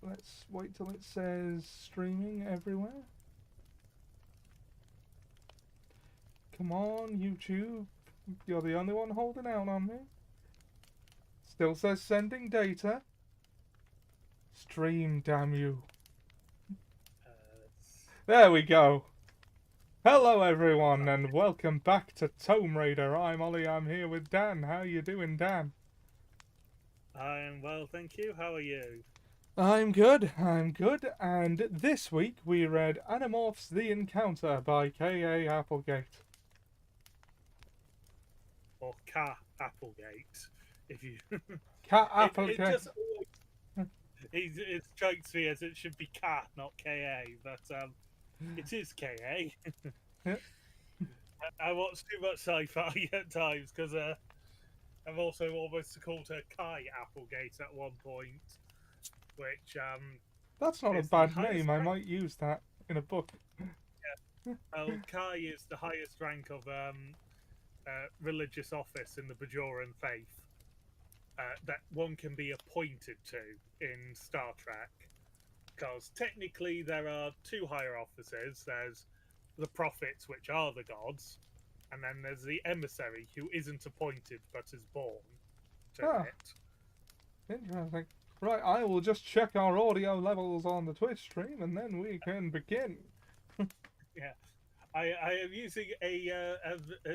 let's wait till it says streaming everywhere. Come on, YouTube. You're the only one holding out on me. Still says sending data. Stream, damn you. There we go. Hello everyone and welcome back to Tome Raider. I'm Ollie, I'm here with Dan. How you doing, Dan? I'm well, thank you. How are you? I'm good, and this week we read Animorphs The Encounter by K.A. Applegate. Or Car Applegate, if you... Cat it Applegate. just always... it strikes me as it should be Car, not K.A., but it is K.A. Yeah. I watch too much sci-fi at times, because I've also almost called her Kai Applegate at one point, which That's not a is the bad highest name. I rank. might use that in a book. Well, Kai is the highest rank of religious office in the Bajoran faith. That one can be appointed to in Star Trek. Because technically there are two higher offices. There's the prophets, which are the gods, and then there's the emissary, who isn't appointed but is born to it. Interesting. Right, I will just check our audio levels on the Twitch stream and then we can begin. Yeah. I am using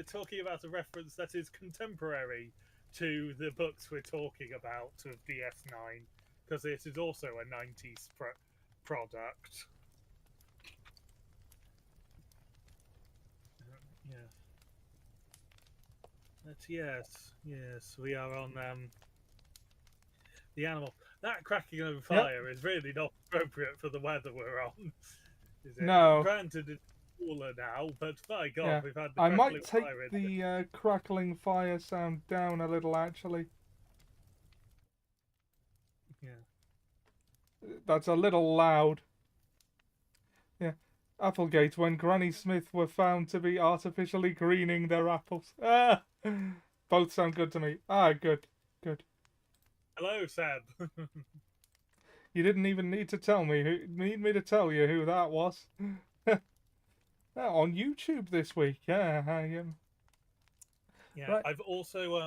talking about a reference that is contemporary to the books we're talking about of DS9, because it is also a 90s product. Yeah. But yes, we are on the animal. That cracking over fire is really not appropriate for the weather we're on. Is it? No. Granted, it's cooler now, but my God, Yeah. we've had the I crackling might take fire. the crackling fire sound down a little, actually. Yeah. That's a little loud. Yeah. Applegate, when Granny Smith were found to be artificially greening their apples. Ah! Both sound good to me. Ah, good. Good. Hello, Seb. You didn't even need to tell me need me to tell you who that was. On YouTube this week. Yeah, Yeah, right. I've also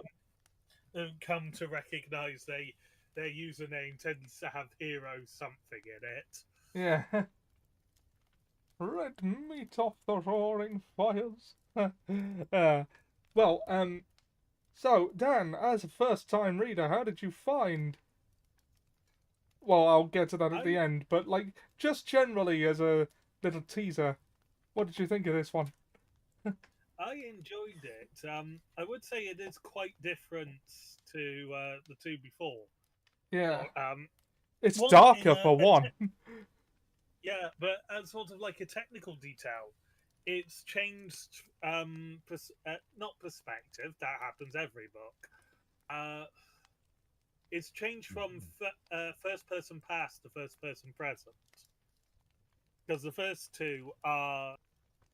come to recognise their username tends to have hero something in it. Yeah. Red meat off the roaring fires. Well, so Dan, as a first-time reader, how did you find? Well, I'll get to that at the end, but like just generally as a little teaser, what did you think of this one? I enjoyed it. I would say it is quite different to the two before. Yeah. Or, It's darker for one. Yeah, but as sort of like a technical detail, it's changed. Not perspective. That happens every book. It's changed from first person past to first person present, because the first two are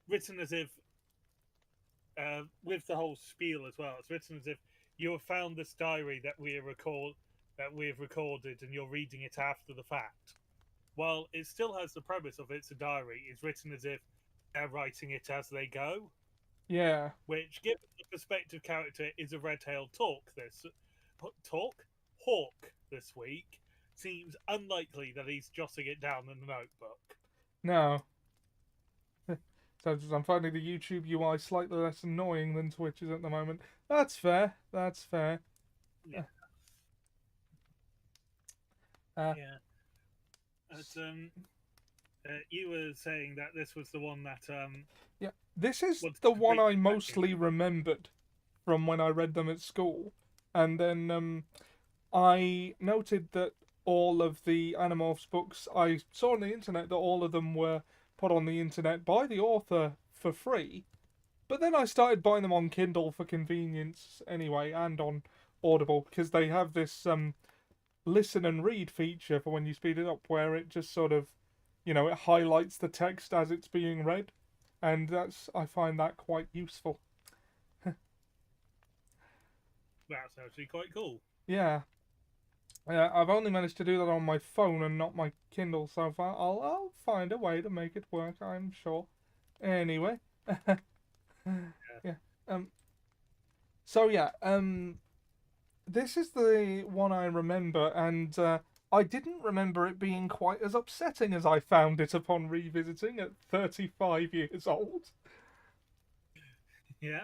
written as if, with the whole spiel as well. It's written as if you have found this diary that we have recorded, and you're reading it after the fact. While it still has the premise of it's a diary, it's written as if they're writing it as they go. Yeah. Which, given the perspective character is a red-tailed hawk this week, seems unlikely that he's jotting it down in the notebook. No. So I'm finding the YouTube UI slightly less annoying than Twitch is at the moment. That's fair. That's fair. Yeah. Yeah. But, you were saying that this was the one that yeah, this is the one I mostly remembered from when I read them at school, and then I noted that all of the Animorphs books I saw on the internet, that all of them were put on the internet by the author for free, but then I started buying them on Kindle for convenience anyway, and on Audible, because they have this listen and read feature for when you speed it up, where it just sort of, it highlights the text as it's being read, and I find that quite useful. That's actually quite cool. Yeah. I've only managed to do that on my phone and not my Kindle so far. I'll find a way to make it work, I'm sure. Anyway, yeah. Um. So yeah. This is the one I remember, and I didn't remember it being quite as upsetting as I found it upon revisiting at 35 years old. Yeah,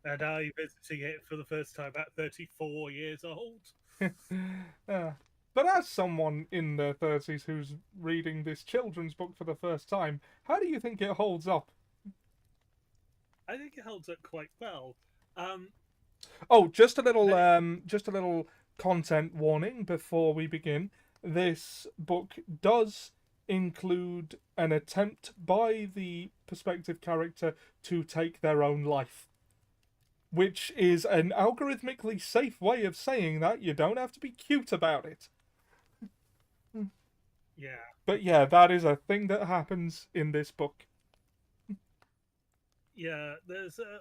and I visiting it for the first time at 34 years old. uh, but as someone in their 30s who's reading this children's book for the first time, how do you think it holds up? I think it holds up quite well. Um, Oh, they, just a little content warning before we begin. This book does include an attempt by the perspective character to take their own life, which is an algorithmically safe way of saying that you don't have to be cute about it. yeah, But yeah, that is a thing that happens in this book. yeah. There's a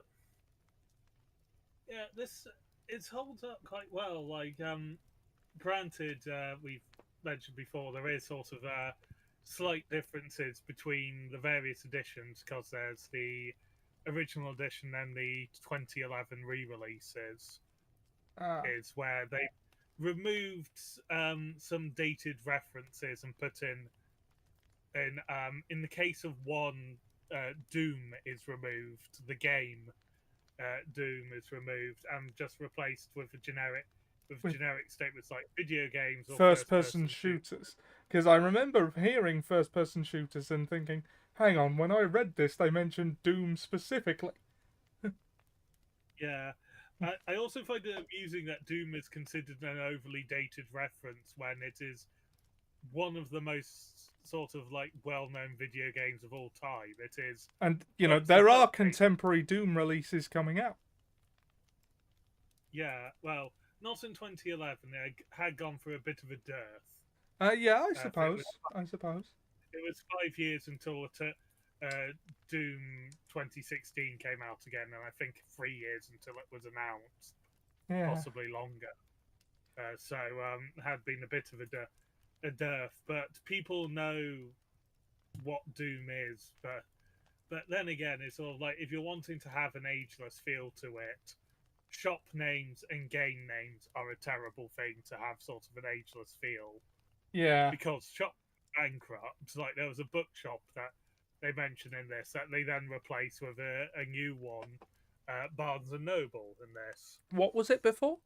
yeah. This it holds up quite well. Like, granted, we've mentioned before there is sort of slight differences between the various editions because there's the original edition and the 2011 re-releases. Ah, Is where they removed some dated references and put in the case of one, Doom is removed. The game Doom is removed and just replaced with with generic statements like video games or first first person person shoot. shooters. Because I remember hearing first person shooters and thinking, hang on, when I read this, they mentioned Doom specifically. Yeah. I also find it amusing that Doom is considered an overly dated reference when it is one of the most sort of like well-known video games of all time. It is. And, Well, it's the there are first game. contemporary Doom releases coming out. Yeah, well, not in 2011. They had gone through a bit of a dearth. Yeah, I It suppose. was I suppose. 5 years until Doom 2016 came out again, and I think 3 years until it was announced, Yeah. possibly longer. So had been a bit of a dearth, but people know what Doom is. But then again, it's sort of like if you're wanting to have an ageless feel to it, shop names and game names are a terrible thing to have sort of an ageless feel Yeah. because shop bankrupt. Like there was a bookshop that they mentioned in this that they then replaced with a new one, Barnes and Noble in this. What was it before?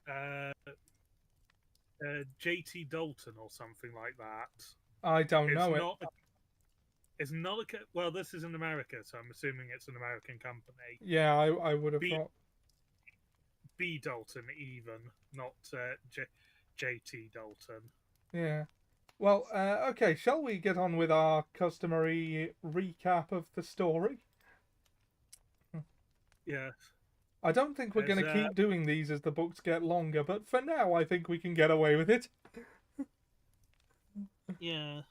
Uh, JT Dalton or something like that. I don't It's know it. not. It's not a. Well, this is in America, so I'm assuming it's an American company. Yeah, I would have B thought. B Dalton even, not JT Dalton. Yeah. Well, okay, shall we get on with our customary recap of the story? Yes. I don't think we're going to keep doing these as the books get longer, but for now, I think we can get away with it. Yeah.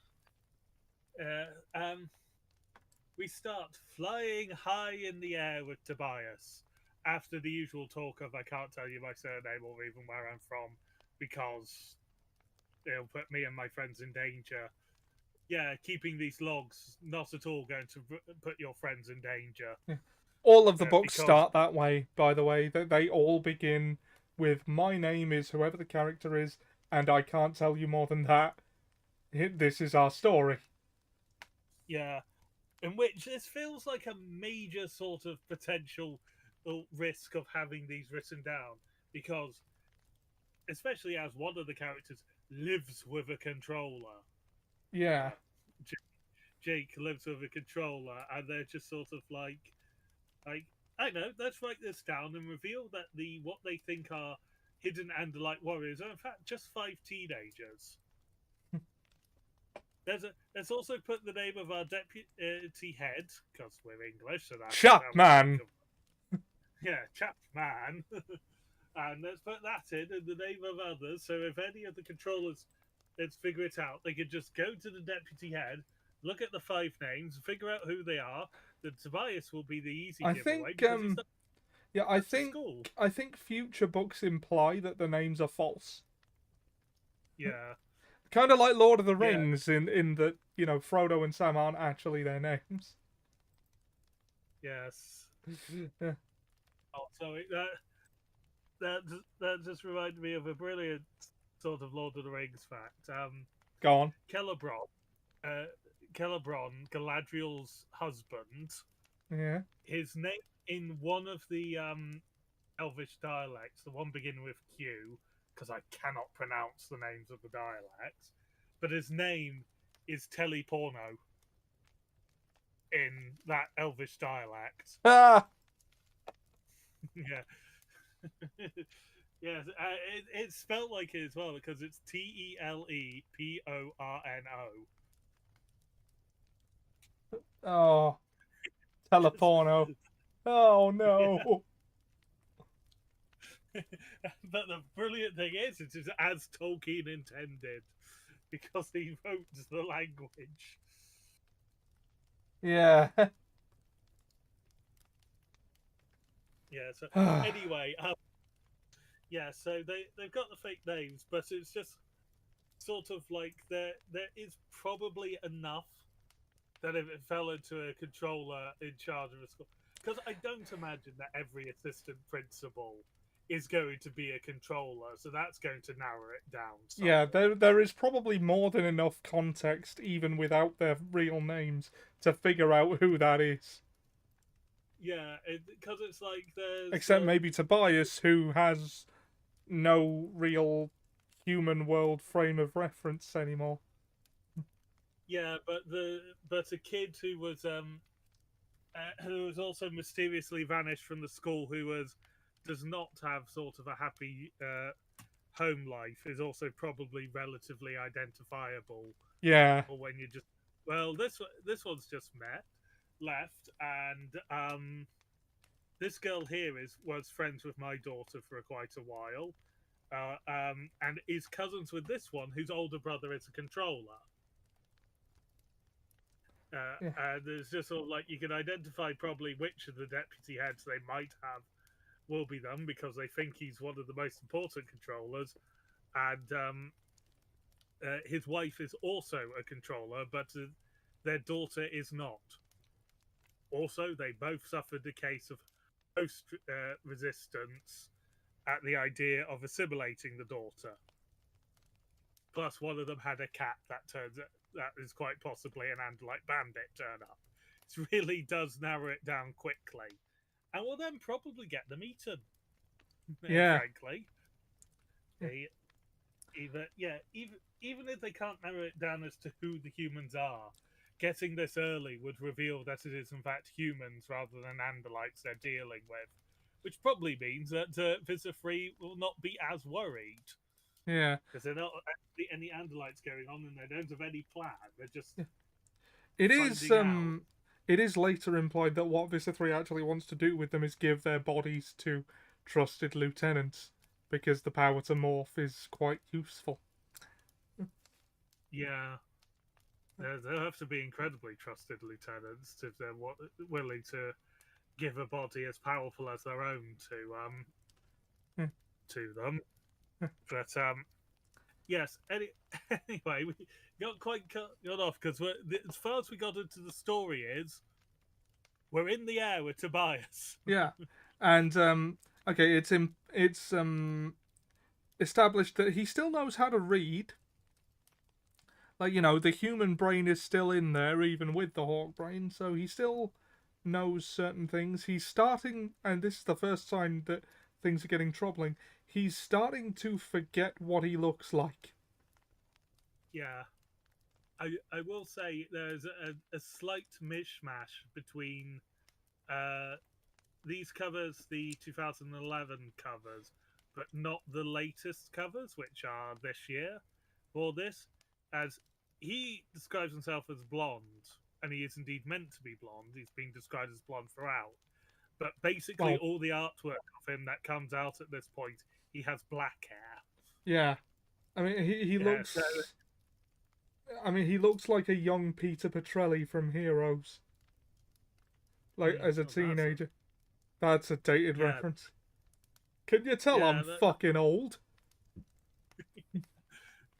We start flying high in the air with Tobias after the usual talk of I can't tell you my surname or even where I'm from because it'll put me and my friends in danger. Yeah, keeping these logs not at all going to put your friends in danger. All of the books because start that way, by the way. They all begin with my name is whoever the character is, and I can't tell you more than that. This is our story. yeah, in which this feels like a major sort of potential risk of having these written down because, especially as one of the characters lives with a controller. Yeah. Jake lives with a controller, and they're just sort of like I know. Let's write this down and reveal that what they think are hidden Andalite warriors are in fact just 5 teenagers. Let's also put the name of our deputy head because we're English, so that's Chapman. Yeah, Chapman. And let's put that in the name of others. So if any of the controllers, let's figure it out. They could just go to the deputy head, look at the 5 names, figure out who they are. The Tobias will be the easy giveaway. I think future books imply that the names are false. Yeah. Kind of like Lord of the Yeah. Rings in that, Frodo and Sam aren't actually their names. Yes. Yeah. Oh, sorry. That just reminded me of a brilliant sort of Lord of the Rings fact. Go on. Celebron, uh, Celebron, Galadriel's husband, Yeah. his name in one of the Elvish dialects, the one beginning with Q, because I cannot pronounce the names of the dialects, but his name is Teleporno in that Elvish dialect. Ah! Yeah. Yes, it's spelled like it as well because it's Teleporno. Oh, teleporno. Oh, Yeah. no. But the brilliant thing is, it is as Tolkien intended because he wrote the language. Yeah. Yeah. So anyway, yeah. So they've got the fake names, but it's just sort of like there is probably enough that if it fell into a controller in charge of a school, because I don't imagine that every assistant principal is going to be a controller, so that's going to narrow it down Yeah, somewhat. there is probably more than enough context, even without their real names, to figure out who that is. Yeah, because it's like there's Except maybe Tobias, who has no real human world frame of reference anymore. yeah, but a kid who was also mysteriously vanished from the school, does not have sort of a happy home life, is also probably relatively identifiable. Yeah. Or when you just, well, this one's just left, and this girl here was friends with my daughter for quite a while, and is cousins with this one whose older brother is a controller. Yeah. And there's just sort of like you can identify probably which of the deputy heads they might have will be them because they think he's one of the most important controllers, and his wife is also a controller, but their daughter is not. Also, they both suffered a case of post resistance at the idea of assimilating the daughter. Plus, one of them had a cat that is quite possibly an Andalite bandit turn up. It really does narrow it down quickly, and will then probably get them eaten. Yeah. Frankly, they even if they can't narrow it down as to who the humans are, getting this early would reveal that it is in fact humans rather than Andalites they're dealing with, which probably means that Visitor Free will not be as worried Yeah. because there are not actually any Andalites going on and they don't have any plan. They're just It is finding out. it is later implied that what Vista 3 actually wants to do with them is give their bodies to trusted lieutenants, because the power to morph is quite useful. Yeah, they'll have to be incredibly trusted lieutenants if they're willing to give a body as powerful as their own Hmm. to them. But yes. Anyway, we got quite got off because as far as we got into the story is we're in the air with Tobias. Yeah. And okay, it's established that he still knows how to read. Like, the human brain is still in there even with the hawk brain, so he still knows certain things. He's starting, and this is the first sign that things are getting troubling, he's starting to forget what he looks like. Yeah, I will say there's a slight mishmash between uh, these covers, the 2011 covers, but not the latest covers, which are this year. For this, as he describes himself as blonde, and he is indeed meant to be blonde. He's been described as blonde throughout. But basically, Well, all the artwork of him that comes out at this point, he has black hair. yeah. I mean, he Yeah, so looks. I mean, he looks like a young Peter Petrelli from Heroes, like as a well, teenager. That's a dated yeah, reference. Can you tell I'm yeah, fucking old?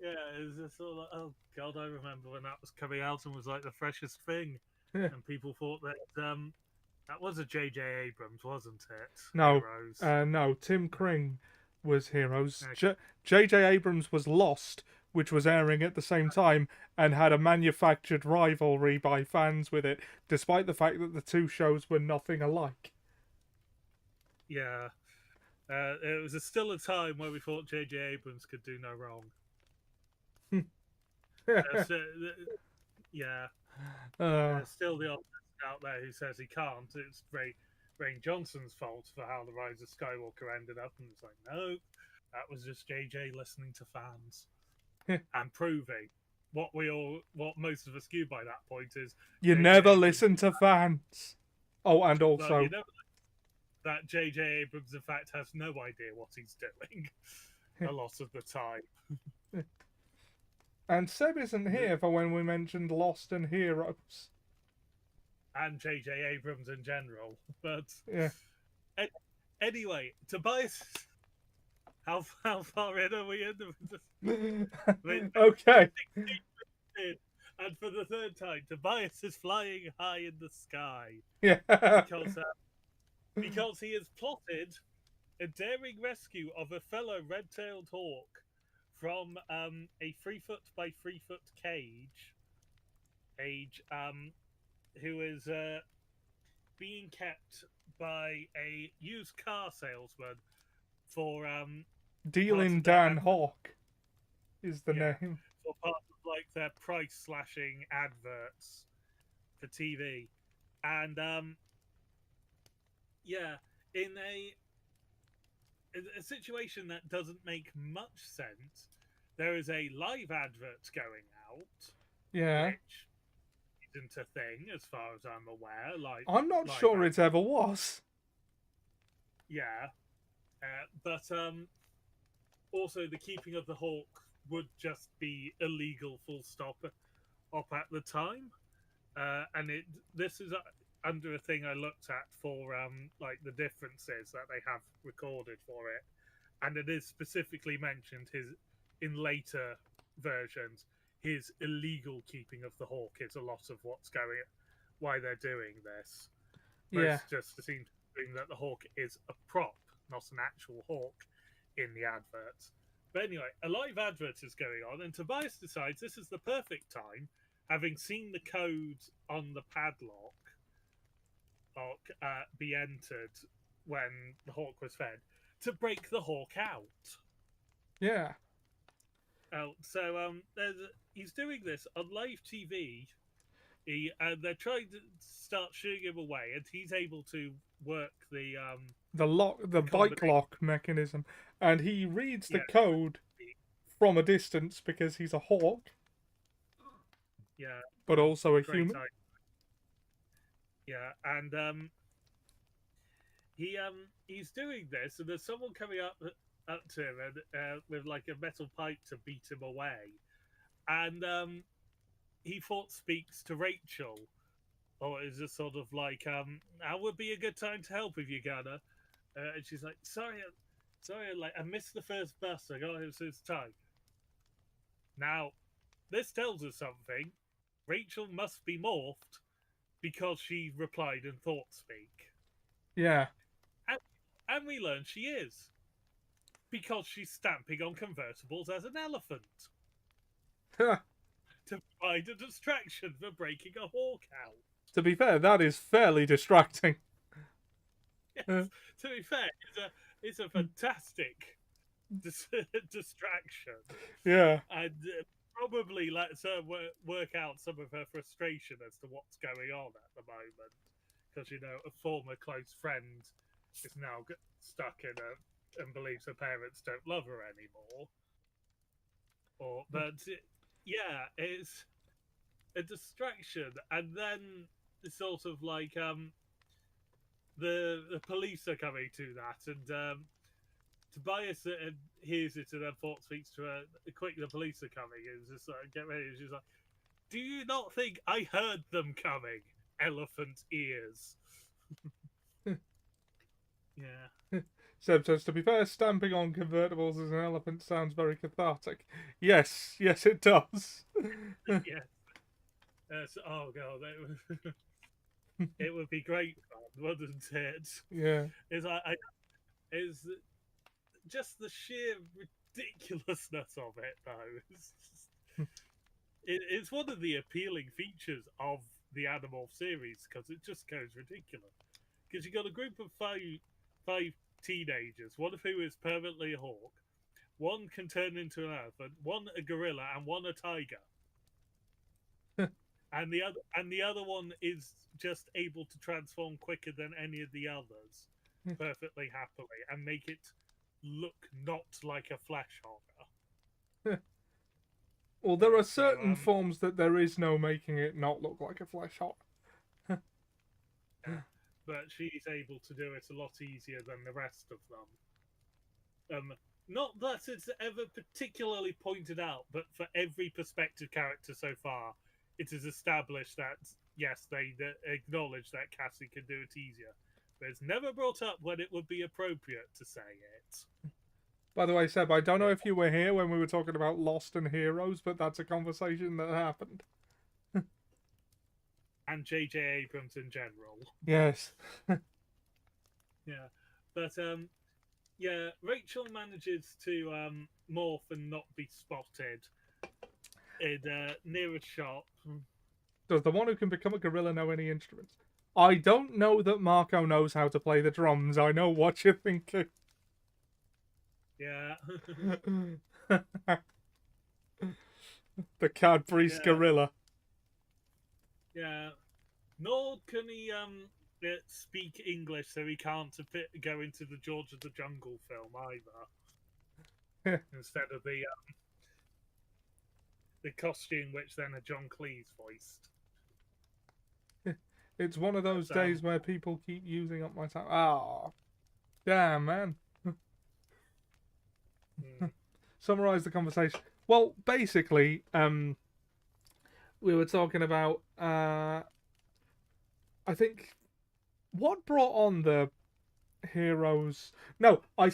Yeah, it was just sort of like, oh god, I remember when that was coming out and was like the freshest thing, Yeah. and people thought that was a J.J. Abrams, wasn't it? No, Heroes. no. Tim Kring was Heroes. Okay. J.J. Abrams was Lost, which was airing at the same time and had a manufactured rivalry by fans with it, despite the fact that the two shows were nothing alike. Yeah, it was still a time where we thought J.J. Abrams could do no wrong. So, yeah, there's still the optimist out there who says he can't. It's Rain Johnson's fault for how the Rise of Skywalker ended up, and it's like, no, that was just JJ listening to fans and proving what most of us knew by that point is you J.J. never Abrams, listen to fans. Oh, and also you know, that J.J. Abrams, in fact, has no idea what he's doing a lot of the time. And Seb isn't here for when we mentioned Lost and Heroes. And J.J. Abrams in general. But yeah. Anyway, Tobias, how far in are we in? Okay. And for the third time, Tobias is flying high in the sky. Yeah. Because he has plotted a daring rescue of a fellow red-tailed hawk from a 3-foot by 3-foot cage, who is being kept by a used car salesman for Dealing Dan Hawk is the name. For part of like their price slashing adverts for TV. And in a situation that doesn't make much sense, there is a live advert going out. Yeah. Which isn't a thing as far as I'm aware. Like, I'm not sure it ever was. Yeah. But also the keeping of the hawk would just be illegal full stop up at the time. And this is under a thing I looked at for like the differences that they have recorded for it, and it is specifically mentioned in later versions his illegal keeping of the hawk is a lot of why they're doing this. Most just seem to think that the hawk is a prop, not an actual hawk in the adverts. But anyway, a live advert is going on, and Tobias decides this is the perfect time, having seen the code on the padlock be entered when the hawk was fed, to break the hawk out. Yeah. So he's doing this on live TV. They're trying to start shooing him away, and he's able to work the bike lock mechanism, and he reads the code from a distance because he's a hawk. Yeah, but also a human. Yeah, and he's doing this, and there's someone coming up to him and with like a metal pipe to beat him away, and he speaks to Rachel, or is just sort of like, "Now would be a good time to help if you gonna," and she's like, "Sorry, like I missed the first bus. I got here since time." Now, this tells us something. Rachel must be morphed because she replied in thought speak. Yeah. And we learn she is. Because she's stamping on convertibles as an elephant. To provide a distraction for breaking a hawk out. To be fair, that is fairly distracting. Yes, to be fair, it's a fantastic distraction. Yeah. And probably lets her work out some of her frustration as to what's going on at the moment. Because, a former close friend is now stuck in and believes her parents don't love her anymore. But it's a distraction. And then it's sort of like the police are coming to that, and Tobias hears it and then thought speaks to her. Quick, the police are coming. It's just like, get ready. She's like, "Do you not think I heard them coming? Elephant ears." Yeah. Seb says, to be fair, stamping on convertibles as an elephant sounds very cathartic. Yes, it does. Yeah. Oh god, it would be great fun, wouldn't it? Yeah. Is just the sheer ridiculousness of it, though. It's one of the appealing features of the Animorph series because it just goes ridiculous. Because you got a group of five teenagers, one of who is permanently a hawk, one can turn into an elephant, one a gorilla, and one a tiger. And the other one is just able to transform quicker than any of the others, perfectly happily, and make it look not like a flesh hogger. Well, there are certain forms that there is no making it not look like a flesh hog. But she's able to do it a lot easier than the rest of them. Not that it's ever particularly pointed out, but for every perspective character so far, it is established that, yes, they acknowledge that Cassie can do it easier. But it's never brought up when it would be appropriate to say it. By the way, Seb, I don't know if you were here when we were talking about Lost and Heroes, but that's a conversation that happened. And J.J. Abrams in general. Yes. Yeah. But, yeah, Rachel manages to morph and not be spotted in near a shop. Does the one who can become a gorilla know any instruments? I don't know that Marco knows how to play the drums. I know what you're thinking. Yeah. The Cadbury's gorilla. Yeah. Nor can he speak English, so he can't go into the George of the Jungle film either. Instead of the costume which then a John Cleese voiced. It's one of those days where people keep using up my time. Ah, damn, man. Summarize the conversation. Well, basically, we were talking about, I think, what brought on the heroes? No, I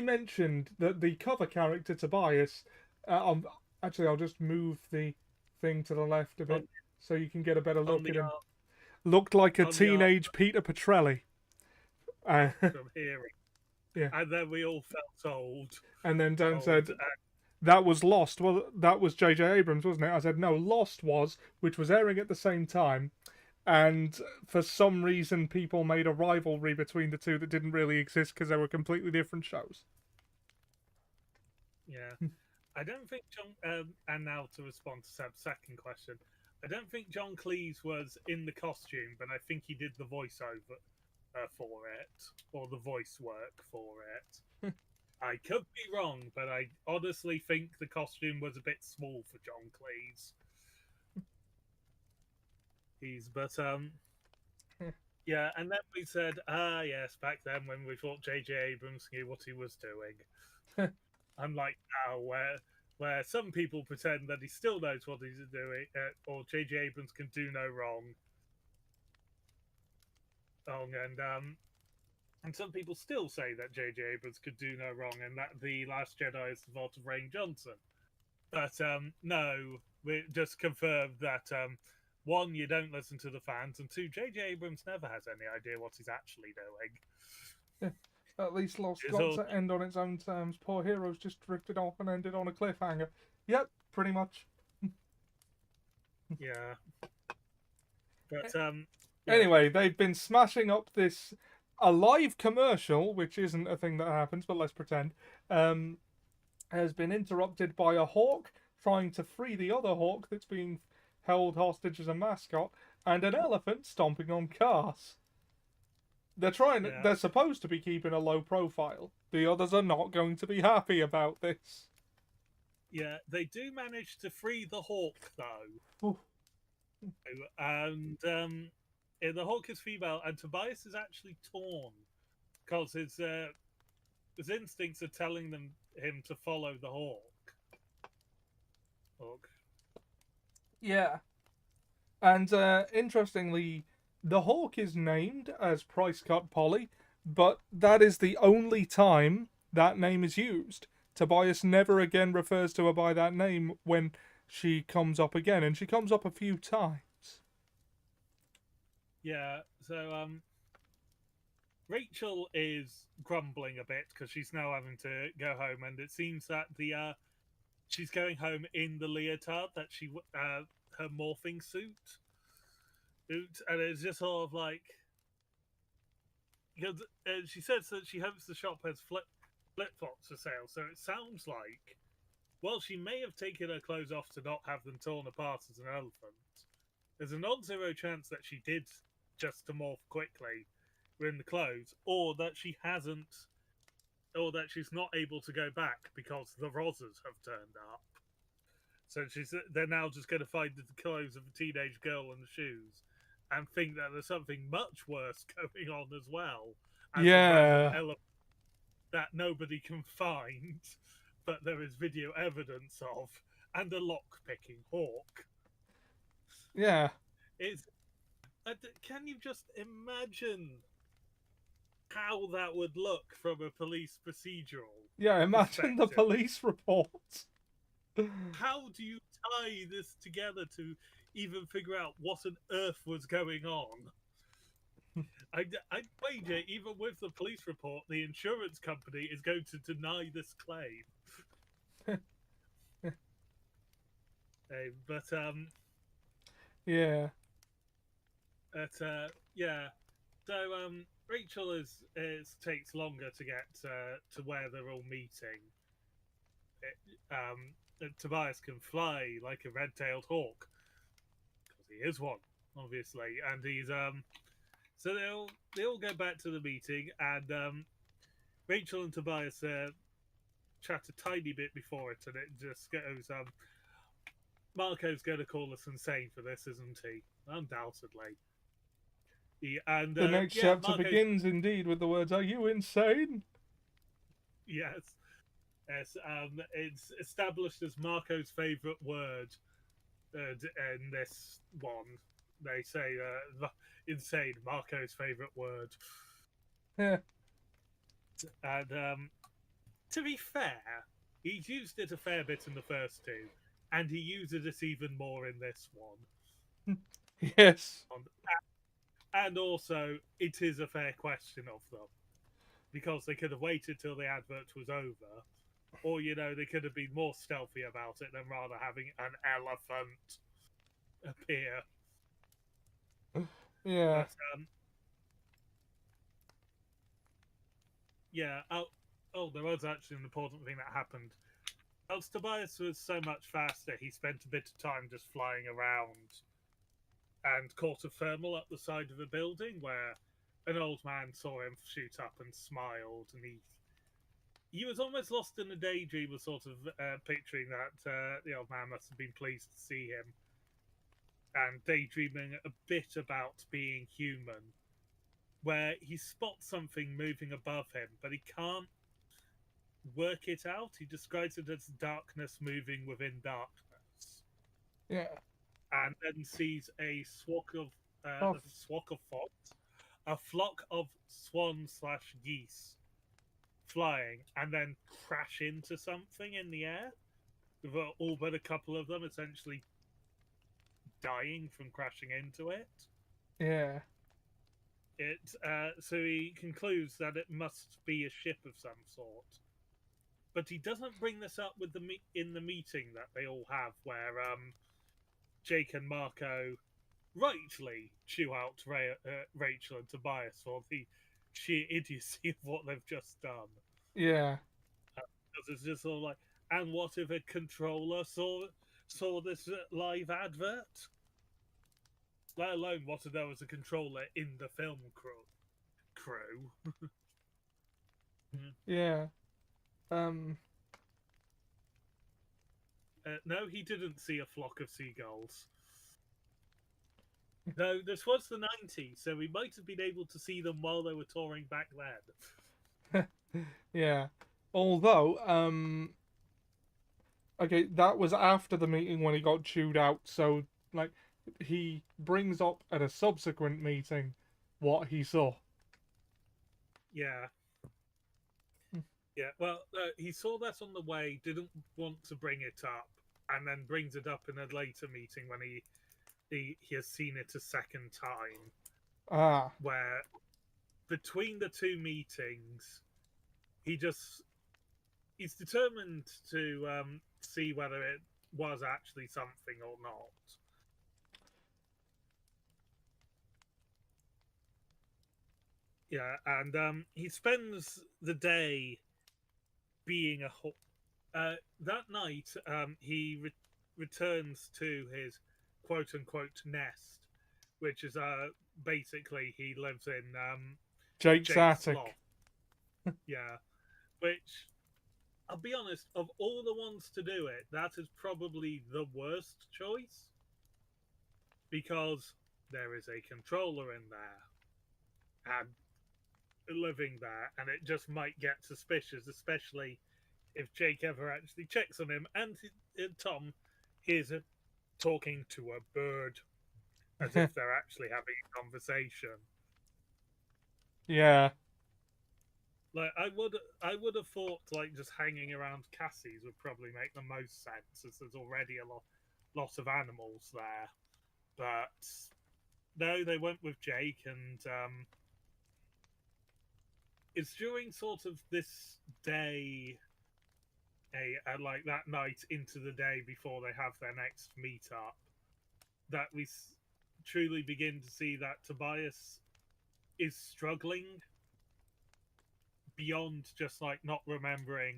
mentioned that the cover character, Tobias, actually, I'll just move the thing to the left a bit so you can get a better look at him. Looked like a teenage Peter Petrelli. From hearing. Yeah. And then we all felt old. And then Dan said, that was Lost. Well, that was J.J. Abrams, wasn't it? I said, no, Lost was, which was airing at the same time. And for some reason, people made a rivalry between the two that didn't really exist because they were completely different shows. Yeah. I don't think John... and now to respond to Seb's second question. I don't think John Cleese was in the costume, but I think he did the voiceover for it, or the voice work for it. I could be wrong, but I honestly think the costume was a bit small for John Cleese. Yeah, and then we said, yes, back then when we thought J.J. Abrams knew what he was doing. Unlike now, where some people pretend that he still knows what he's doing, or J.J. Abrams can do no wrong. And some people still say that J.J. Abrams could do no wrong, and that The Last Jedi is the fault of Rian Johnson. But no, we just confirmed that one, you don't listen to the fans, and two, J.J. Abrams never has any idea what he's actually doing. At least Lost got to end on its own terms. Poor Heroes just drifted off and ended on a cliffhanger. Yep, pretty much. Yeah. But anyway, they've been smashing up this a live commercial, which isn't a thing that happens, but let's pretend, has been interrupted by a hawk trying to free the other hawk that's being held hostage as a mascot, and an elephant stomping on cars. They're supposed to be keeping a low profile. The others are not going to be happy about this. Yeah, they do manage to free the hawk, though. Ooh. And the hawk is female, and Tobias is actually torn because his instincts are telling him to follow the hawk. Yeah, and interestingly, the hawk is named as Price Cut Polly, but that is the only time that name is used. Tobias never again refers to her by that name when she comes up again, and she comes up a few times. Yeah, so Rachel is grumbling a bit because she's now having to go home, and it seems that the she's going home in the leotard that her morphing suit, and it's just sort of like because she says that she hopes the shop has flip flops for sale. So it sounds like, well, she may have taken her clothes off to not have them torn apart as an elephant. There's a non-zero chance that she did just to morph quickly in the clothes, or that she hasn't, or that she's not able to go back because the Rozzers have turned up. So they're now just going to find the clothes of a teenage girl and the shoes, and think that there's something much worse going on as well, as a random Yeah, elephant that nobody can find, but there is video evidence of, and a lock-picking hawk. yeah, It's can you just imagine how that would look from a police procedural yeah. Imagine the perspective? police report. How do you tie this together to even figure out what on earth was going on? I'd wager, even with the police report, the insurance company is going to deny this claim. But Yeah, yeah. So Rachel is takes longer to get to where they're all meeting. Tobias can fly like a red-tailed hawk because he is one, obviously, and he's So they all go back to the meeting, and Rachel and Tobias chat a tiny bit before it, and it just goes, Marco's going to call us insane for this, isn't he? Undoubtedly. And the next yeah, chapter begins indeed with the words, "Are you insane?" Yes, yes. It's established as Marco's favourite word in this one. They say insane, Marco's favourite word. Yeah, And to be fair, he's used it a fair bit in the first two, and he uses it even more in this one. yes, And also, it is a fair question of them because they could have waited till the advert was over, or they could have been more stealthy about it than rather having an elephant appear. yeah, But yeah, there was actually an important thing that happened. As Tobias was so much faster, he spent a bit of time just flying around and caught a thermal up the side of a building where an old man saw him shoot up and smiled, and he was almost lost in a daydream of sort of picturing that the old man must have been pleased to see him and daydreaming a bit about being human, where he spots something moving above him, but he can't work it out. He describes it as darkness moving within darkness, yeah. and then sees a Oh, a flock of swans slash geese flying, and then crash into something in the air. With all but a couple of them essentially dying from crashing into it. yeah, So he concludes that it must be a ship of some sort. But he doesn't bring this up with in the meeting that they all have, where Jake and Marco rightly chew out Rachel and Tobias for the sheer idiocy of what they've just done. yeah, Because it's just sort of like, and what if a controller saw this live advert? Let alone what if there was a controller in the film crew. yeah. Um, No, he didn't see a flock of seagulls. No, this was the 90s, so we might have been able to see them while they were touring back then. yeah. Although, okay, that was after the meeting when he got chewed out. So, like, he brings up at a subsequent meeting what he saw. Yeah. Yeah, well, he saw that on the way, didn't want to bring it up, and then brings it up in a later meeting when he has seen it a second time. Ah. Where between the two meetings, he's determined to see whether it was actually something or not. Yeah, and he spends the day being a hawk. That night, he returns to his quote unquote nest, which is basically he lives in Jake's Jake's attic. loft. Yeah, which I'll be honest, of all the ones to do it, that is probably the worst choice because there is a controller in there and living there, and it just might get suspicious, especially if Jake ever actually checks on him. And Tom is talking to a bird as if they're actually having a conversation. Yeah. Like I would have thought like just hanging around Cassie's would probably make the most sense, as there's already a lot of animals there. But no, they went with Jake, and it's during sort of this day, like that night into the day before they have their next meetup, that we truly begin to see that Tobias is struggling beyond just like not remembering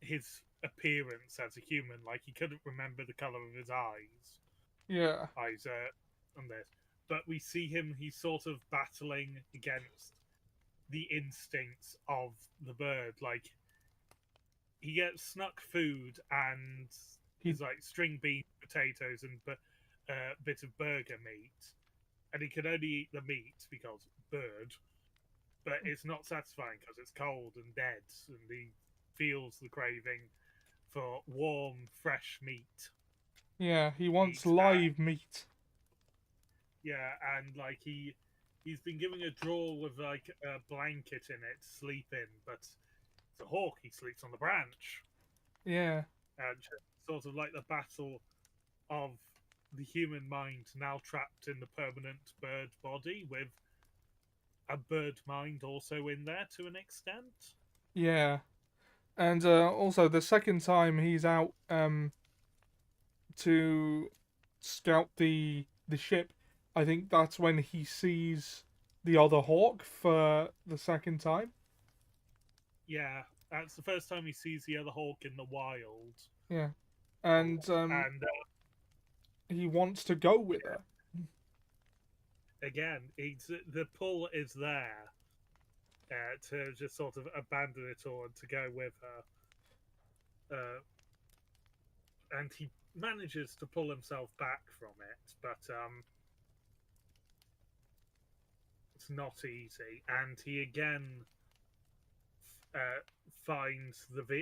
his appearance as a human. Like he couldn't remember the color of his eyes. Yeah. On this, but we see him. He's sort of battling against the instincts of the bird. Like he gets snuck food and He. there's like string bean potatoes and a bit of burger meat, and he can only eat the meat because bird. But it's not satisfying because it's cold and dead, and he feels the craving for warm, fresh meat. Yeah. He wants Meat, live meat. yeah, and like he's been given a drawer with like a blanket in it to sleep in, but it's a hawk. He sleeps on the branch, Yeah. and sort of like the battle of the human mind now trapped in the permanent bird body with a bird mind also in there to an extent. Yeah. And also the second time he's out to scout the ship, I think that's when he sees the other hawk for the second time. Yeah, that's the first time he sees the other hawk in the wild. Yeah. And And he wants to go with her. again, the pull is there to just sort of abandon it all and to go with her. And he manages to pull himself back from it, but it's not easy. And he again finds the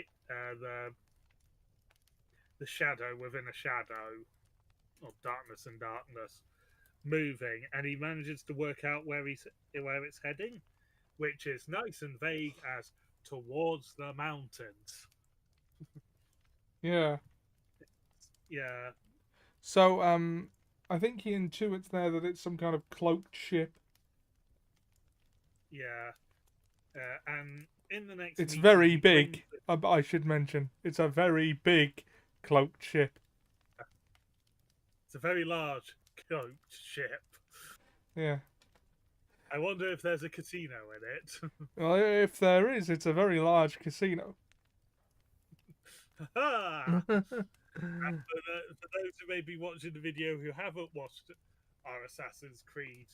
shadow within a shadow, or darkness and darkness, moving, and he manages to work out where it's heading, which is nice and vague as towards the mountains. Yeah. Yeah, So I think he intuits there that it's some kind of cloaked ship. yeah. And in the next It's meeting, very he big. brings I should mention it's a very big cloaked ship. it's a very large cloaked ship. Yeah. I wonder if there's a casino in it. Well, if there is, it's a very large casino. Ha! For those who may be watching the video who haven't watched our Assassin's Creed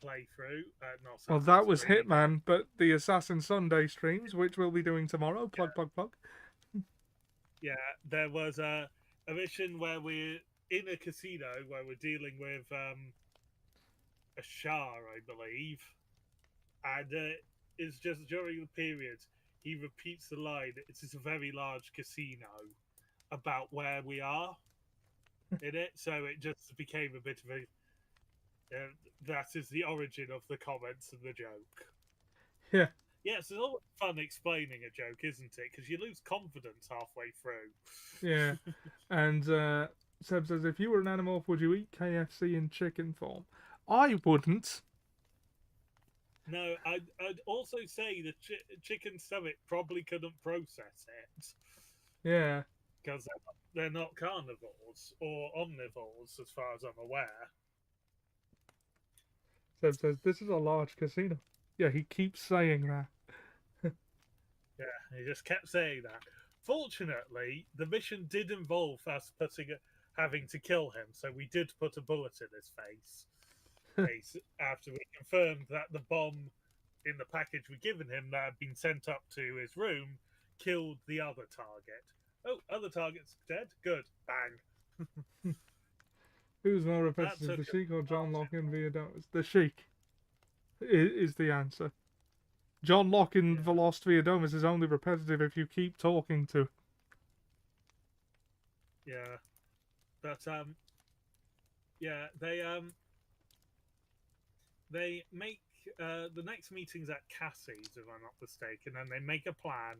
playthrough, not Well, Assassin's that was Creed. Hitman, but the Assassin Sunday streams, which we'll be doing tomorrow. Plug, plug, plug. Yeah, there was a mission where we're in a casino where we're dealing with a Shah, I believe, and it's just during the period he repeats the line. It's a very large casino about where we are in it, so it just became a bit of a That is the origin of the comments and the joke. Yeah. Yes, it's always fun explaining a joke, isn't it? Because you lose confidence halfway through. Yeah. And Seb says, if you were an Animorph, would you eat KFC in chicken form? I wouldn't. No, I'd also say the chicken stomach probably couldn't process it Yeah. because they're not carnivores or omnivores, as far as I'm aware. Seb says, this is a large casino. Yeah, he keeps saying that. Yeah, he just kept saying that. Fortunately, the mission did involve us having to kill him, so we did put a bullet in his face after we confirmed that the bomb in the package we'd given him that had been sent up to his room killed the other target. Oh, other target's dead? Good. Bang. Who's more That repetitive, took the Sheik or John Locke in a Via The Sheik is the answer. John Locke in yeah. The Lost Via is only repetitive if you keep talking to. Yeah. But yeah, they make the next meeting's at Cassie's, if I'm not mistaken, and they make a plan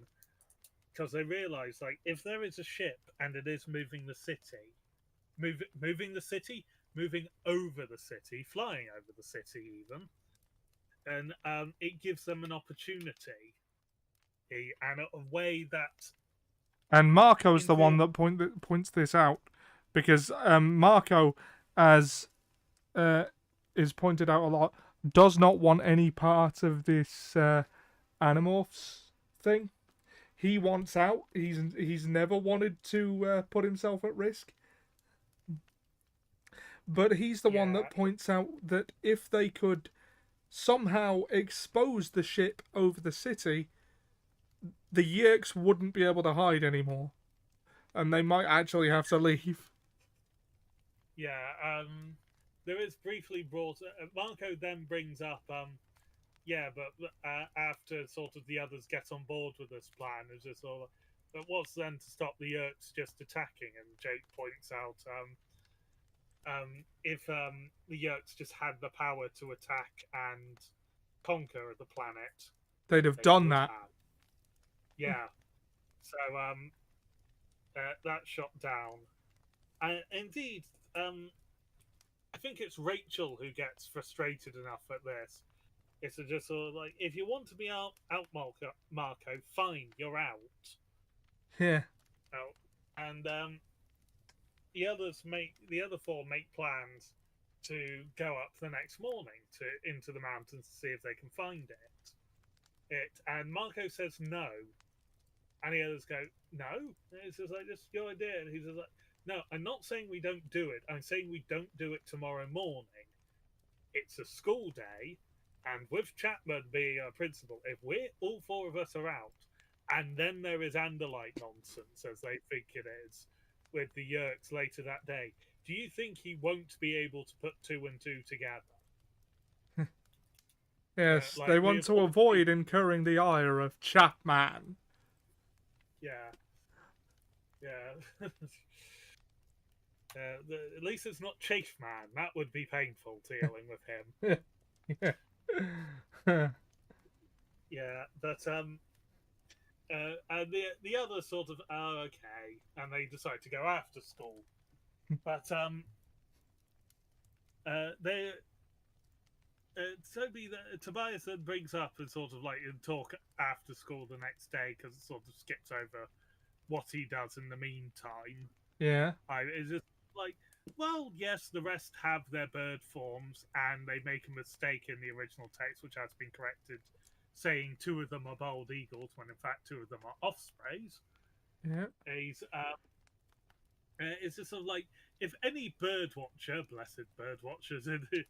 because they realise, like, if there is a ship and it is moving the city, moving the city, moving over the city, flying over the city, even, and it gives them an opportunity and a way that, And Marco's in the one theory, that points this out, because Marco, as is pointed out a lot, does not want any part of this Animorphs thing. He wants out. He's never wanted to put himself at risk. But he's the one yeah, that points out that if they could somehow expose the ship over the city, the Yerks wouldn't be able to hide anymore, and they might actually have to leave. yeah. There is briefly brought. Marco then brings up, yeah, but after sort of the others get on board with this plan, it's just all. But what's then to stop the Yerks just attacking? And Jake points out, if the Yerks just had the power to attack and conquer the planet, They'd have they done would that. have. Yeah. So that's shot down. And indeed, I think it's Rachel who gets frustrated enough at this. It's just sort of like, if you want to be out Marco, fine, you're out. Yeah. Out. And the other four make plans to go up the next morning into the mountains to see if they can find and Marco says no, and the others go no. And it's just like, this is your idea, and he's just like, no, I'm not saying we don't do it. I'm saying we don't do it tomorrow morning. It's a school day, and with Chapman being our principal, if we're all four of us are out, and then there is Anderlight nonsense, as they think it is, with the Yerks later that day, do you think he won't be able to put two and two together? Yes, Like they we want have to all, avoid incurring the ire of Chapman. yeah, yeah. At least it's not Chafe Man. That would be painful dealing with him. Yeah. Yeah, but and the other sort of okay, and they decide to go after school. But they Tobias then brings up and sort of like in talk after school the next day because it sort of skips over what he does in the meantime. Yeah. It's just like, well, yes, the rest have their bird forms, and they make a mistake in the original text, which has been corrected, saying two of them are bald eagles when in fact two of them are ospreys. Yeah. It's just sort of like, if any bird watcher, blessed bird watchers in the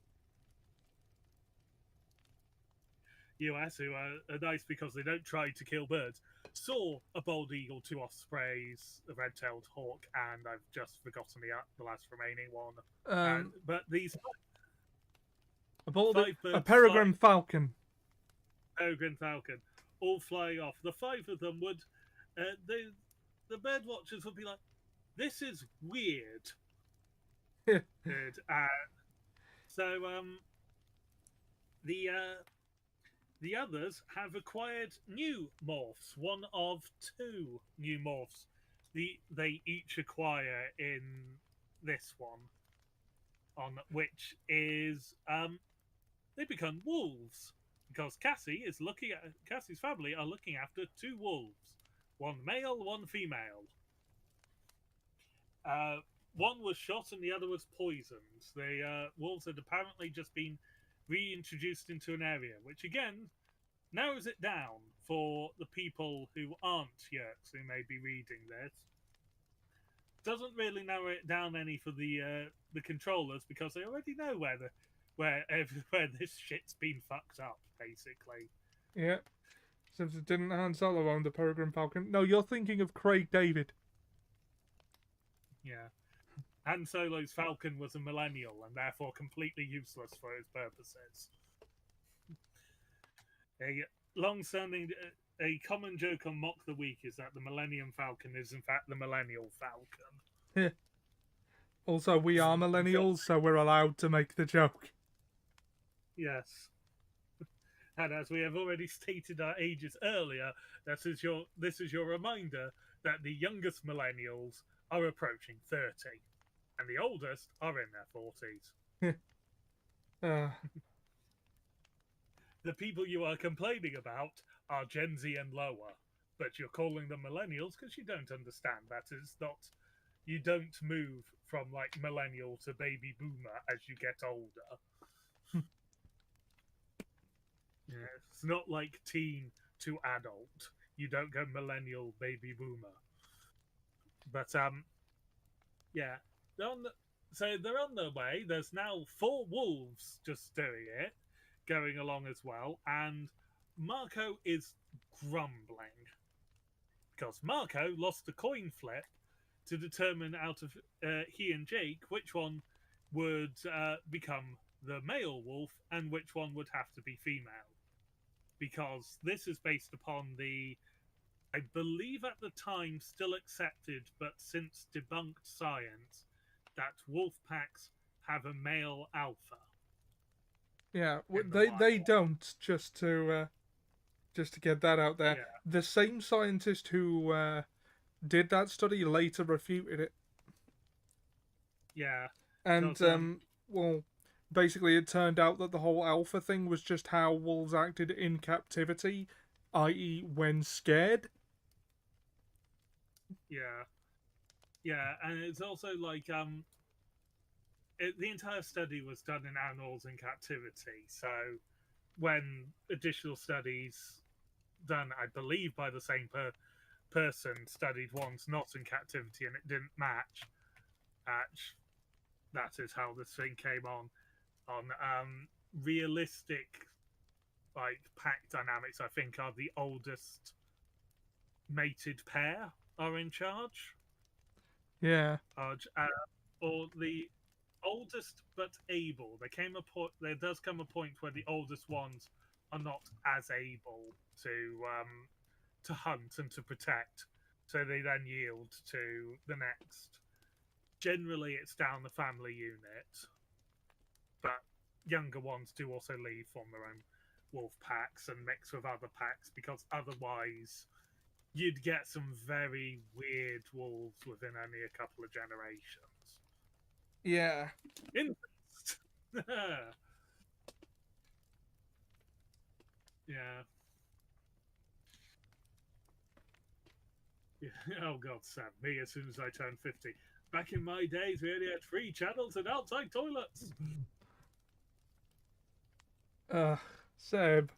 US who are nice because they don't try to kill birds, saw a bald eagle, two ospreys, a red-tailed hawk, and I've just forgotten the last remaining one. But these five A birds peregrine falcon. peregrine falcon, all flying off. The five of them would, the bird watchers would be like, "This is weird." Yeah. Weird. So the others have acquired new morphs. One of two new morphs they each acquire in this one, on which is they become wolves because Cassie's family are looking after two wolves, one male, one female. Uh, One was shot and the other was poisoned. The wolves had apparently just been reintroduced into an area, which again narrows it down for the people who aren't Yerks who may be reading this. Doesn't really narrow it down any for the controllers because they already know where this shit's been fucked up, basically. Yeah. Since it didn't Han Solo own the Peregrine Falcon. No, you're thinking of Craig David. Yeah. Han Solo's Falcon was a millennial and therefore completely useless for his purposes. A long-standing, a common joke on Mock the Week is that the Millennium Falcon is in fact the Millennial Falcon. Also, we are millennials, so we're allowed to make the joke. Yes. And as we have already stated our ages earlier, this is your reminder that the youngest millennials are approaching 30, and the oldest are in their 40s. The people you are complaining about are Gen Z and lower, but you're calling them millennials because you don't understand that is not. You don't move from like millennial to baby boomer as you get older. Yeah, it's not like teen to adult. You don't go millennial, baby boomer. But yeah, so they're on their way. There's now 4 wolves just doing it, going along as well, and Marco is grumbling because Marco lost a coin flip to determine out of he and Jake which one would become the male wolf and which one would have to be female. Because this is based upon I believe at the time still accepted, but since debunked science, that wolf packs have a male alpha. Yeah, they don't. Just to get that out there, yeah. The same scientist who did that study later refuted it. Yeah, and well, basically, it turned out that the whole alpha thing was just how wolves acted in captivity, i.e., when scared. Yeah, and it's also like the entire study was done in animals in captivity. So when additional studies done, I believe by the same person, studied ones not in captivity and it didn't match. That is how this thing came on realistic like pack dynamics. I think are the oldest mated pair are in charge. Yeah. Or the oldest but able. There does come a point where the oldest ones are not as able to hunt and to protect, so they then yield to the next. Generally, it's down the family unit, but younger ones do also leave, form their own wolf packs and mix with other packs because otherwise you'd get some very weird wolves within only a couple of generations. Yeah. Yeah. Oh God, Sam, me as soon as I turned 50. Back in my days, we only had 3 channels and outside toilets. Seb.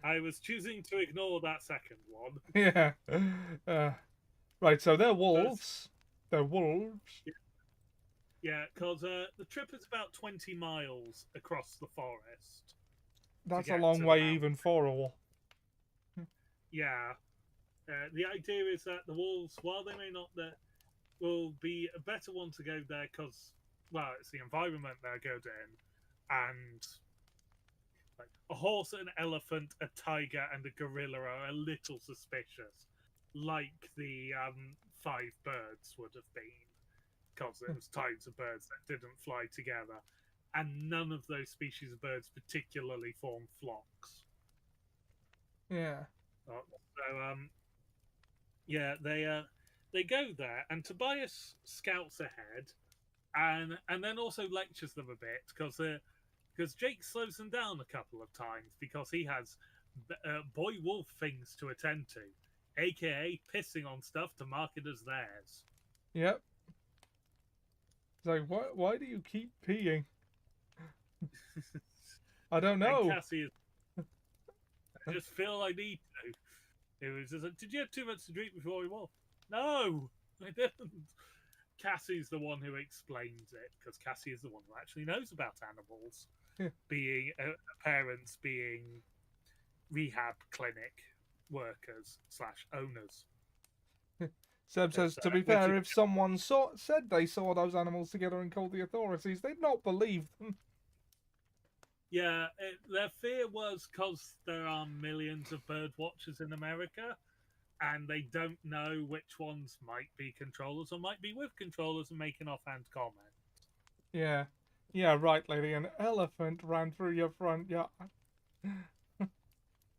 I was choosing to ignore that second one. Yeah. Right, so they're wolves. They're wolves. Yeah, because the trip is about 20 miles across the forest. That's a long way even for a wolf. Yeah. The idea is that the wolves, while they may not, will be a better one to go there because, well, it's the environment they're good in, and like a horse, an elephant, a tiger, and a gorilla are a little suspicious, like the 5 birds would have been. because there was types of birds that didn't fly together, and none of those species of birds particularly form flocks. Yeah. So yeah, they go there, and Tobias scouts ahead, and then also lectures them a bit because Jake slows them down a couple of times because he has boy wolf things to attend to, aka pissing on stuff to mark it as theirs. Yep. It's like, why do you keep peeing? I don't And know. Cassie is, I just feel I need to. It was just like, did you have too much to drink before we walked? No, I didn't. Cassie's the one who explains it because Cassie is the one who actually knows about animals, being parents, being rehab clinic workers / owners. Seb says, to be fair, if someone said they saw those animals together and called the authorities, they'd not believe them. Yeah, their fear was because there are millions of bird watchers in America, and they don't know which ones might be controllers or might be with controllers and make an offhand comment. Yeah. Yeah, right, lady. An elephant ran through your front yard.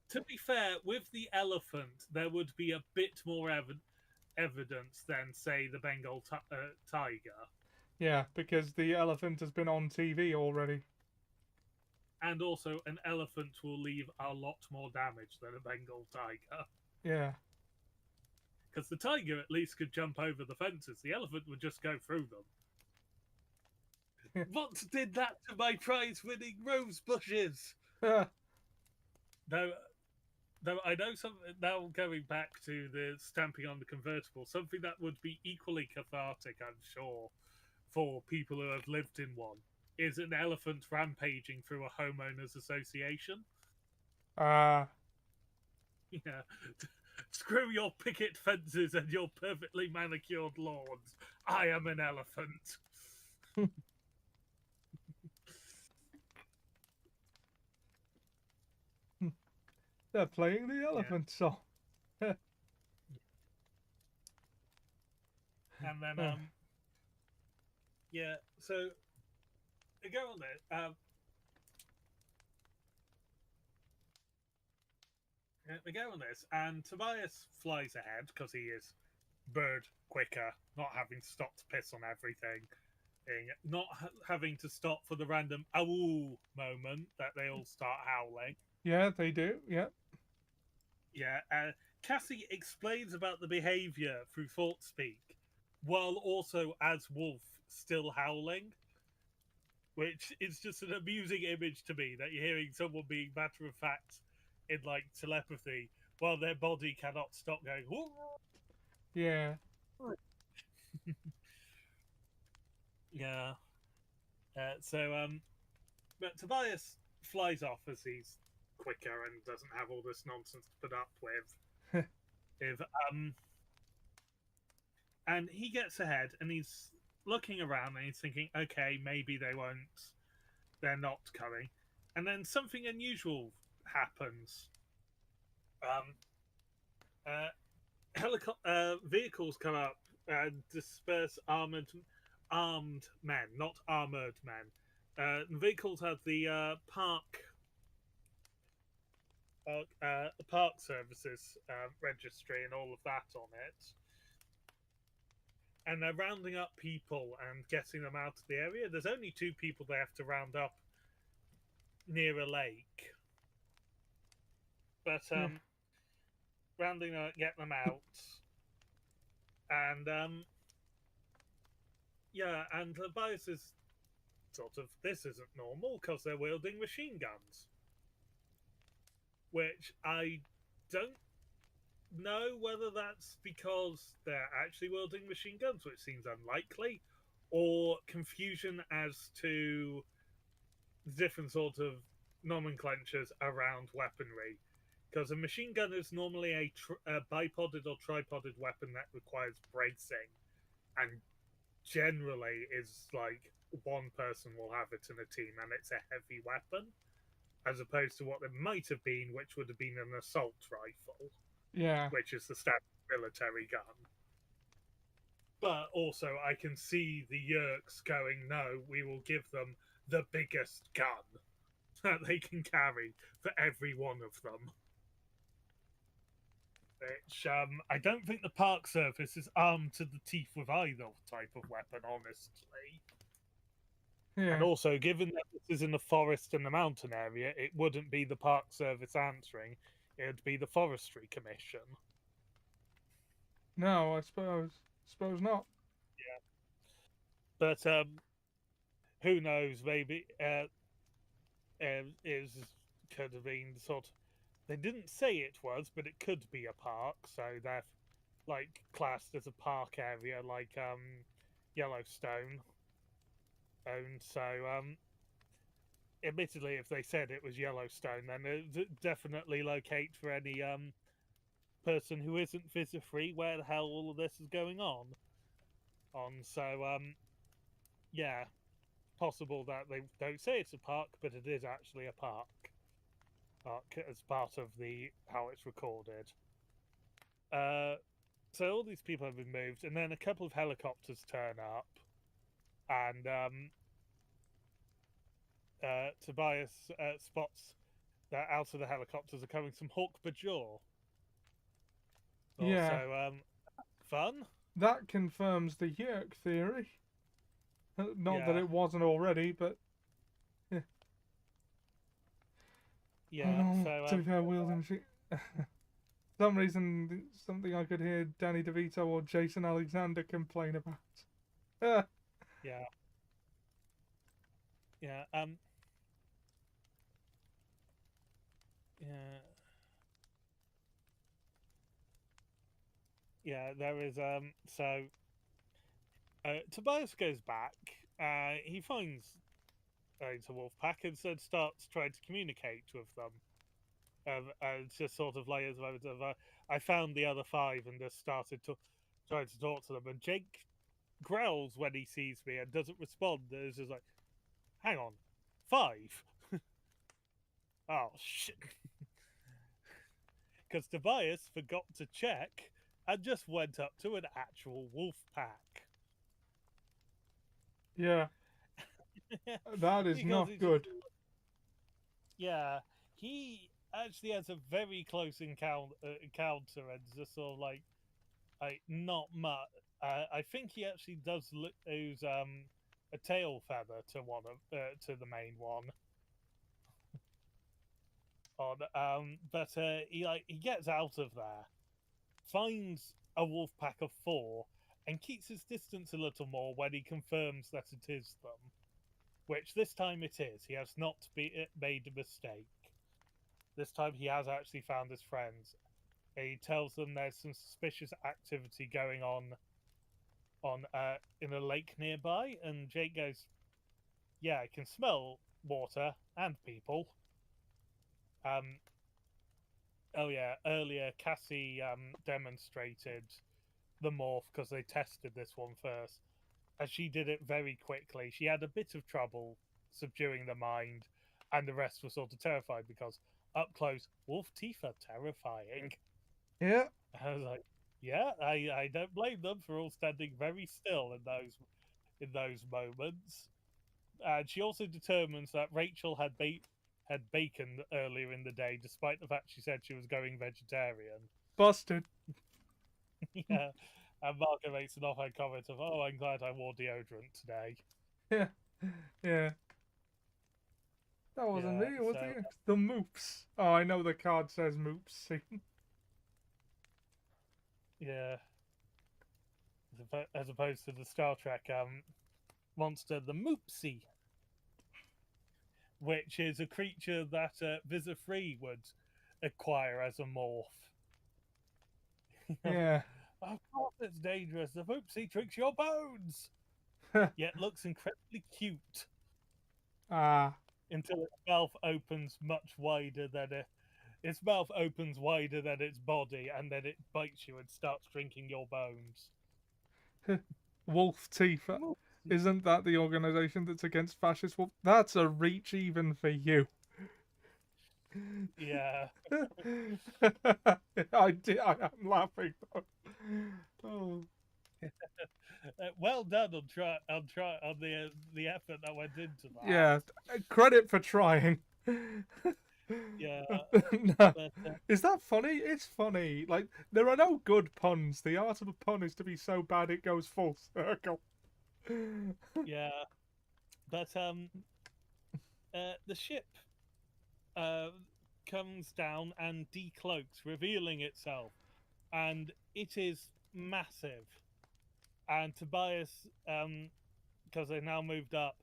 To be fair, with the elephant, there would be a bit more evidence than, say, the Bengal tiger. Yeah, because the elephant has been on TV already. And also, an elephant will leave a lot more damage than a Bengal tiger. Yeah. Because the tiger at least could jump over the fences. The elephant would just go through them. What did that to my prize-winning rose bushes? Though I know something now, going back to the stamping on the convertible, something that would be equally cathartic, I'm sure, for people who have lived in one, is an elephant rampaging through a homeowners association. Ah. Yeah. Screw your picket fences and your perfectly manicured lawns. I am an elephant. They're playing the elephant song. And then, yeah, so I go on there. We go on this, and Tobias flies ahead because he is bird quicker, not having to stop to piss on everything, not having to stop for the random ow moment that they all start howling. Yeah, they do. Yeah. Yeah. Cassie explains about the behavior through thought speak, while also as Wolf still howling, which is just an amusing image to me that you're hearing someone being matter of fact in like telepathy while their body cannot stop going. Whoa! Yeah. Yeah. But Tobias flies off as he's quicker and doesn't have all this nonsense to put up with. And he gets ahead and he's looking around and he's thinking, okay, maybe they're not coming. And then something unusual happens. Vehicles come up and disperse armed men, not armored men. Vehicles have the park services registry and all of that on it, and they're rounding up people and getting them out of the area. There's only 2 people they have to round up near a lake, but rounding up, get them out, and yeah, and the bias is sort of, this isn't normal because they're wielding machine guns, which I don't know whether that's because they're actually wielding machine guns, which seems unlikely, or confusion as to the different sort of nomenclatures around weaponry. Because a machine gun is normally a bipoded or tripoded weapon that requires bracing, and generally is like one person will have it in a team, and it's a heavy weapon, as opposed to what it might have been, which would have been an assault rifle. Yeah. Which is the standard military gun. But also, I can see the Yerks going, no, we will give them the biggest gun that they can carry for every one of them. Which I don't think the Park Service is armed to the teeth with either type of weapon, honestly. And Yeah. also, given that this is in the forest and the mountain area, it wouldn't be the Park Service answering, it would be the Forestry Commission. No, I suppose not. Yeah. But who knows, maybe is could have been sort of, they didn't say it was, but it could be a park, so they're like classed as a park area like Yellowstone owned. So admittedly, if they said it was Yellowstone, then it definitely locate for any person who isn't visa free where the hell all of this is going on. So yeah, possible that they don't say it's a park, but it is actually a park. As part of the how it's recorded. Uh, so all these people have been moved, and then a couple of helicopters turn up, and Tobias spots that out of the helicopters are coming some hawk bajaw. Yeah. Also, fun. That confirms the Yerk theory. Not that Yeah, it wasn't already, but yeah. yeah. Oh, So, to be fair, wielding machine. For some reason, something I could hear Danny DeVito or Jason Alexander complain about. yeah, yeah, yeah, yeah. There is So Tobias goes back. He finds it's a wolf pack and so starts trying to communicate with them. It's just sort of layers of I found the other five and just started to trying to talk to them. And Jake growls when he sees me and doesn't respond. It's just like, hang on, five? Oh shit! Because Tobias forgot to check and just went up to an actual wolf pack. Yeah, that is Because not it's just, good. yeah, he actually has a very close encounter and just sort of like not much. I think he actually does lose a tail feather to one of to the main one. On but he gets out of there, finds a wolf pack of four, and keeps his distance a little more when he confirms that it is them. Which this time it is. He has not made a mistake. This time he has actually found his friends. He tells them there's some suspicious activity going on in a lake nearby, and Jake goes, "Yeah, I can smell water and people." Um, oh yeah, earlier Cassie demonstrated the morph because they tested this one first, and she did it very quickly. She had a bit of trouble subduing the mind, and the rest were sort of terrified because up close, wolf teeth are terrifying. Yeah, I was like, yeah, I don't blame them for all standing very still in those moments. And she also determines that Rachel had bacon earlier in the day, despite the fact she said she was going vegetarian. busted. Yeah, and Marco makes an offhand comment of, "Oh, I'm glad I wore deodorant today." Yeah, yeah. That wasn't Yeah, me, was so it? The moops. Oh, I know the card says moops. See? yeah, as opposed to the Star Trek monster, the Moopsie, which is a creature that Visa Free would acquire as a morph. Yeah. Of course, it's dangerous. The Moopsie drinks your bones, yet looks incredibly cute Ah. until its mouth opens much wider than it. Its mouth opens wider than its body, and then it bites you and starts drinking your bones. Wolf Teeth. Isn't that the organisation that's against fascist wolf? That's a reach even for you. Yeah, I am laughing though. Oh. Well done on the effort that went into that. Yeah, credit for trying. Yeah, No. but Is that funny? It's funny. Like, there are no good puns. The art of a pun is to be so bad it goes full circle. yeah, but the ship uh comes down and decloaks, revealing itself, and it is massive. And Tobias, because they now moved up,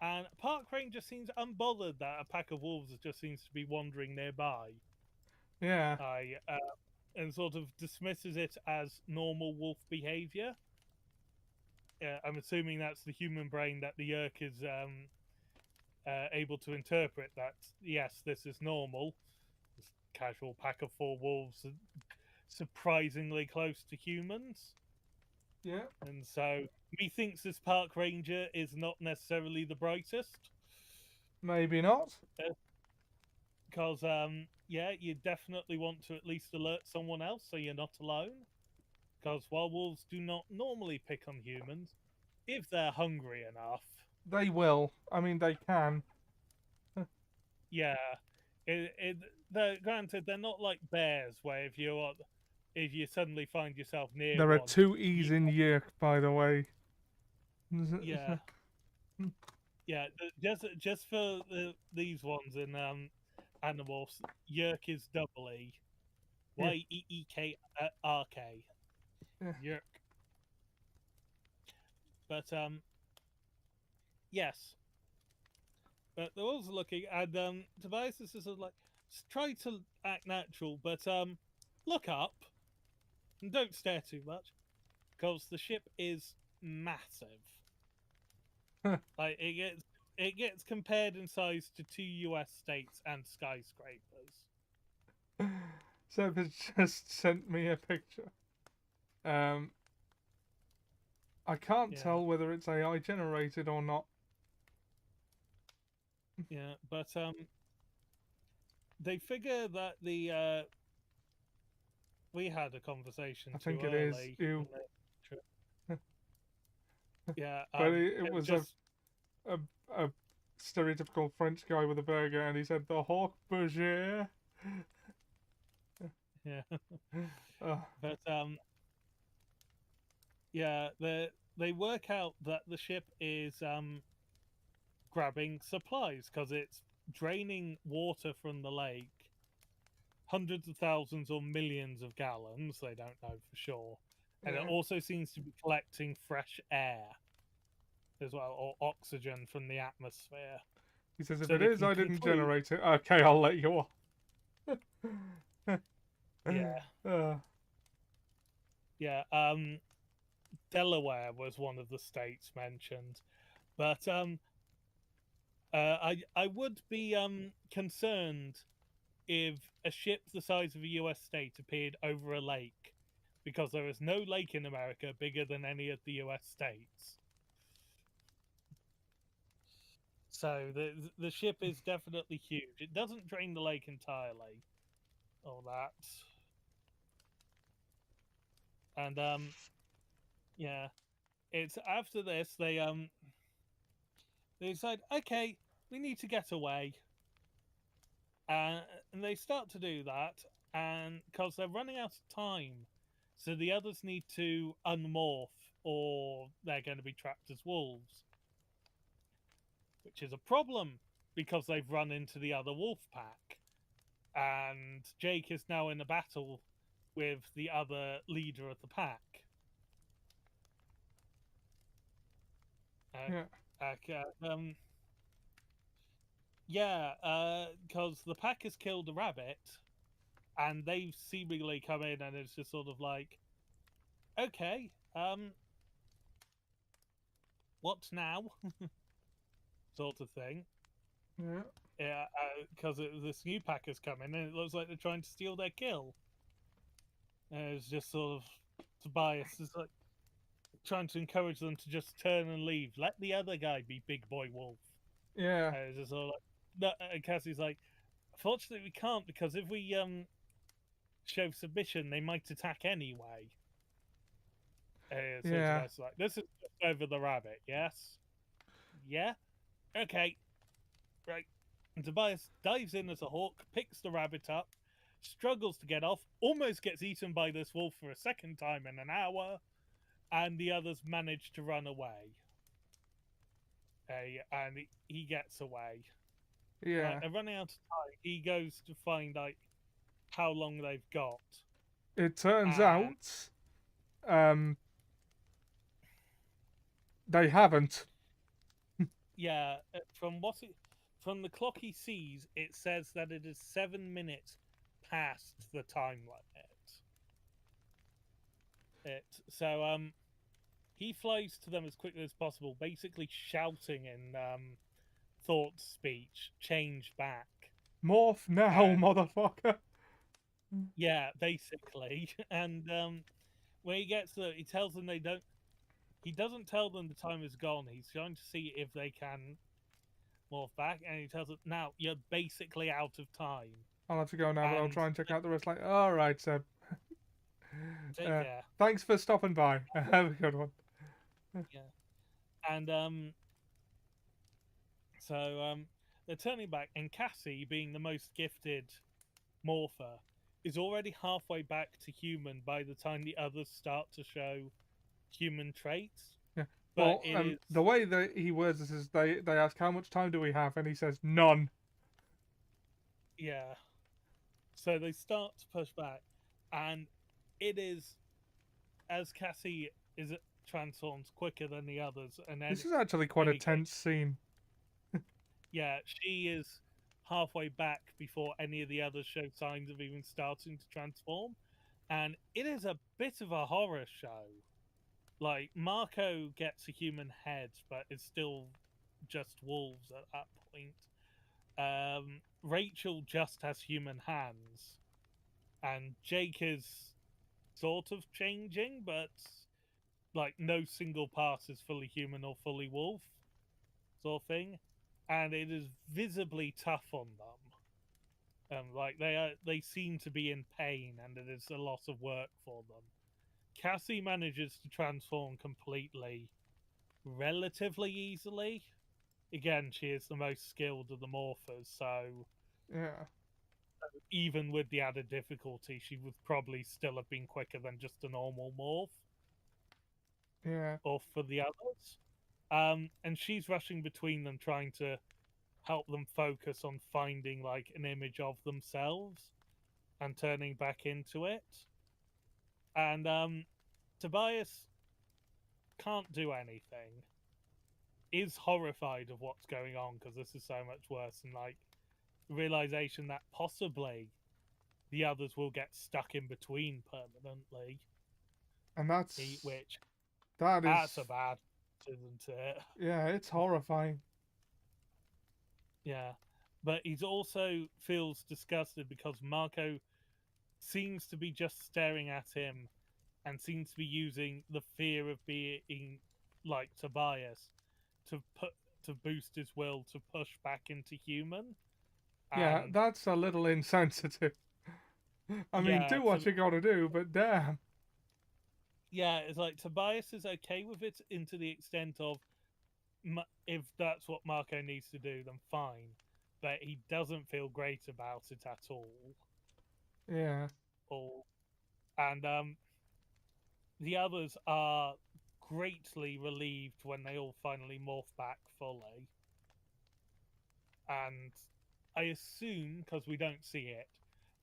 and Park Ranger seems unbothered that a pack of wolves just seems to be wandering nearby. Yeah, I and sort of dismisses it as normal wolf behavior. I'm assuming that's the human brain that the Yerk is able to interpret that, yes, this is normal. This casual pack of four wolves, surprisingly close to humans. yeah, And so, methinks this park ranger is not necessarily the brightest. maybe not. Because, yeah, you definitely want to at least alert someone else so you're not alone. Because while wolves do not normally pick on humans, if they're hungry enough, They will. I mean, they can. yeah, they're granted they're not like bears where if you suddenly find yourself near There are one, two E's you in Yerk, by the way. yeah yeah just for these ones in Animorphs, Yerk is double E, Yeah, Yeekrk, yeah, Yerk. But yes, but they're also looking, and Tobias is sort of like, try to act natural, but look up and don't stare too much because the ship is massive. Like it gets compared in size to two US states and skyscrapers. Seb has just sent me a picture. Um, I can't Yeah, tell whether it's AI generated or not. yeah, but they figure that the we had a conversation I too think it is. early. Ew. Yeah, But it it was was just a stereotypical French guy with a burger, and he said the hawk burger. yeah, Uh, but yeah, they work out that the ship is grabbing supplies because it's draining water from the lake, hundreds of thousands or millions of gallons. They don't know for sure, and it yeah. also seems to be collecting fresh air as well, or oxygen from the atmosphere. He says if So it they is, can I didn't conclude, generate it. Okay, I'll let you off. yeah, uh, yeah. Delaware was one of the states mentioned, but I would be concerned if a ship the size of a US state appeared over a lake, because there is no lake in America bigger than any of the US states. So the ship is definitely huge. It doesn't drain the lake entirely, all that, and yeah, it's after this they decide, okay, we need to get away, and they start to do that, and because they're running out of time, so the others need to unmorph, or they're going to be trapped as wolves, which is a problem because they've run into the other wolf pack, and Jake is now in a battle with the other leader of the pack. Uh, yeah, yeah, because the pack has killed a rabbit, and they've seemingly come in, and it's just sort of like, okay, what now, sort of thing. yeah, Yeah, because this new pack has come in, and it looks like they're trying to steal their kill. And it's just sort of Tobias is like trying to encourage them to just turn and leave. Let the other guy be Big Boy Wolf. yeah. And it's just sort of like, no, and Cassie's like, fortunately we can't, because if we show submission, they might attack anyway. So Yeah. Tobias is like, this is just over the rabbit, yes? Yeah? Okay, right. And Tobias dives in as a hawk, picks the rabbit up, struggles to get off, almost gets eaten by this wolf for a second time in an hour, and the others manage to run away. And he gets away. Yeah. And running out of time, he goes to find like how long they've got. It turns And out, um, they haven't. yeah, from the clock he sees, it says that it is 7 minutes past the time limit. He flies to them as quickly as possible, basically shouting in thought speech, change back. Morph now, motherfucker. Yeah, basically. And when he gets there, he tells them they don't. He doesn't tell them the time is gone. He's going to see if they can morph back, and he tells them, "Now you're basically out of time." I'll have to go now, but I'll And try and check out the rest later. All right, Seb. take care. Thanks for stopping by. Have a good one. Yeah. And they're turning back, and Cassie, being the most gifted morpher, is already halfway back to human by the time the others start to show human traits. Yeah. But Well, it is the way that he words this is they ask how much time do we have, and he says none. yeah. So they start to push back, and it is as Cassie is transforms quicker than the others, and then This is actually quite a tense scene. yeah, she is halfway back before any of the others show signs of even starting to transform, and it is a bit of a horror show. Like Marco gets a human head, but it's still just wolves at that point. Rachel just has human hands, and Jake is sort of changing, but like no single part is fully human or fully wolf, sort of thing, and it is visibly tough on them. Like they seem to be in pain, and it is a lot of work for them. Cassie manages to transform completely, relatively easily. Again, she is the most skilled of the morphers, so Yeah. even with the added difficulty, she would probably still have been quicker than just a normal morph. Yeah. Or for the others. And she's rushing between them, trying to help them focus on finding like an image of themselves and turning back into it. And Tobias can't do anything. Is horrified of what's going on because this is so much worse, and like realization that possibly the others will get stuck in between permanently. And that's a bad, isn't it? Yeah, it's horrifying. Yeah, but he's also feels disgusted because Marco seems to be just staring at him and seems to be using the fear of being like Tobias to boost his will to push back into human. Yeah, And that's a little insensitive. I mean, yeah, do what you gotta do, but damn. yeah, it's like Tobias is okay with it into the extent of if that's what Marco needs to do, then fine. But he doesn't feel great about it at all. Yeah. And the others are greatly relieved when they all finally morph back fully. And I assume, because we don't see it,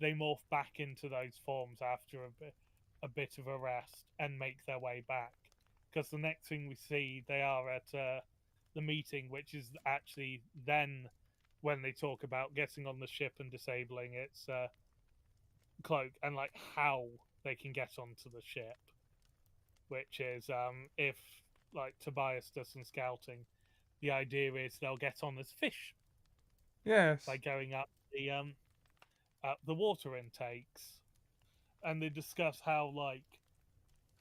they morph back into those forms after a bit of a rest and make their way back. Because the next thing we see, they are at the meeting, which is actually then when they talk about getting on the ship and disabling its cloak and like how they can get onto the ship. Which is if like Tobias does some scouting, the idea is they'll get on as fish. Yes. By going up the water intakes, and they discuss how like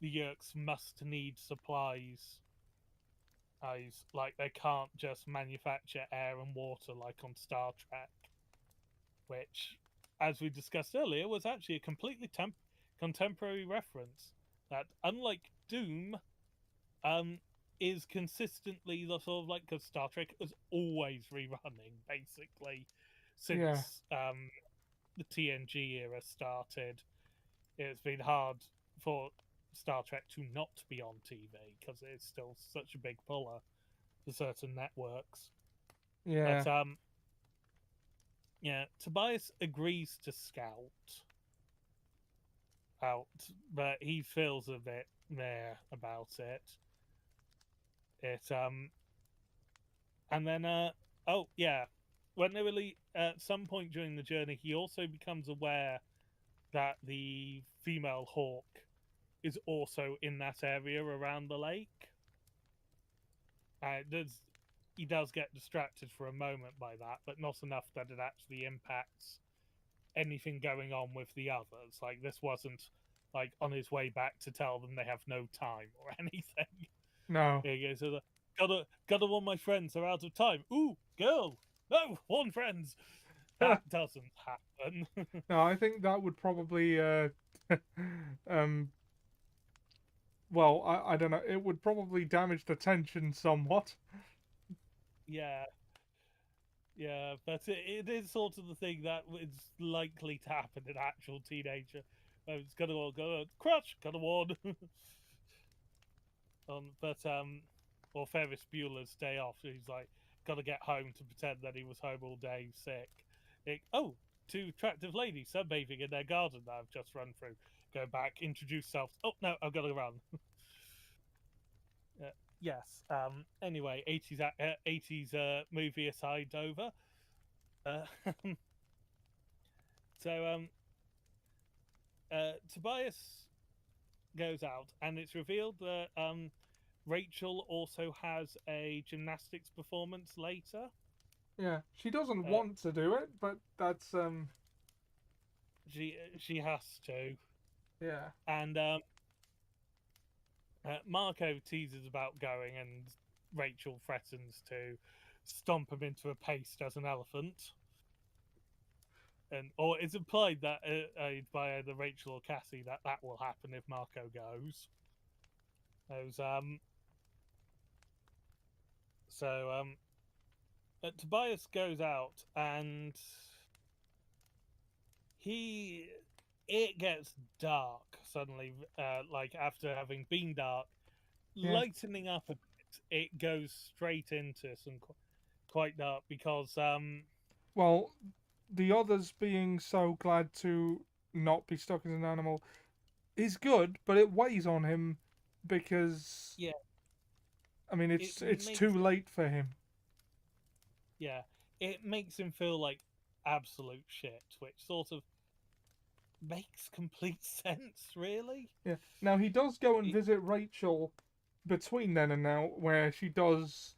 the Yerks must need supplies, as like they can't just manufacture air and water like on Star Trek, which, as we discussed earlier, was actually a completely contemporary reference. that, unlike Doom, is consistently the sort of like, because Star Trek is always rerunning basically Yeah, since the TNG era started. It's been hard for Star Trek to not be on TV because it's still such a big puller for certain networks. But yeah, yeah, Tobias agrees to scout out, but he feels a bit meh about it. It and then oh yeah, when they really at some point during the journey, he also becomes aware that the female hawk is also in that area around the lake. Does he does get distracted for a moment by that, but not enough that it actually impacts anything going on with the others. Like this wasn't like on his way back to tell them they have no time or anything. no. He goes, gotta warn my friends are out of time. Ooh, girl, no, warn friends. That doesn't happen. No, I think that would probably um well, I don't know, it would probably damage the tension somewhat. Yeah, yeah, but it is sort of the thing that is likely to happen in actual teenager. It's gonna all go crush, gotta warn. But or Ferris Bueller's Day Off. He's like, gotta get home to pretend that he was home all day sick. Oh, two attractive ladies sunbathing in their garden that I've just run through. Go back, introduce self. Oh no, I've got to run. Yes. Anyway, 80s movie aside over. Uh, so Tobias goes out, and it's revealed that Rachel also has a gymnastics performance later. Yeah, she doesn't Uh, want to do it, but that's she has to, yeah. and Marco teases about going, and Rachel threatens to stomp him into a paste as an elephant. And or it's implied that by either Rachel or Cassie that that will happen if Marco goes. Those so Tobias goes out and he it gets dark suddenly, like after having been dark, Yeah. lightening up a bit. It goes straight into some quite dark because Well, the others being so glad to not be stuck as an animal is good, but it weighs on him because yeah, I mean it it's too makes late for him. yeah, it makes him feel like absolute shit, which sort of makes complete sense, really. Yeah. Now he does go and visit Rachel between then and now, where she does.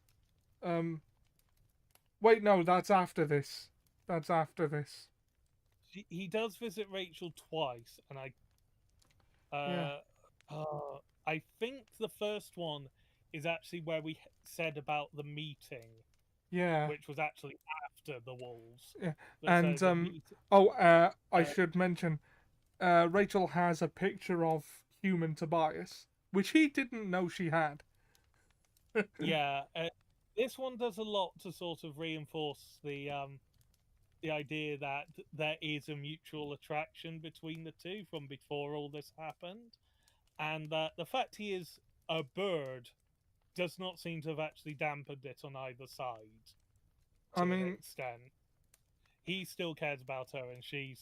Um. Wait, no, that's after this. That's after this. He does visit Rachel twice, and Yeah. uh, I think the first one is actually where we said about the meeting, Yeah. which was actually after the wolves. Yeah. But so And the meet, oh, I uh, should mention, Rachel has a picture of human Tobias, which he didn't know she had. yeah, this one does a lot to sort of reinforce the idea that there is a mutual attraction between the two from before all this happened, and that the fact he is a bird does not seem to have actually dampened it on either side I to an mean, extent. He still cares about her, and she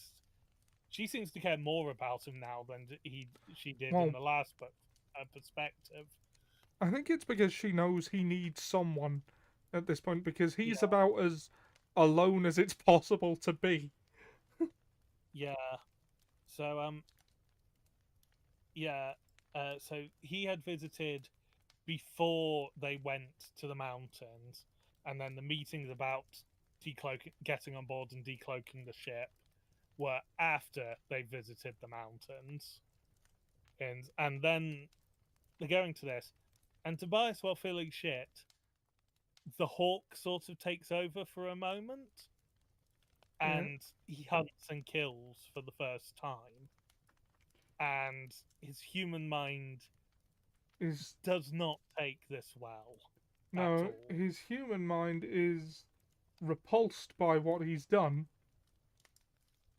seems to care more about him now than she did in well, the last book. Perspective, I think it's because she knows he needs someone at this point because he's yeah, about as alone as it's possible to be. yeah. So yeah. So he had visited before they went to the mountains, and then the meetings about getting on board and decloaking the ship were after they visited the mountains, and then they're going to this, and Tobias, while feeling shit, the hawk sort of takes over for a moment, Yeah. and he hunts and kills for the first time, and his human mind Is does not take this well at no, all. his human mind is repulsed by what he's done,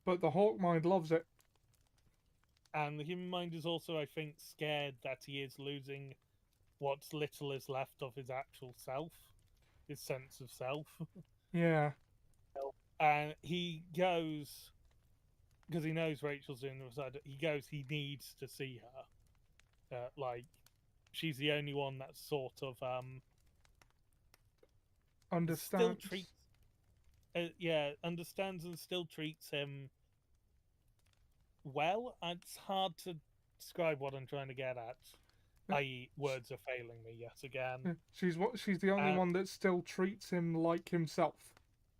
but the Hawk mind loves it. And the human mind is also, I think, scared that he is losing what little is left of his actual self, his sense of self. Yeah, And he goes, because he knows Rachel's doing the side, he goes, he needs to see her. Like, she's the only one that sort of still understands. treats, understands and still treats him well. It's hard to describe what I'm trying to get at, Uh, i.e., sh- words are failing me yet again. She's the only Uh, one that still treats him like himself,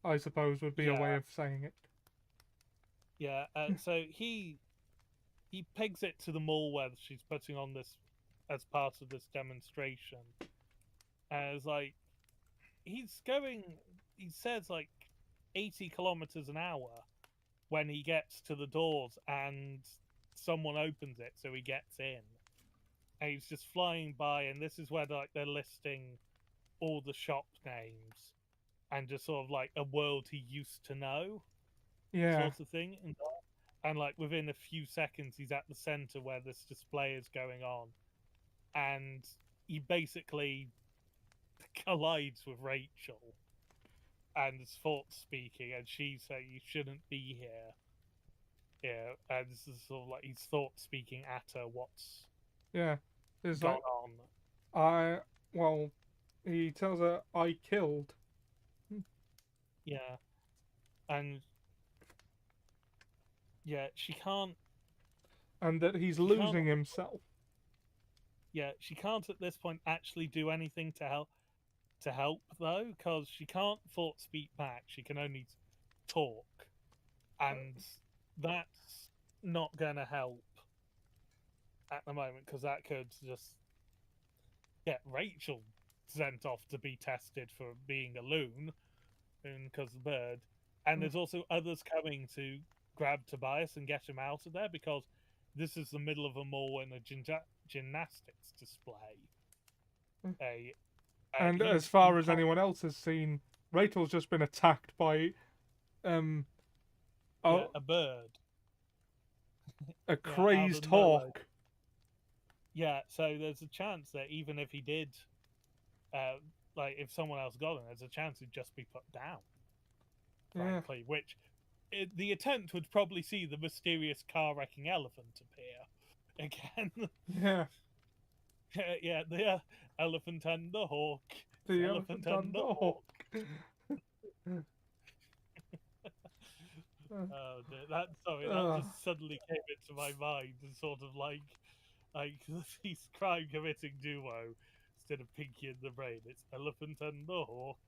I suppose would be a yeah, way of saying it. yeah. So he pegs it to the mall where she's putting on this as part of this demonstration. As like he's going, he says like 80 kilometers an hour when he gets to the doors, and someone opens it, so he gets in. And he's just flying by, and this is where they're listing all the shop names and just sort of like a world he used to know, Yeah, sort of thing. And like within a few seconds, he's at the center where this display is going on, and he basically collides with Rachel and is thought speaking, and she says you shouldn't be here. Yeah, and this is sort of like he's thought speaking at her. What's yeah. It's gone like on? I well, he tells her I killed, Yeah, and yeah, and that he's she can't. losing himself. Yeah, she can't at this point actually do anything to help though, because she can't thought speak back. She can only talk, and that's not gonna help at the moment because that could just get Rachel sent off to be tested for being a loon and because the bird. And there's also others coming to grab Tobias and get him out of there because this is the middle of a mall and a gymnastics display. A and And as he's far as anyone else has seen, Rachel's just been attacked by um a, a bird. a Yeah, out crazed of nowhere. hawk. Yeah, so there's a chance that even if he did, uh, like if someone else got him, there's a chance he'd just be put down. Yeah, Frankly, which the attempt would probably see the mysterious car wrecking elephant appear again. yeah. Yeah, the elephant and the hawk. It's The elephant elephant and and the the hawk. hawk. Oh, dear. That sorry, that Uh, just suddenly came into my mind and sort of like he's crime committing duo instead of Pinky and the Brain. It's elephant and the hawk.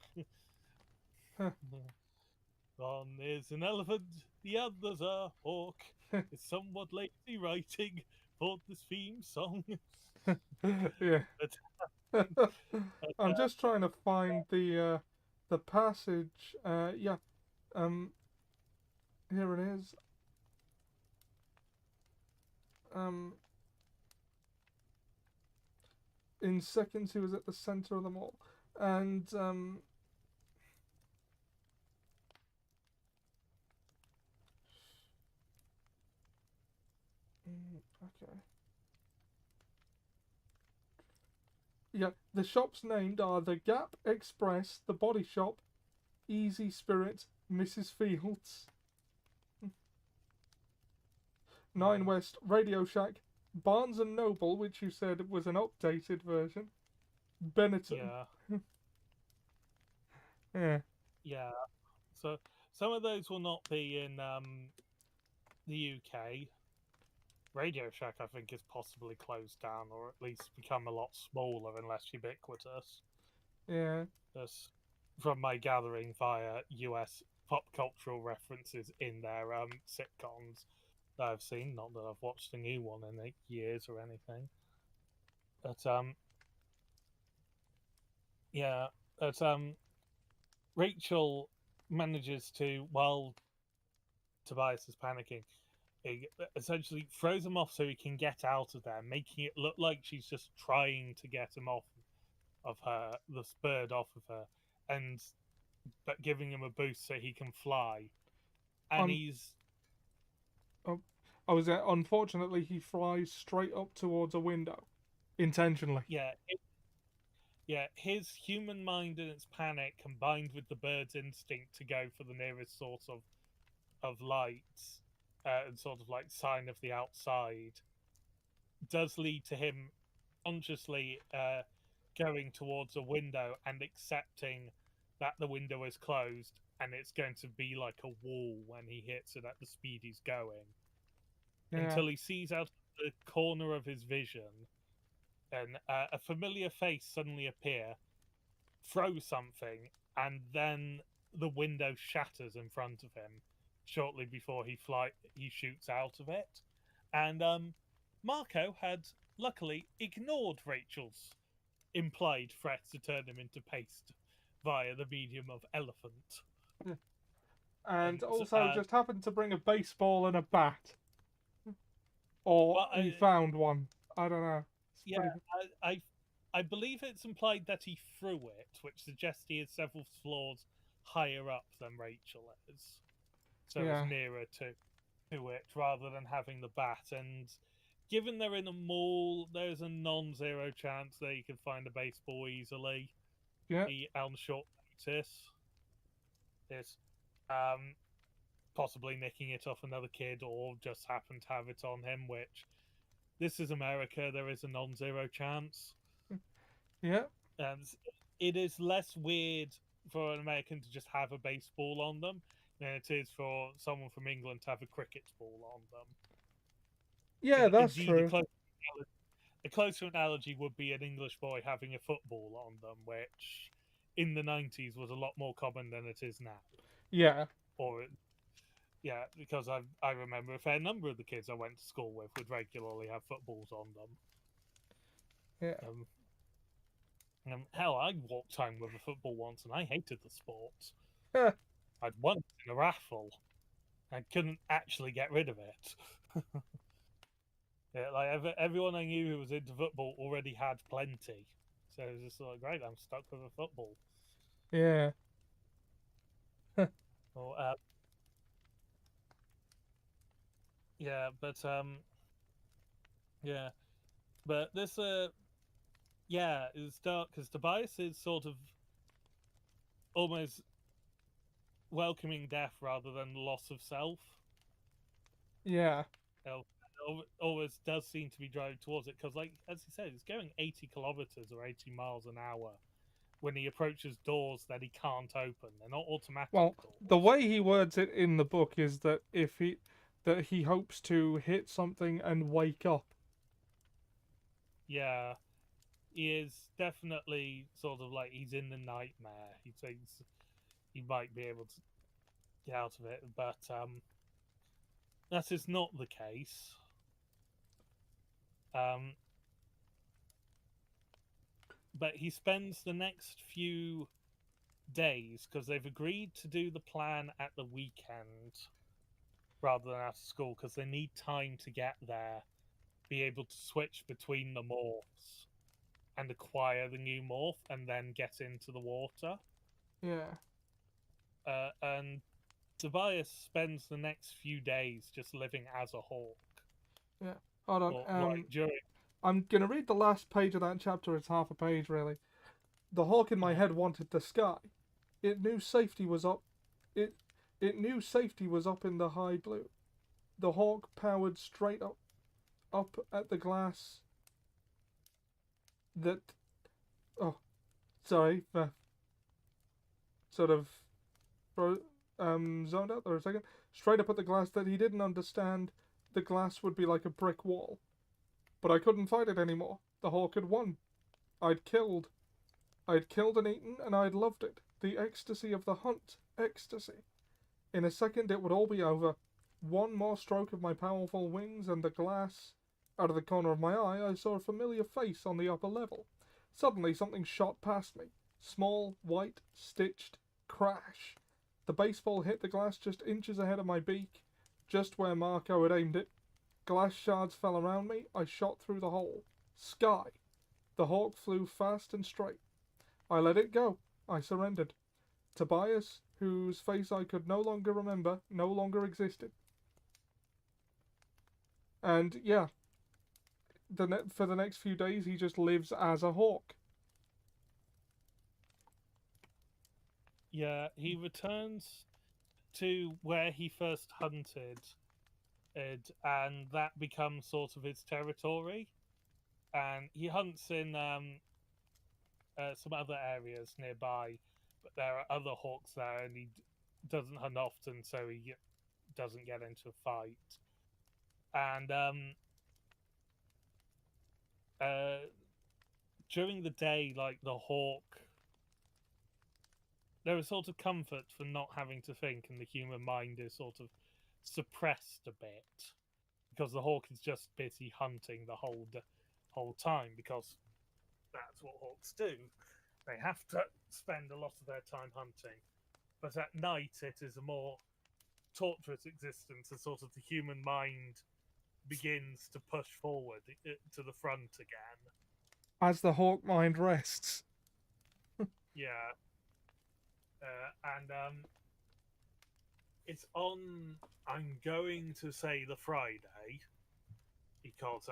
One is an elephant, the other's a hawk. It's somewhat lazy writing for this theme song. yeah. but, but I'm just trying to find the passage. Yeah. Um. Here it is. Um. In seconds, he was at the center of them all, and Okay. Yeah, the shops named are the Gap Express, the Body Shop, Easy Spirit, Mrs. Fields, Nine yeah, West, Radio Shack, Barnes and Noble, which you said was an updated version, Benetton. yeah, Yeah, yeah. So some of those will not be in the UK. Radio Shack, I think, is possibly closed down or at least become a lot smaller and less ubiquitous. yeah, That's from my gathering via US pop cultural references in their sitcoms that I've seen. Not that I've watched a new one in 8 years or anything. But yeah, but Rachel manages to, while Tobias is panicking, He essentially throws him off so he can get out of there, making it look like she's just trying to get him off of her, the bird off of her, and but giving him a boost so he can fly. And Un- he's oh, oh, is it? Unfortunately, he flies straight up towards a window, intentionally. yeah, yeah, his human mind and its panic combined with the bird's instinct to go for the nearest source of light and sort of like sign of the outside does lead to him consciously going towards a window and accepting that the window is closed and it's going to be like a wall when he hits it at the speed he's going Yeah, until he sees out the corner of his vision and a familiar face suddenly appear, throw something, and then the window shatters in front of him shortly before he shoots out of it. And Marco had luckily ignored Rachel's implied threat to turn him into paste via the medium of elephant. and And also just happened to bring a baseball and a bat, or well, he found one. I don't know. It's yeah, pretty. I believe it's implied that he threw it, which suggests he is several floors higher up than Rachel is, so is Yeah, nearer to it rather than having the bat. And given they're in a mall, there's a non-zero chance that you can find a baseball easily. yeah, On short notice. Is um, possibly nicking it off another kid or just happen to have it on him, which this is America, there is a non-zero chance. yeah, And it is less weird for an American to just have a baseball on them than it is for someone from England to have a cricket ball on them. yeah. That's Indeed, true. a closer analogy would be an English boy having a football on them, which in the 90s was a lot more common than it is now. Yeah, Or yeah, because I remember a fair number of the kids I went to school with would regularly have footballs on them. yeah, Um, hell, I walked home with a football once, and I hated the sport. yeah, I'd won it in a raffle. I couldn't actually get rid of it. Yeah, like everyone I knew who was into football already had plenty, so it was just like, great, I'm stuck with a football. yeah. Or yeah, but yeah, but this yeah, it's dark because Tobias is sort of almost welcoming death rather than loss of self. Yeah. You know, always does seem to be driving towards it because, like as he said, it's going 80 kilometers or 80 miles an hour when he approaches doors that he can't open. They're not automatic Well, the doors. way he words it in the book is that that he hopes to hit something and wake up. Yeah, he is definitely sort of like he's in the nightmare. He thinks he might be able to get out of it, but that is not the case. Um, but he spends the next few days because they've agreed to do the plan at the weekend rather than out of school because they need time to get there, be able to switch between the morphs and acquire the new morph and then get into the water. Yeah. And Tobias spends the next few days just living as a hawk. Yeah. Hold on. Or like during I'm gonna read the last page of that chapter. It's half a page, really. The hawk in my yeah, head wanted the sky. It knew safety was up. It it knew safety was up in the high blue. The hawk powered straight up at the glass. That oh, sorry, sort of zoned out there a second. Straight up at the glass that he didn't understand. The glass would be like a brick wall. But I couldn't fight it anymore. The hawk had won. I'd killed. I'd killed and eaten, and I'd loved it. The ecstasy of the hunt. Ecstasy. In a second it would all be over. One more stroke of my powerful wings, and the glass. Out of the corner of my eye, I saw a familiar face on the upper level. Suddenly something shot past me. Small, white, stitched. Crash. The baseball hit the glass just inches ahead of my beak. just where Marco had aimed it. Glass shards fell around me. I shot through the hole. Sky. The hawk flew fast and straight. I let it go. I surrendered. Tobias, whose face I could no longer remember, no longer existed. And yeah, for the next few days, he just lives as a hawk. Yeah, he returns to where he first hunted, and that becomes sort of his territory. And he hunts in some other areas nearby, but there are other hawks there, and he doesn't hunt often, so he doesn't get into a fight. And during the day, like the hawk, there is sort of comfort for not having to think, and the human mind is sort of suppressed a bit because the hawk is just busy hunting the whole time, because that's what hawks do. They have to spend a lot of their time hunting, but at night it is a more torturous existence, and sort of the human mind begins to push forward to the front again. As the hawk mind rests. Yeah. And it's on, I'm going to say, the Friday, because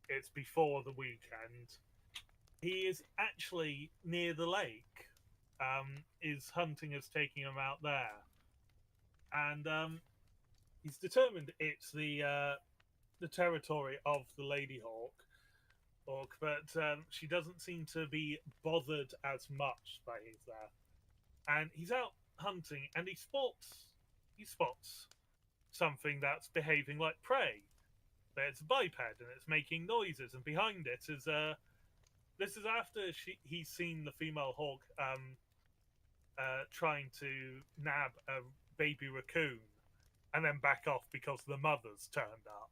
it's before the weekend. He is actually near the lake. His hunting is taking him out there. And he's determined it's the territory of the Lady Hawk, but she doesn't seem to be bothered as much by he's there. And he's out hunting, and he spots something that's behaving like prey. It's a biped, and it's making noises, and behind it is this is after he's seen the female hawk trying to nab a baby raccoon, and then back off because the mother's turned up.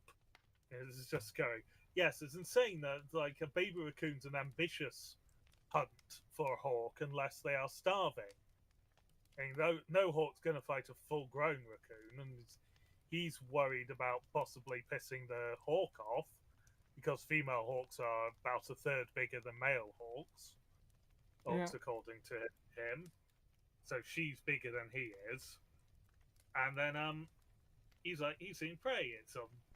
This is just going, yes, it's insane that like a baby raccoon's an ambitious hunt for a hawk unless they are starving. And no hawk's going to fight a full-grown raccoon, and he's worried about possibly pissing the hawk off because female hawks are about a third bigger than male hawks, according to him. So she's bigger than he is. And then he's seen prey.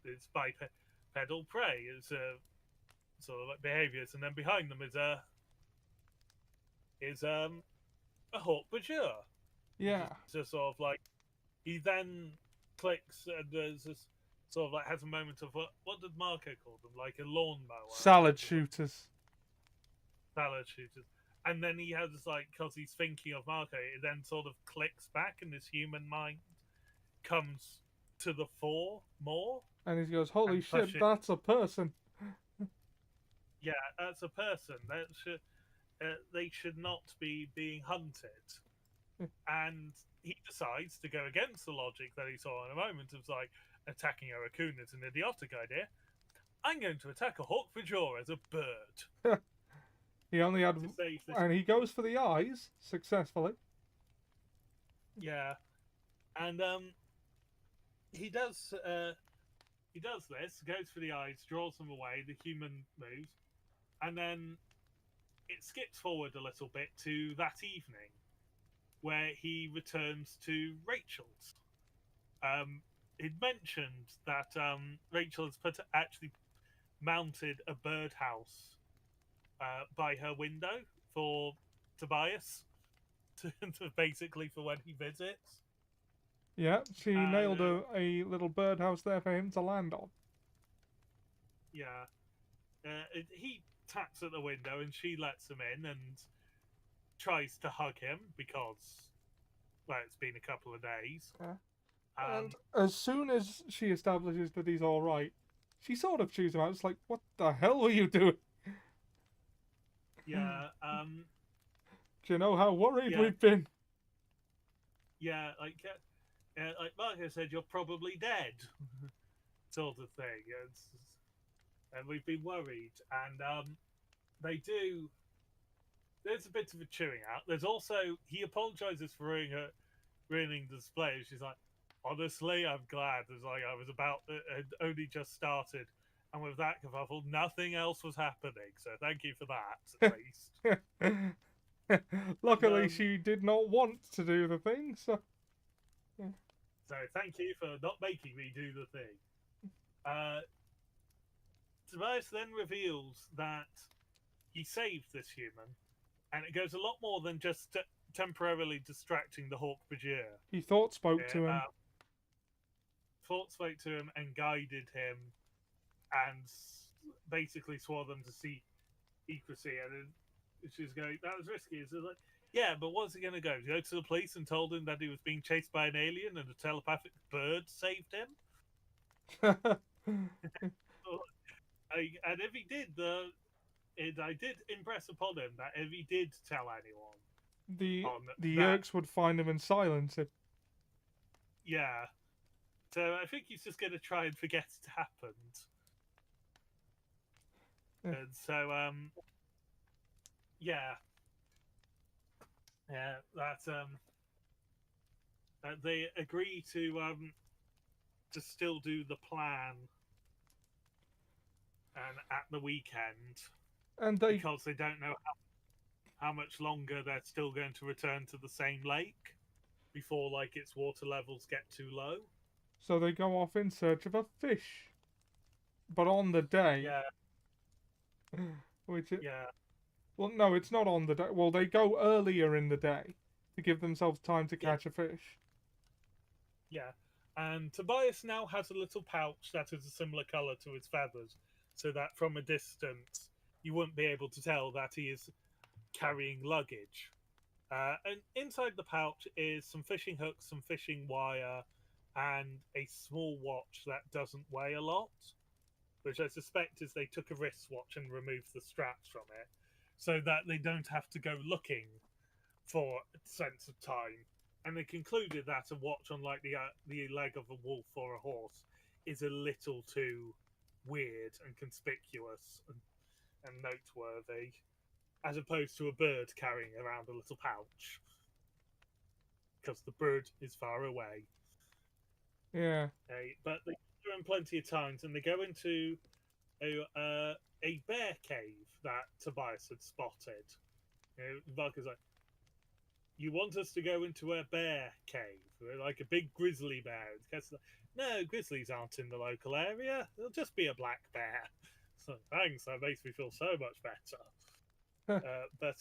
It's bipedal prey. It's sort of like behaviors, and then behind them is a hawk mature. Yeah. Just sort of like, he then clicks, and there's this sort of like has a moment of what did Marco call them? Like a lawnmower. Salad shooters. Salad shooters. And then he has like, because he's thinking of Marco, it then sort of clicks back, and his human mind comes to the fore more. And he goes, "Holy shit, that's a person." Yeah, that's a person. They should not be being hunted. And he decides to go against the logic that he saw in a moment of like, attacking a raccoon is an idiotic idea. I'm going to attack a hawk mature as a bird. He only had, and he goes for the eyes successfully. Yeah, and he does this, goes for the eyes, draws them away. The human moves, and then it skips forward a little bit to that evening, where he returns to Rachel's. He'd mentioned that Rachel has actually mounted a birdhouse by her window for Tobias, to basically for when he visits. Yeah, she nailed a little birdhouse there for him to land on. Yeah. He taps at the window, and she lets him in and tries to hug him because, well, it's been a couple of days. Yeah. And as soon as she establishes that he's all right, she sort of chews him out. It's like, what the hell were you doing? Yeah. Do you know how worried we've been? Yeah, like Marco said, you're probably dead, sort of thing. And we've been worried, and they do. There's a bit of a chewing out. There's also, he apologizes for ruining the display. She's like, honestly, I'm glad. It's like I was about had only just started, and with that kerfuffle, nothing else was happening. So thank you for that, at least. Luckily, she did not want to do the thing, so. So thank you for not making me do the thing. Tobias then reveals that he saved this human, and it goes a lot more than just temporarily distracting the Hawk Bajir. He thought spoke to him. Thought spoke to him and guided him, and basically swore them to secrecy. And she's going, "That was risky." It's like, yeah, but what's he going to go? Go to the police and told him that he was being chased by an alien and a telepathic bird saved him? And if he did, I did impress upon him that if he did tell anyone, the Yerks would find him and silence him. Yeah. So I think he's just going to try and forget it happened. Yeah. And so, yeah, that they agree to still do the plan, and at the weekend, and because they don't know how much longer they're still going to return to the same lake before like its water levels get too low. So they go off in search of a fish, but on the day. Yeah. Yeah. Well, no, it's not on the day. Well, they go earlier in the day to give themselves time to catch a fish. Yeah. And Tobias now has a little pouch that is a similar colour to his feathers, so that from a distance you wouldn't be able to tell that he is carrying luggage. And inside the pouch is some fishing hooks, some fishing wire, and a small watch that doesn't weigh a lot, which I suspect is they took a wristwatch and removed the straps from it, so that they don't have to go looking for a sense of time. And they concluded that a watch on like the leg of a wolf or a horse is a little too weird and conspicuous and noteworthy, as opposed to a bird carrying around a little pouch, because the bird is far away. Yeah. But they do him plenty of times, and they go into a bear cave that Tobias had spotted. Varka's like, "You want us to go into a bear cave? Like a big grizzly bear?" And like, "No, grizzlies aren't in the local area. It'll just be a black bear." So thanks, that makes me feel so much better. But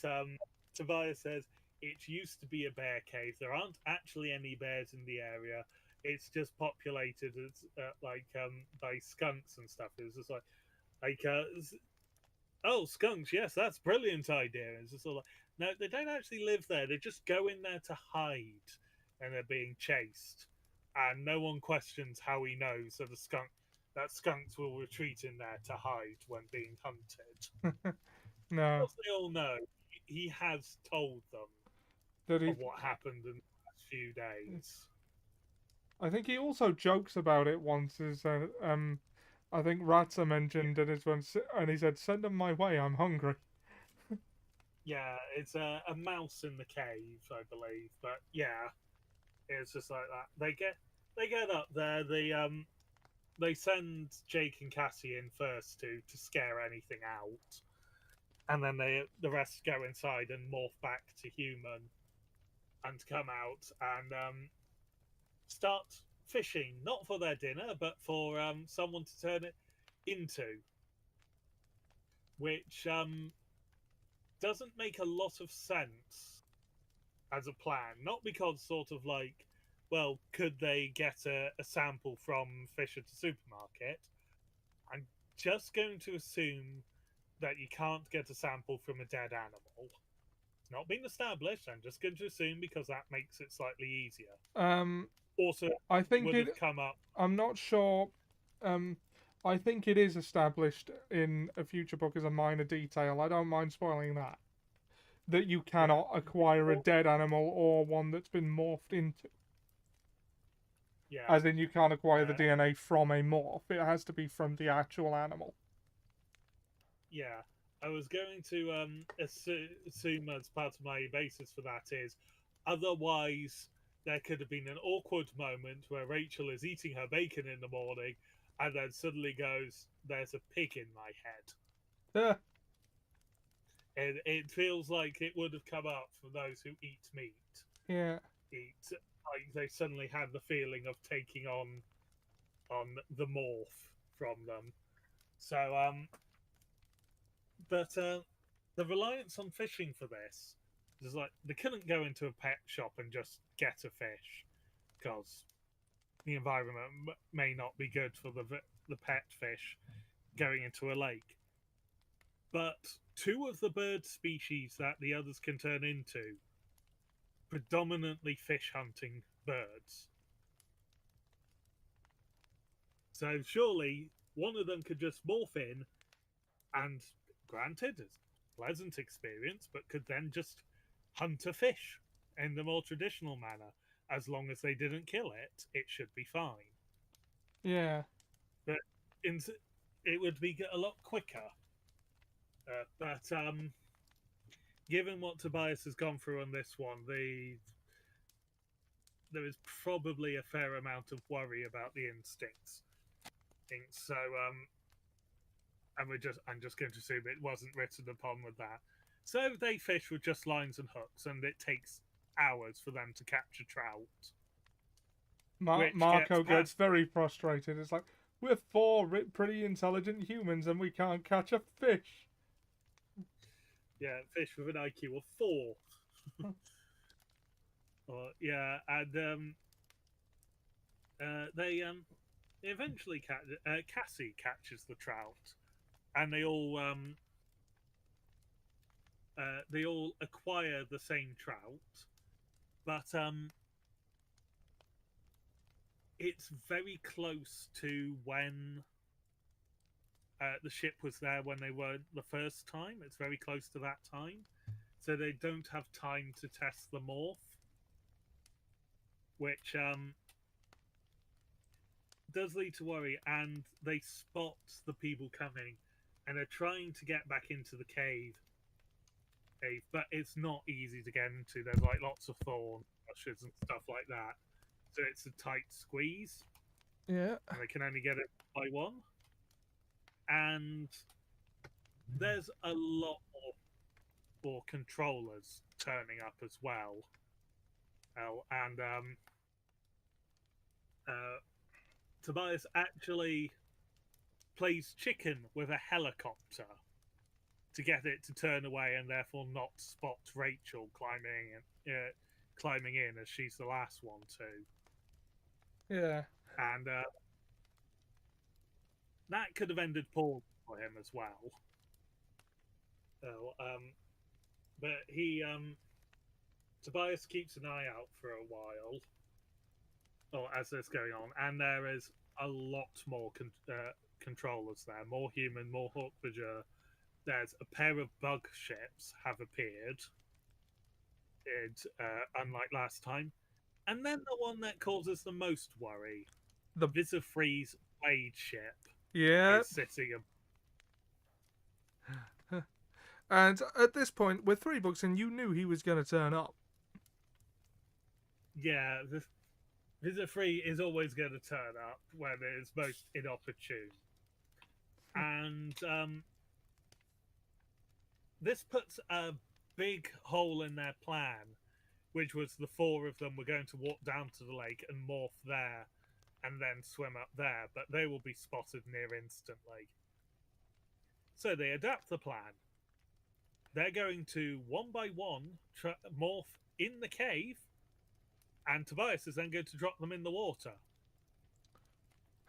Tobias says, it used to be a bear cave. There aren't actually any bears in the area. It's just populated by skunks and stuff. It's just oh, skunks, yes, that's a brilliant idea. It's just like, no, they don't actually live there. They just go in there to hide, and they're being chased. And no one questions how he knows that skunks will retreat in there to hide when being hunted. No. As they all know, he has told them of what happened in the last few days. I think he also jokes about it once. I think Ratza mentioned it as once, and he said, "Send them my way. I'm hungry." Yeah, it's a mouse in the cave, I believe. But yeah, it's just like that. They get up there. They send Jake and Cassie in first to scare anything out, and then the rest go inside and morph back to human, and come out and start fishing, not for their dinner, but for someone to turn it into, which doesn't make a lot of sense as a plan. Not because sort of like, well, could they get a sample from fish at a supermarket? I'm just going to assume that you can't get a sample from a dead animal. It's not been established. I'm just going to assume because that makes it slightly easier. Also, I think would have come up. I'm not sure. I think it is established in a future book as a minor detail. I don't mind spoiling that. That you cannot acquire a dead animal or one that's been morphed into. Yeah. As in, you can't acquire the DNA from a morph. It has to be from the actual animal. Yeah. I was going to assume as part of my basis for that is, otherwise there could have been an awkward moment where Rachel is eating her bacon in the morning and then suddenly goes, "There's a pig in my head." Yeah. And it feels like it would have come up for those who eat meat. Yeah. Like they suddenly had the feeling of taking on the morph from them. So, but the reliance on fishing for this is like they couldn't go into a pet shop and just get a fish because the environment may not be good for the pet fish going into a lake. But two of the bird species that the others can turn into, predominantly fish hunting birds. So surely one of them could just morph in and, granted, it's a pleasant experience, but could then just hunt a fish in the more traditional manner. As long as they didn't kill it, it should be fine. Yeah. But it would be a lot quicker. But given what Tobias has gone through on this one, there is probably a fair amount of worry about the instincts. So, and I'm just going to assume it wasn't written upon with that. So they fish with just lines and hooks, and it takes hours for them to capture trout. Marco gets very frustrated. It's like, we're four pretty intelligent humans and we can't catch a fish. Yeah, fish with an IQ of 4. Yeah, and they eventually Cassie catches the trout, and they all acquire the same trout, but it's very close to when the ship was there when they were the first time. It's very close to that time, so they don't have time to test the morph, which does lead to worry. And they spot the people coming and are trying to get back into the cave, but it's not easy to get into. There's like lots of thorn bushes and stuff like that, so it's a tight squeeze. Yeah, and they can only get it by one. And there's a lot more controllers turning up as well. And Tobias actually plays chicken with a helicopter to get it to turn away and therefore not spot Rachel climbing in, as she's the last one to. yeah. And that could have ended poorly for him as well. But Tobias keeps an eye out for a while, as this going on, and there is a lot more controllers there, more human, more Hawkbridger. There's a pair of bug ships have appeared, unlike last time, and then the one that causes the most worry, the Visifree's blade ship. Yeah. Is sitting. And at this point, with 3 books in, you knew he was going to turn up. Yeah, Visifree is always going to turn up when it's most inopportune. And this puts a big hole in their plan, which was the 4 of them were going to walk down to the lake and morph there and then swim up there, but they will be spotted near instantly. So they adapt the plan. They're going to, one by one, morph in the cave, and Tobias is then going to drop them in the water.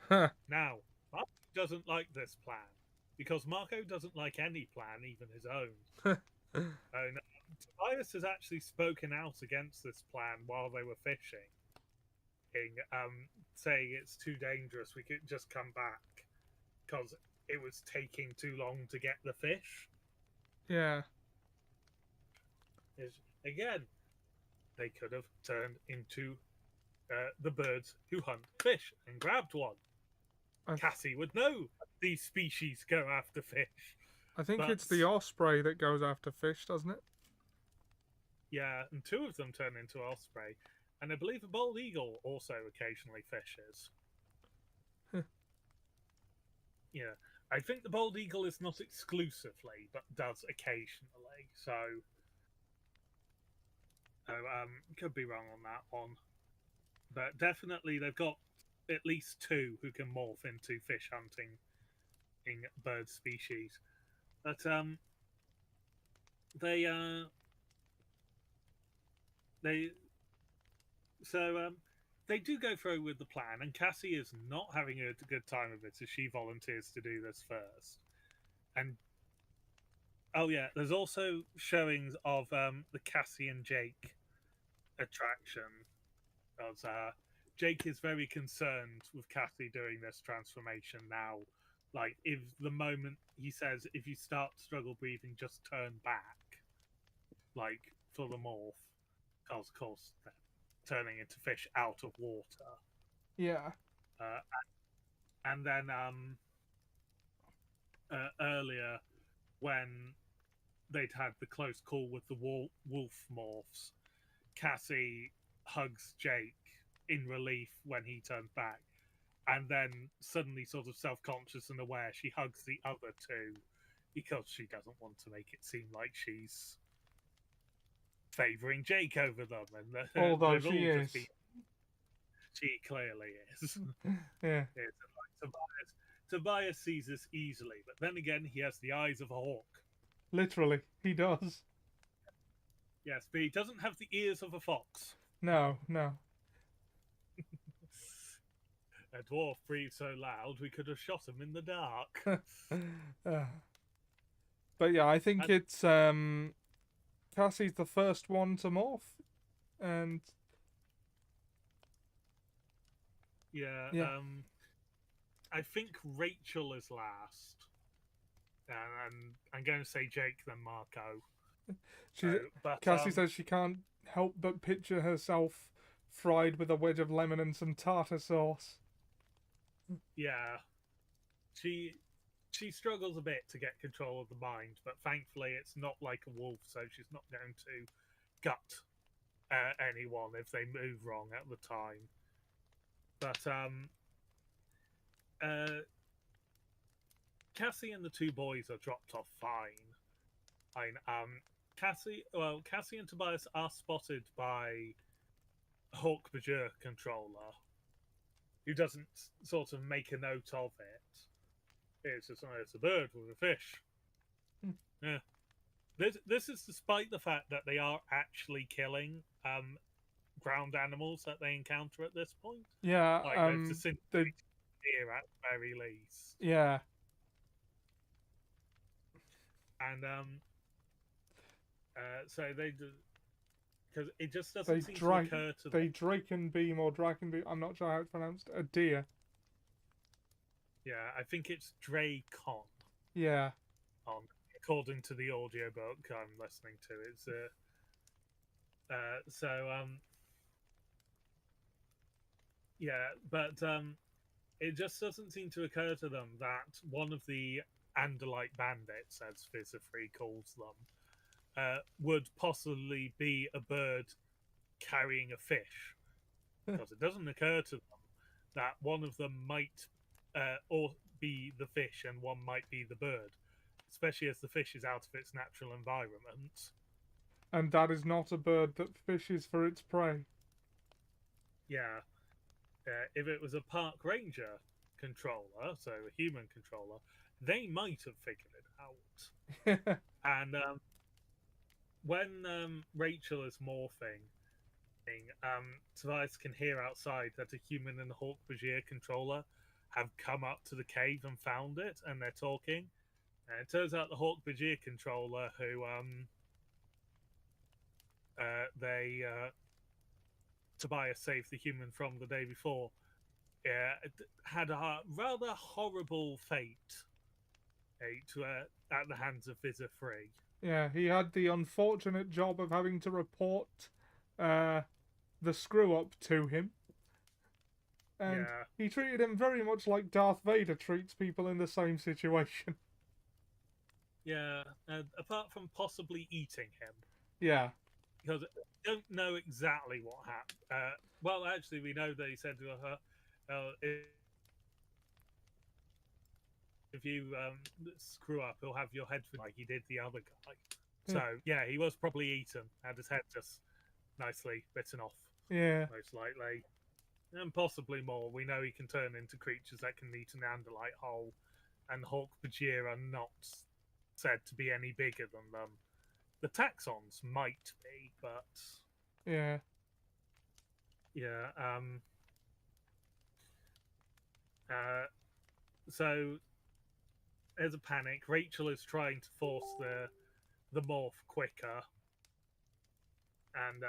Huh. Now, Marco doesn't like this plan, because Marco doesn't like any plan, even his own. And Tobias has actually spoken out against this plan while they were fishing, saying it's too dangerous, we could just come back, because it was taking too long to get the fish. Yeah. Again, they could have turned into the birds who hunt fish and grabbed one. Cassie would know these species go after fish. I think it's the osprey that goes after fish, doesn't it? Yeah, and 2 of them turn into osprey. And I believe a bald eagle also occasionally fishes. Yeah. I think the bald eagle is not exclusively, but does occasionally. So, could be wrong on that one. But definitely they've got at least two who can morph into fish hunting in bird species. But they they so they do go through with the plan, and Cassie is not having a good time of it as she volunteers to do this first. And oh yeah, there's also showings of the Cassie and Jake attraction. Because Jake is very concerned with Cassie doing this transformation now. Like, if the moment he says, if you start to struggle breathing, just turn back. Like, for the morph. Because, of course, they're turning into fish out of water. Yeah. And then earlier, when they'd had the close call with the wolf morphs, Cassie hugs Jake in relief when he turns back, and then suddenly, sort of self-conscious and aware, she hugs the other two because she doesn't want to make it seem like she's favoring Jake over them. And Although she is. She clearly is. Yeah. Like, Tobias sees this easily, but then again, he has the eyes of a hawk. Literally, he does. Yes, but he doesn't have the ears of a fox. No. A dwarf breathed so loud we could have shot him in the dark. But yeah, I think it's Cassie's the first one to morph, and yeah. I think Rachel is last, and I'm going to say Jake then Marco. Cassie says she can't help but picture herself fried with a wedge of lemon and some tartar sauce. Yeah, she struggles a bit to get control of the mind, but thankfully it's not like a wolf, so she's not going to gut anyone if they move wrong at the time. But Cassie and the two boys are dropped off fine. Cassie and Tobias are spotted by Hawk Bajir controller, who doesn't sort of make a note of it. It's just, it's a bird with a fish. Yeah. This is despite the fact that they are actually killing ground animals that they encounter at this point. Yeah, like deer at the very least. Yeah. And so they do, because it just doesn't seem to occur to them. They Drakenbeam or Drakenbeam, I'm not sure how it's pronounced, a deer. Yeah, I think it's Dracon. Yeah. According to the audiobook I'm listening to, it's yeah, but it just doesn't seem to occur to them that one of the Andalite bandits, as Vizafree calls them, would possibly be a bird carrying a fish. Because it doesn't occur to them that one of them might or be the fish and one might be the bird, especially as the fish is out of its natural environment. And that is not a bird that fishes for its prey. Yeah. If it was a park ranger controller, so a human controller, they might have figured it out. And when Rachel is morphing, Tobias can hear outside that a human and a Hawk Bajir controller have come up to the cave and found it, and they're talking. And it turns out the Hawk Bajir controller, who Tobias saved the human from the day before, had a rather horrible fate at the hands of Vizafree. Yeah, he had the unfortunate job of having to report the screw-up to him. And he treated him very much like Darth Vader treats people in the same situation. Yeah, apart from possibly eating him. Yeah. because we don't know exactly what happened. Well, actually, we know that he said to her, if you screw up, he'll have your head like he did the other guy. So, yeah, he was probably eaten, had his head just nicely bitten off, Yeah. most likely. And possibly more. We know he can turn into creatures that can eat an Andalite whole, and Hawk Bajir are not said to be any bigger than them. The taxons might be, but Yeah. yeah. So there's a panic. Rachel is trying to force the morph quicker, and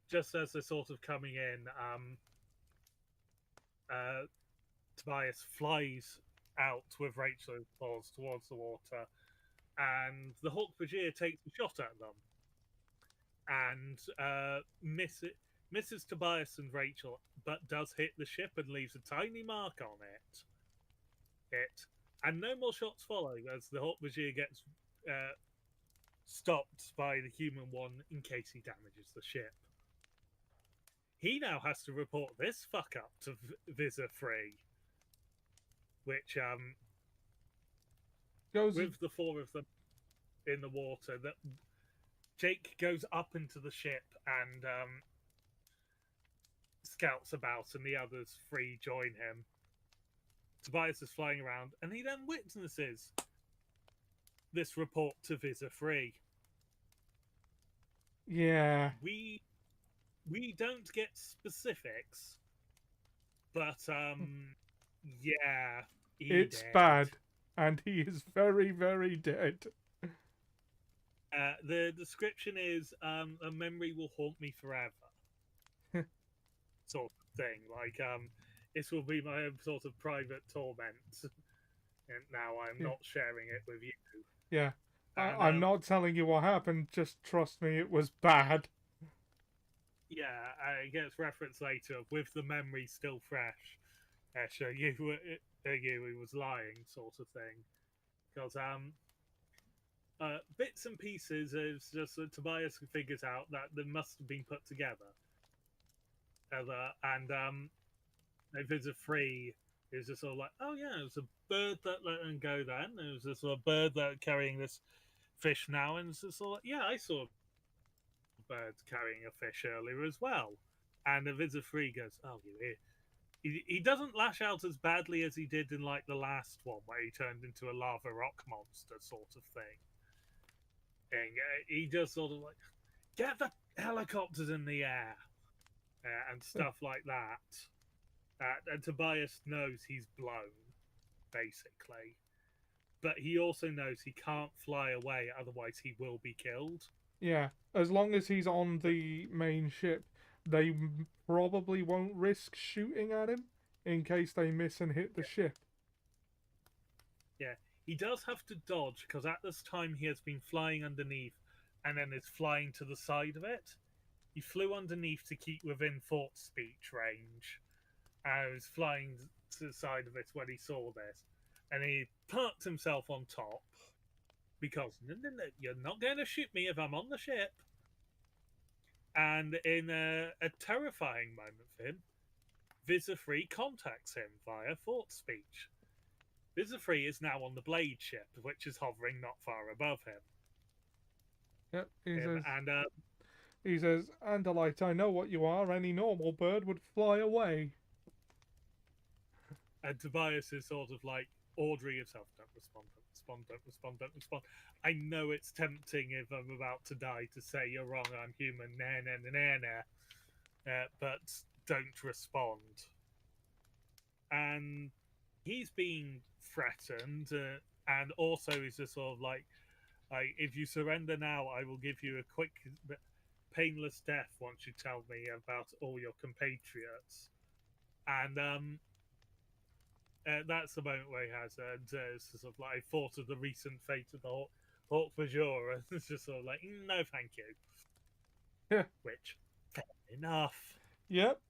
just as they're sort of coming in, Tobias flies out with Rachel's paws towards the water, and the Hawk Bajir takes a shot at them and misses Tobias and Rachel, but does hit the ship and leaves a tiny mark on it. And no more shots follow as the Hawk Bajir gets stopped by the human one in case he damages the ship. He now has to report this fuck up to Visa Free, which with the four of them in the water, that Jake goes up into the ship and scouts about, and the others three join him. Tobias is flying around, and he then witnesses this report to Visa Free. Yeah. We don't get specifics, but yeah, it's dead. bad, and he is very, very dead. The description is a memory will haunt me forever, sort of thing. Like this will be my own sort of private torment, and now I'm not sharing it with you. Yeah, I'm not telling you what happened. Just trust me, it was bad. Yeah, it gets referenced later with the memory still fresh. Escher, you he was lying, sort of thing, because bits and pieces is just that Tobias figures out that they must have been put together. And Visa Free is just sort of like, oh yeah, it was a bird that let them go then. It was just a bird that carrying this fish now, and it's just sort of like, yeah, I saw a bird carrying a fish earlier as well. And the Visa Free goes, oh, he doesn't lash out as badly as he did in like the last one where he turned into a lava rock monster sort of thing. And he just sort of like, get the helicopters in the air and stuff like that. And Tobias knows he's blown, basically. But he also knows he can't fly away, otherwise he will be killed. Yeah, as long as he's on the main ship, they probably won't risk shooting at him in case they miss and hit the ship. Yeah, he does have to dodge, because at this time he has been flying underneath and then is flying to the side of it. He flew underneath to keep within thought speech range. And was flying to the side of it when he saw this. And he parked himself on top because no, you're not going to shoot me if I'm on the ship. And in a terrifying moment for him, Visa Free contacts him via thought speech. Visa Free is now on the Blade ship, which is hovering not far above him. Yep, he says, Andalite, I know what you are. Any normal bird would fly away. And Tobias is sort of like ordering himself, don't respond, don't respond, don't respond, don't respond. I know it's tempting if I'm about to die to say you're wrong, I'm human, but don't respond. And he's being threatened, and also he's just sort of like, if you surrender now, I will give you a quick, painless death once you tell me about all your compatriots. And that's the moment where he has sort of like thought of the recent fate of the Hawk Bajor, and it's just sort of like, no, thank you. Yeah. Which, fair enough. Yep.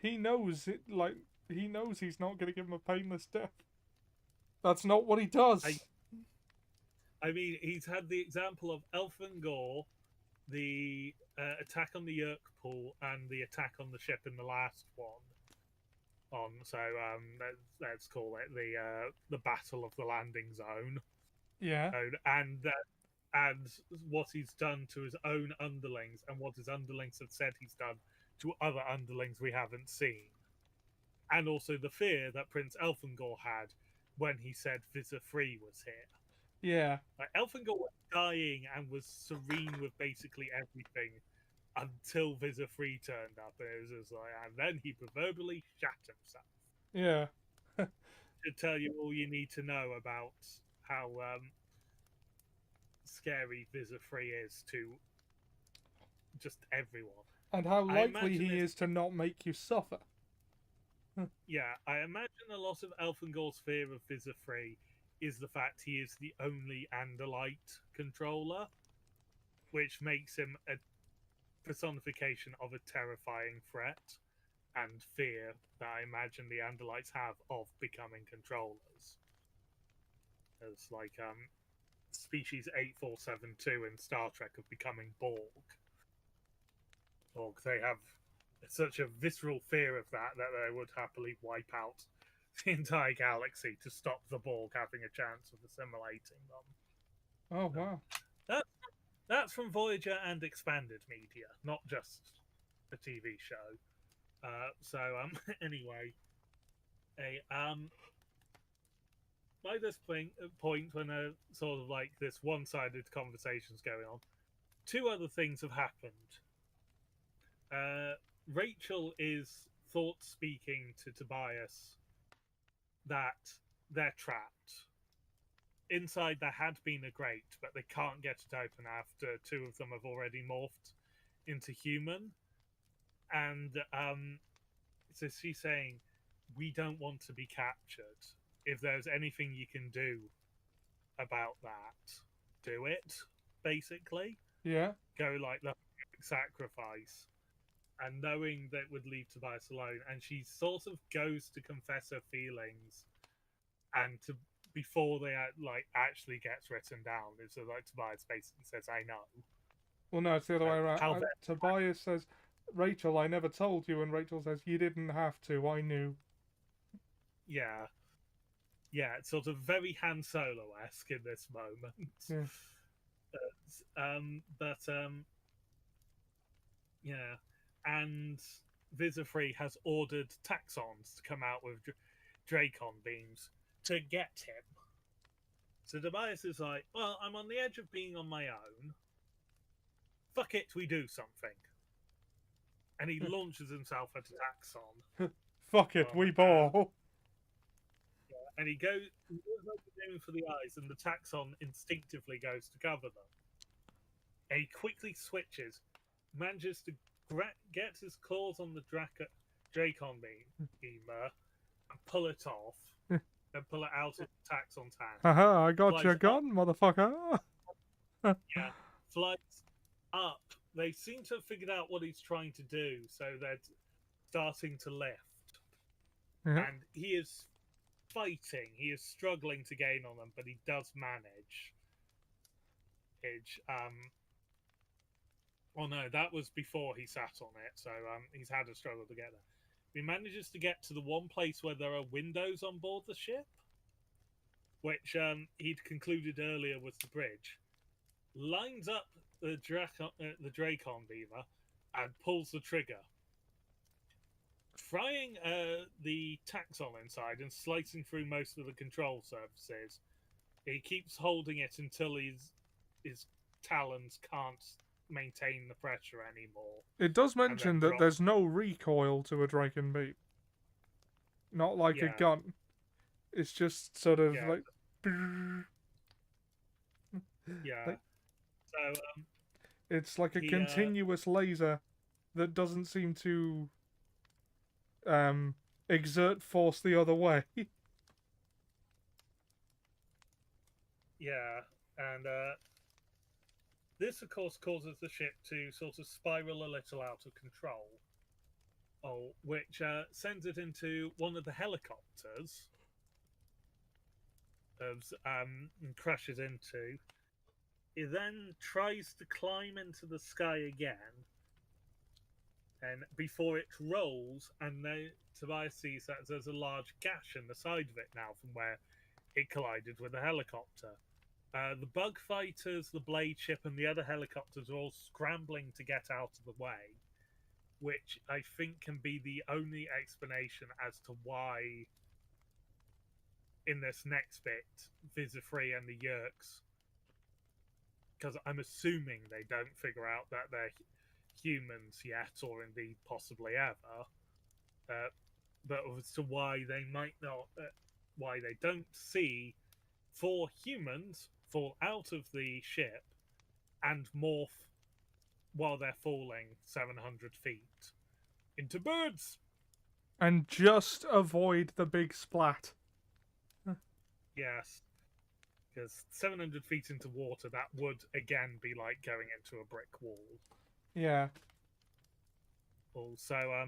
He knows it. Like he knows he's not going to give him a painless death. That's not what he does. I mean, he's had the example of Elfangor the attack on the Yerk pool and the attack on the ship in the last one. So let's call it the Battle of the Landing Zone. Yeah. And what he's done to his own underlings and what his underlings have said he's done to other underlings we haven't seen. And also the fear that Prince Elfangor had when he said Visor Free was here. Yeah. Like, Elfangor was dying and was serene with basically everything until Visor Free turned up, and it was just like, and then he proverbially shat himself. Yeah. To tell you all you need to know about how scary Visor Free is to just everyone. And how likely he is to not make you suffer. Yeah, I imagine a lot of Elfangor's fear of Visor Free is the fact he is the only Andalite controller, which makes him a personification of a terrifying threat and fear that I imagine the Andalites have of becoming controllers. It's like species 8472 in Star Trek of becoming Borg. Borg, they have such a visceral fear of that they would happily wipe out the entire galaxy to stop the Borg having a chance of assimilating them. Oh, wow. That's from Voyager and expanded media, not just a TV show. Anyway, by this point when sort of like this one-sided conversation's going on, two other things have happened. Rachel is thought speaking to Tobias that they're trapped. Inside there had been a grate, but they can't get it open after two of them have already morphed into human. And so she's saying, we don't want to be captured. If there's anything you can do about that, do it, basically. Yeah. Go like the sacrifice. And knowing that would leave Tobias alone. And she sort of goes to confess her feelings and before they actually gets written down. So like Tobias basically says, I know. Well, no, it's the other way around. Tobias says, Rachel, I never told you, and Rachel says, you didn't have to, I knew. Yeah. Yeah, it's sort of very Han Solo-esque in this moment. Yeah. Yeah. And Visor Free has ordered Taxons to come out with Dracon beams to get him. So Tobias is like, well, I'm on the edge of being on my own. Fuck it, we do something. And he launches himself at a Taxon. Fuck it, we ball. And he goes aiming for the eyes, and the Taxon instinctively goes to cover them. And he quickly switches, manages to get his claws on the Dracon beamer and pull it off, and pull it out of the Taxon's hand. Haha, I got your gun, motherfucker. Yeah, flies up. They seem to have figured out what he's trying to do, so they're starting to lift. Yeah. And he is fighting. He is struggling to gain on them, but he does manage. Oh no, that was before he sat on it, so he's had a struggle to get there. He manages to get to the one place where there are windows on board the ship, which he'd concluded earlier was the bridge. Lines up the Dracon beamer and pulls the trigger, frying the Taxon inside and slicing through most of the control surfaces. He keeps holding it until his talons can't maintain the pressure anymore. It does mention that there's no recoil to a Dracon beam. Not like a gun. It's just sort of like... Yeah. Like, so it's like a continuous laser that doesn't seem to exert force the other way. Yeah, and this, of course, causes the ship to sort of spiral a little out of control, which sends it into one of the helicopters and crashes into. It then tries to climb into the sky again, and before it rolls, and then Tobias sees that there's a large gash in the side of it now from where it collided with a helicopter. The bug fighters, the blade ship, and the other helicopters are all scrambling to get out of the way, which I think can be the only explanation as to why, in this next bit, Visifree and the Yerks, because I'm assuming they don't figure out that they're humans yet, or indeed possibly ever, but as to why they might not, why they don't see 4 humans fall out of the ship and morph while they're falling 700 feet into birds. And just avoid the big splat. Yes. Because 700 feet into water, that would again be like going into a brick wall. Yeah. Also,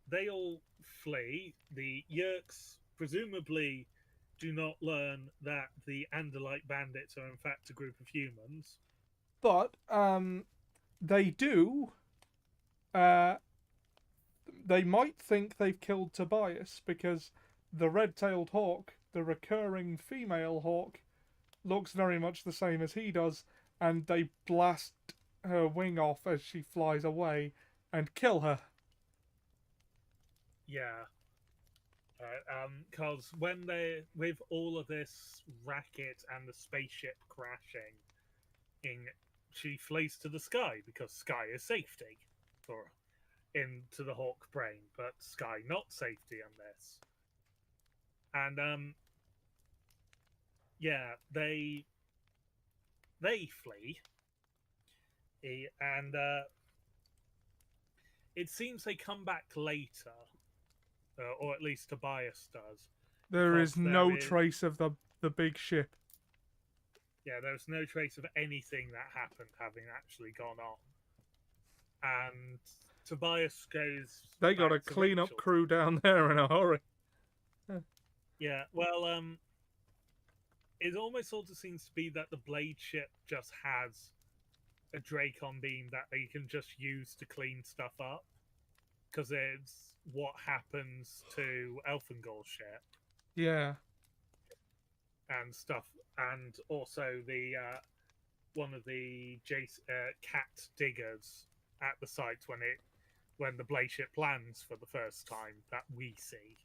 they all flee. The Yerks presumably do not learn that the Andalite bandits are in fact a group of humans. But they do. They might think they've killed Tobias because the red-tailed hawk, the recurring female hawk, looks very much the same as he does, and they blast her wing off as she flies away and kill her. Yeah. Because when they, with all of this racket and the spaceship crashing, she flees to the sky because sky is safety for into the hawk brain, but sky not safety on this. And yeah, they flee, and it seems they come back later. Or at least Tobias does. There is no trace of the big ship. Yeah, there's no trace of anything that happened having actually gone on. And Tobias goes... They got a clean-up crew down there in a hurry. Yeah, well, it almost sort of seems to be that the blade ship just has a Dracon beam that they can just use to clean stuff up. Because it's what happens to Elfangor's ship. Yeah. And stuff. And also the one of the cat diggers at the site when the blade ship lands for the first time that we see.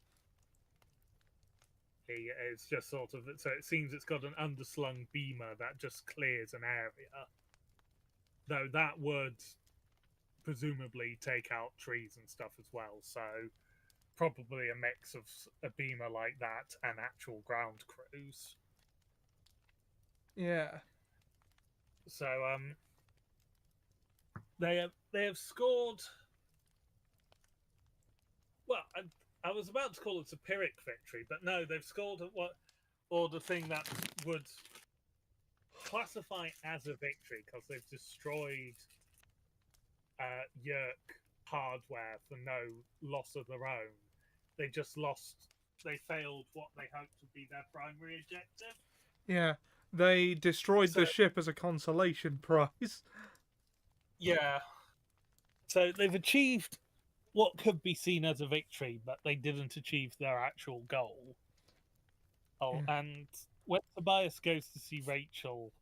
It's just sort of, so it seems it's got an underslung beamer that just clears an area. Though that would presumably take out trees and stuff as well, so probably a mix of a beamer like that and actual ground crews. Yeah. So they have scored. Well, I was about to call it a Pyrrhic victory, but no, they've scored the thing that would classify as a victory because they've destroyed Yerk hardware for no loss of their own. They just lost. They failed what they hoped would be their primary objective. Yeah, they destroyed the ship as a consolation prize. Yeah. So they've achieved what could be seen as a victory, but they didn't achieve their actual goal. Oh, yeah. And when Tobias goes to see Rachel,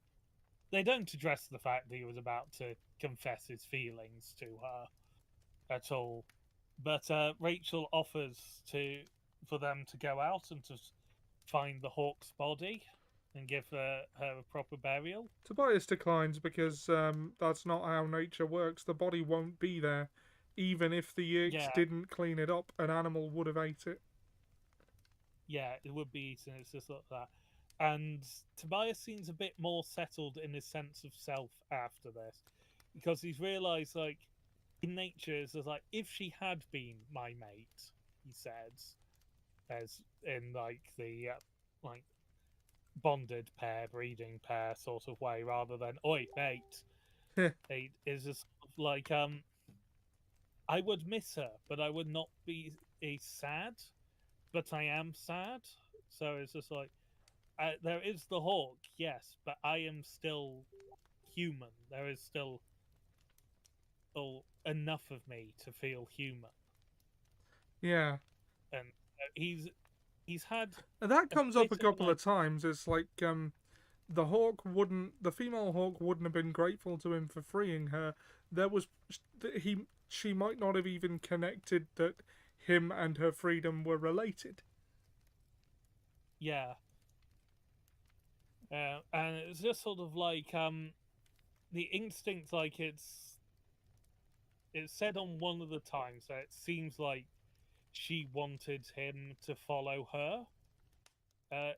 they don't address the fact that he was about to confess his feelings to her at all. But Rachel offers for them to go out and to find the hawk's body and give her a proper burial. Tobias declines because that's not how nature works. The body won't be there. Even if the Yerks didn't clean it up, an animal would have ate it. Yeah, it would be eaten. It's just like that. And Tobias seems a bit more settled in his sense of self after this, because he's realised, like, in nature, it's like, if she had been my mate, he says, as in, like, the, like, bonded pair, breeding pair sort of way, rather than, oi, mate. It is just like, I would miss her, but I would not be sad, but I am sad. So it's just like, there is the hawk, yes, but I am still human. There is still enough of me to feel human, Yeah. and he's had That a comes up bit a of couple of times. It's like the female hawk wouldn't have been grateful to him for freeing her. There was she might not have even connected that him and her freedom were related. yeah, and it's just sort of like the instinct, like it's said on one of the times that it seems like she wanted him to follow her.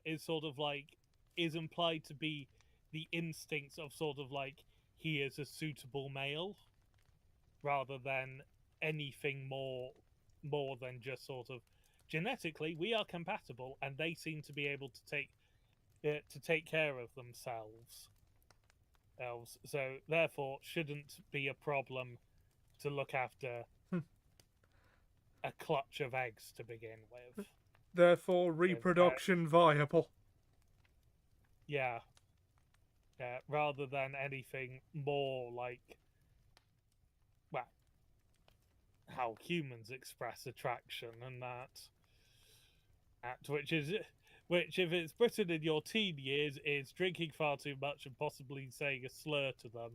Is sort of like is implied to be the instincts of sort of like he is a suitable male rather than anything more than just sort of genetically we are compatible and they seem to be able to take care of themselves elves, so therefore shouldn't be a problem to look after a clutch of eggs to begin with. Therefore, reproduction viable. Yeah, rather than anything more like, well, how humans express attraction, and which if it's Britain in your teen years is drinking far too much and possibly saying a slur to them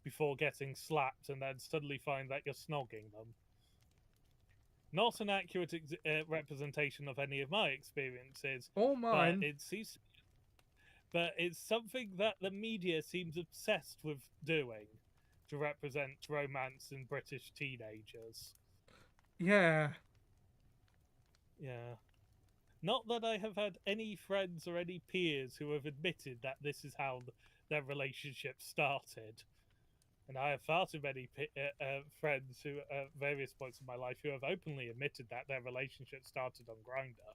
before getting slapped and then suddenly find that you're snogging them. Not an accurate representation of any of my experiences, Or mine. but it's something that the media seems obsessed with doing to represent romance in British teenagers. Yeah. Yeah. Not that I have had any friends or any peers who have admitted that this is how their relationship started. And I have far too many friends who, at various points in my life, who have openly admitted that their relationship started on Grindr.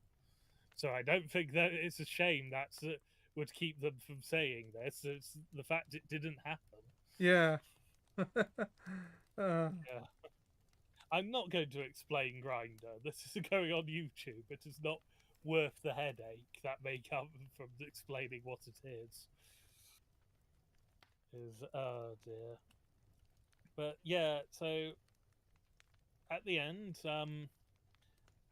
So I don't think that it's a shame that would keep them from saying this. It's the fact it didn't happen. Yeah. Yeah. I'm not going to explain Grindr. This is going on YouTube. It is not worth the headache that may come from explaining what it is. Oh dear. But yeah, so at the end,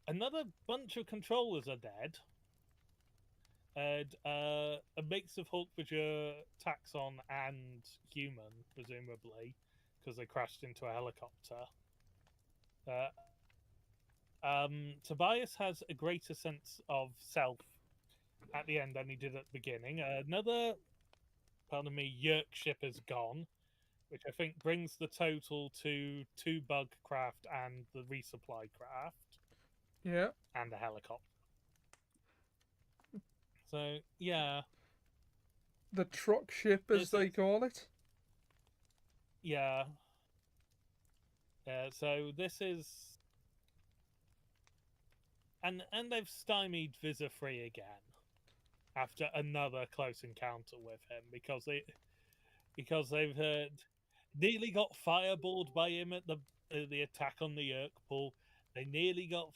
another bunch of controllers are dead. And a mix of Hulkbridger, Taxon, and human, presumably, because they crashed into a helicopter. Tobias has a greater sense of self at the end than he did at the beginning. Another, pardon me, Yerk ship is gone, which I think brings the total to 2 bug craft and the resupply craft. Yeah. And a helicopter. So, yeah. The truck ship, as they call it. Yeah. So this is... And they've stymied Visa-Free again after another close encounter with him because they've nearly got fireballed by him at the attack on the Yerk pool. They nearly got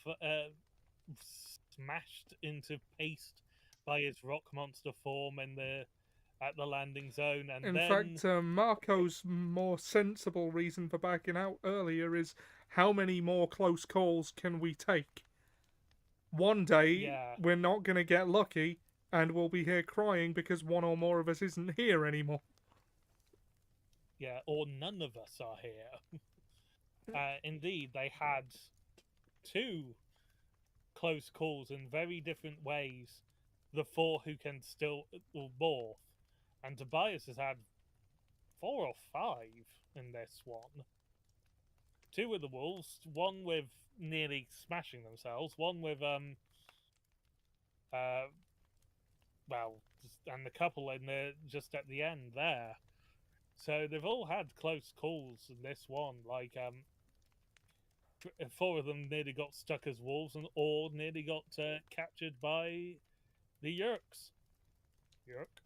smashed into paste by his rock monster form at the landing zone, and in then fact, Marco's more sensible reason for backing out earlier is how many more close calls can we take? One day we're not going to get lucky, and we'll be here crying because one or more of us isn't here anymore. Yeah, or none of us are here. Indeed, they had 2 close calls in very different ways. The 4 who can still morph, and Tobias has had 4 or 5 in this one. 2 with the wolves, 1 with nearly smashing themselves, 1 with and the couple in there just at the end there. So they've all had close calls in this one. Like 4 of them nearly got stuck as wolves, and all nearly got captured by the Yerks. Yerk.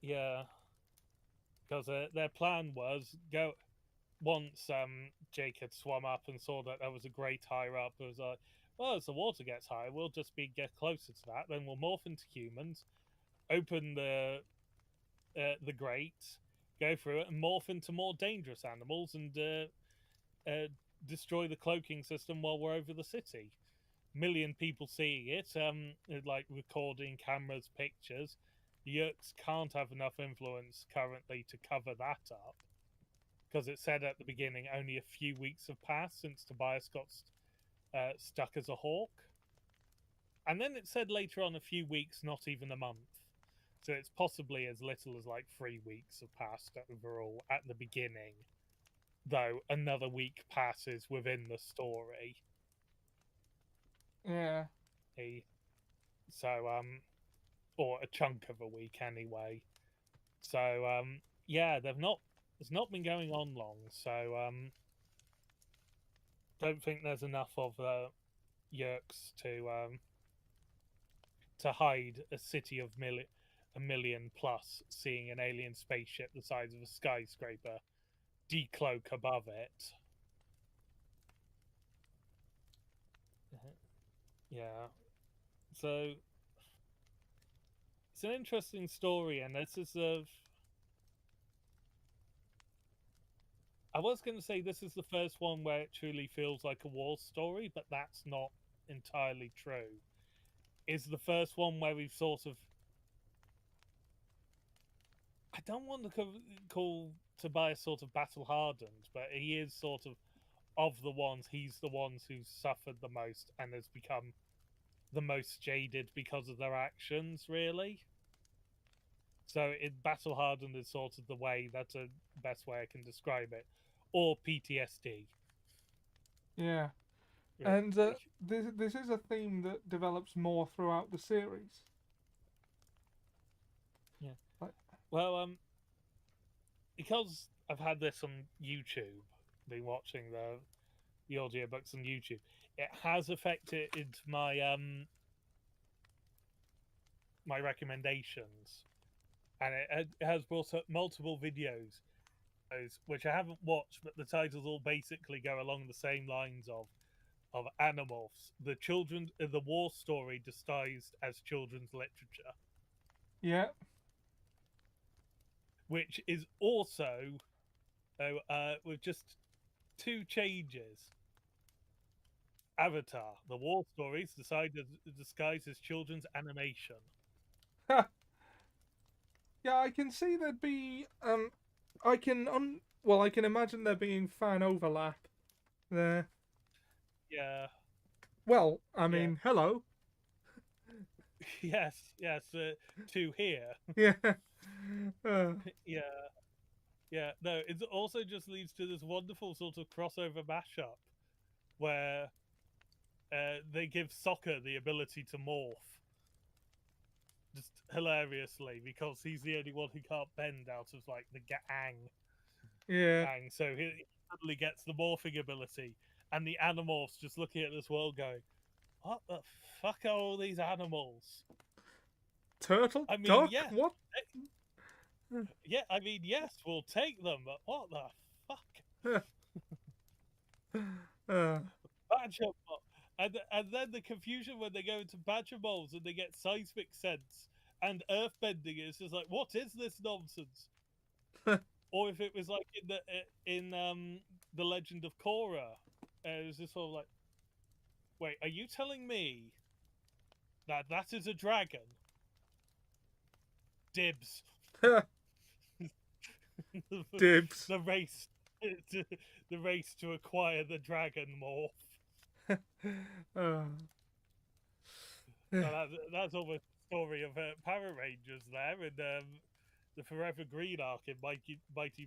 Yeah. Because their plan was go once Jake had swum up and saw that there was a great higher up. It was like, well, as the water gets higher, we'll just get closer to that. Then we'll morph into humans, open the grate, go through it, and morph into more dangerous animals, and destroy the cloaking system while we're over the city. Million people seeing it, like recording cameras, pictures. The Yerks can't have enough influence currently to cover that up, because it said at the beginning only a few weeks have passed since Tobias got stuck as a hawk. And then it said later on a few weeks, not even a month. So it's possibly as little as like 3 weeks have passed overall at the beginning, though another week passes within the story. Yeah. So, or a chunk of a week anyway. So, yeah, it's not been going on long. So, don't think there's enough of Yerks to hide a city of a million plus seeing an alien spaceship the size of a skyscraper decloak above it. Yeah. So it's an interesting story, and this is I was going to say this is the first one where it truly feels like a war story, but that's not entirely true. It's the first one where we've sort of, I don't want to call Tobias sort of battle hardened, but he is sort of the ones, he's the ones who's suffered the most and has become the most jaded because of their actions, really. So battle hardened is sort of the way, that's a best way I can describe it. Or PTSD. Yeah. Really. And this is a theme that develops more throughout the series. Yeah. Like, well, because I've had this on YouTube, been watching the audiobooks on YouTube, it has affected my my recommendations, and it has brought up multiple videos, which I haven't watched, but the titles all basically go along the same lines of Animorphs, the war story disguised as children's literature, yeah. which is also with just 2 changes. Avatar, the war stories disguised as children's animation. Yeah, I can see there'd be I can well, I can imagine there being fan overlap there. Yeah. Well, I Yeah. mean, hello. Yes, to here. Yeah. Yeah. Yeah, no, it also just leads to this wonderful sort of crossover mashup where they give Soccer the ability to morph. Just hilariously, because he's the only one who can't bend out of like the Yeah. gang. So he suddenly gets the morphing ability, and the Animorphs just looking at this world going, "What the fuck are all these animals?" Turtle? I mean, Duck? yeah, What? yeah. I mean, yes, we'll take them, but what the fuck? Badger and then the confusion when they go into badger moles and they get seismic sense and earthbending is just like, what is this nonsense? Or if it was like in the Legend of Korra, it was just sort of like, wait, are you telling me that is a dragon? Dibs. Dibs. The race, the race to acquire the dragon morph. So that's almost the story of Power Rangers there, and the Forever Green arc in Mighty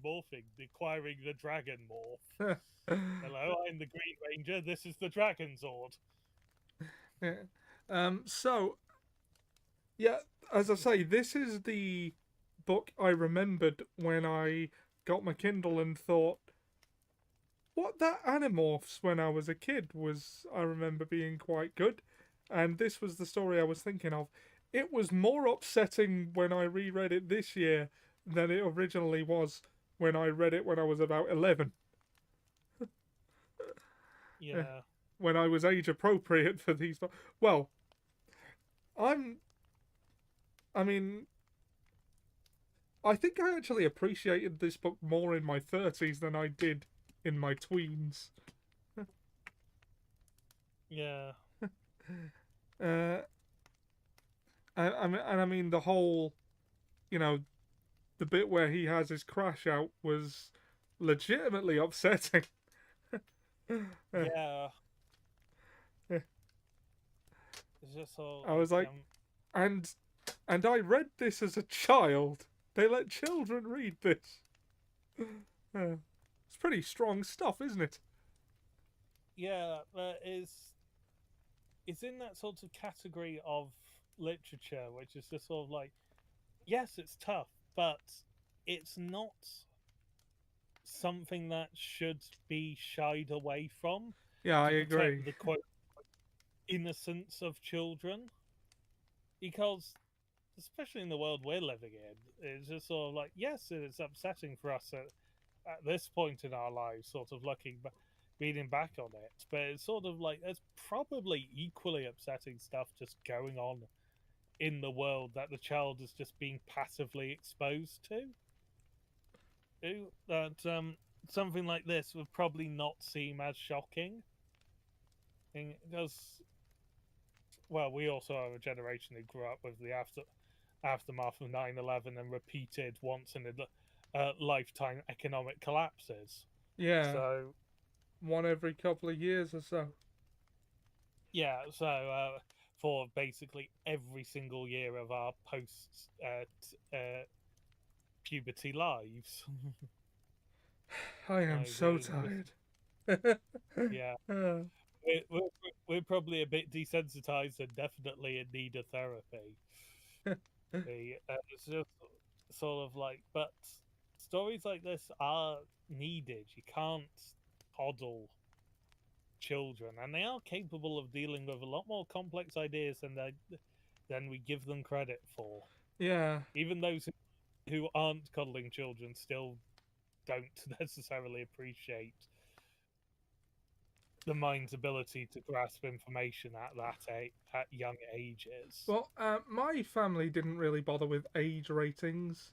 Morphing, acquiring the Dragon Morph. Hello, I'm the Green Ranger. This is the Dragon Zord. Yeah. So, yeah, as I say, this is the book I remembered when I got my Kindle and thought, what, that Animorphs when I was a kid was, I remember being quite good. And this was the story I was thinking of. It was more upsetting when I reread it this year than it originally was when I read it when I was about 11. Yeah. when I was age appropriate for these. Well, I mean, I think I actually appreciated this book more in my 30s than I did in my tweens. Yeah. I mean the whole, you know, the bit where he has his crash out was legitimately upsetting. Yeah. It's just all. I was like, and I read this as a child. They let children read this. It's pretty strong stuff, isn't it? Yeah, but it's in that sort of category of literature, which is just sort of like, yes, it's tough, but it's not something that should be shied away from Yeah, I to agree. protect the quote innocence of children, because especially in the world we're living in, it's just sort of like, yes, it's upsetting for us at this point in our lives, sort of reading back on it, but it's sort of like there's probably equally upsetting stuff just going on in the world that the child is just being passively exposed to. That something like this would probably not seem as shocking, because, well, we also are a generation who grew up with the aftermath of 9/11 and repeated once in a lifetime economic collapses. Yeah. So one every couple of years or so. Yeah, so for basically every single year of our post puberty lives. I am so tired. Yeah. We're probably a bit desensitized and definitely in need of therapy. It's just sort of like, but stories like this are needed. You can't coddle children, and they are capable of dealing with a lot more complex ideas than we give them credit for. Yeah. Even those who aren't coddling children still don't necessarily appreciate the mind's ability to grasp information at young ages. Well, my family didn't really bother with age ratings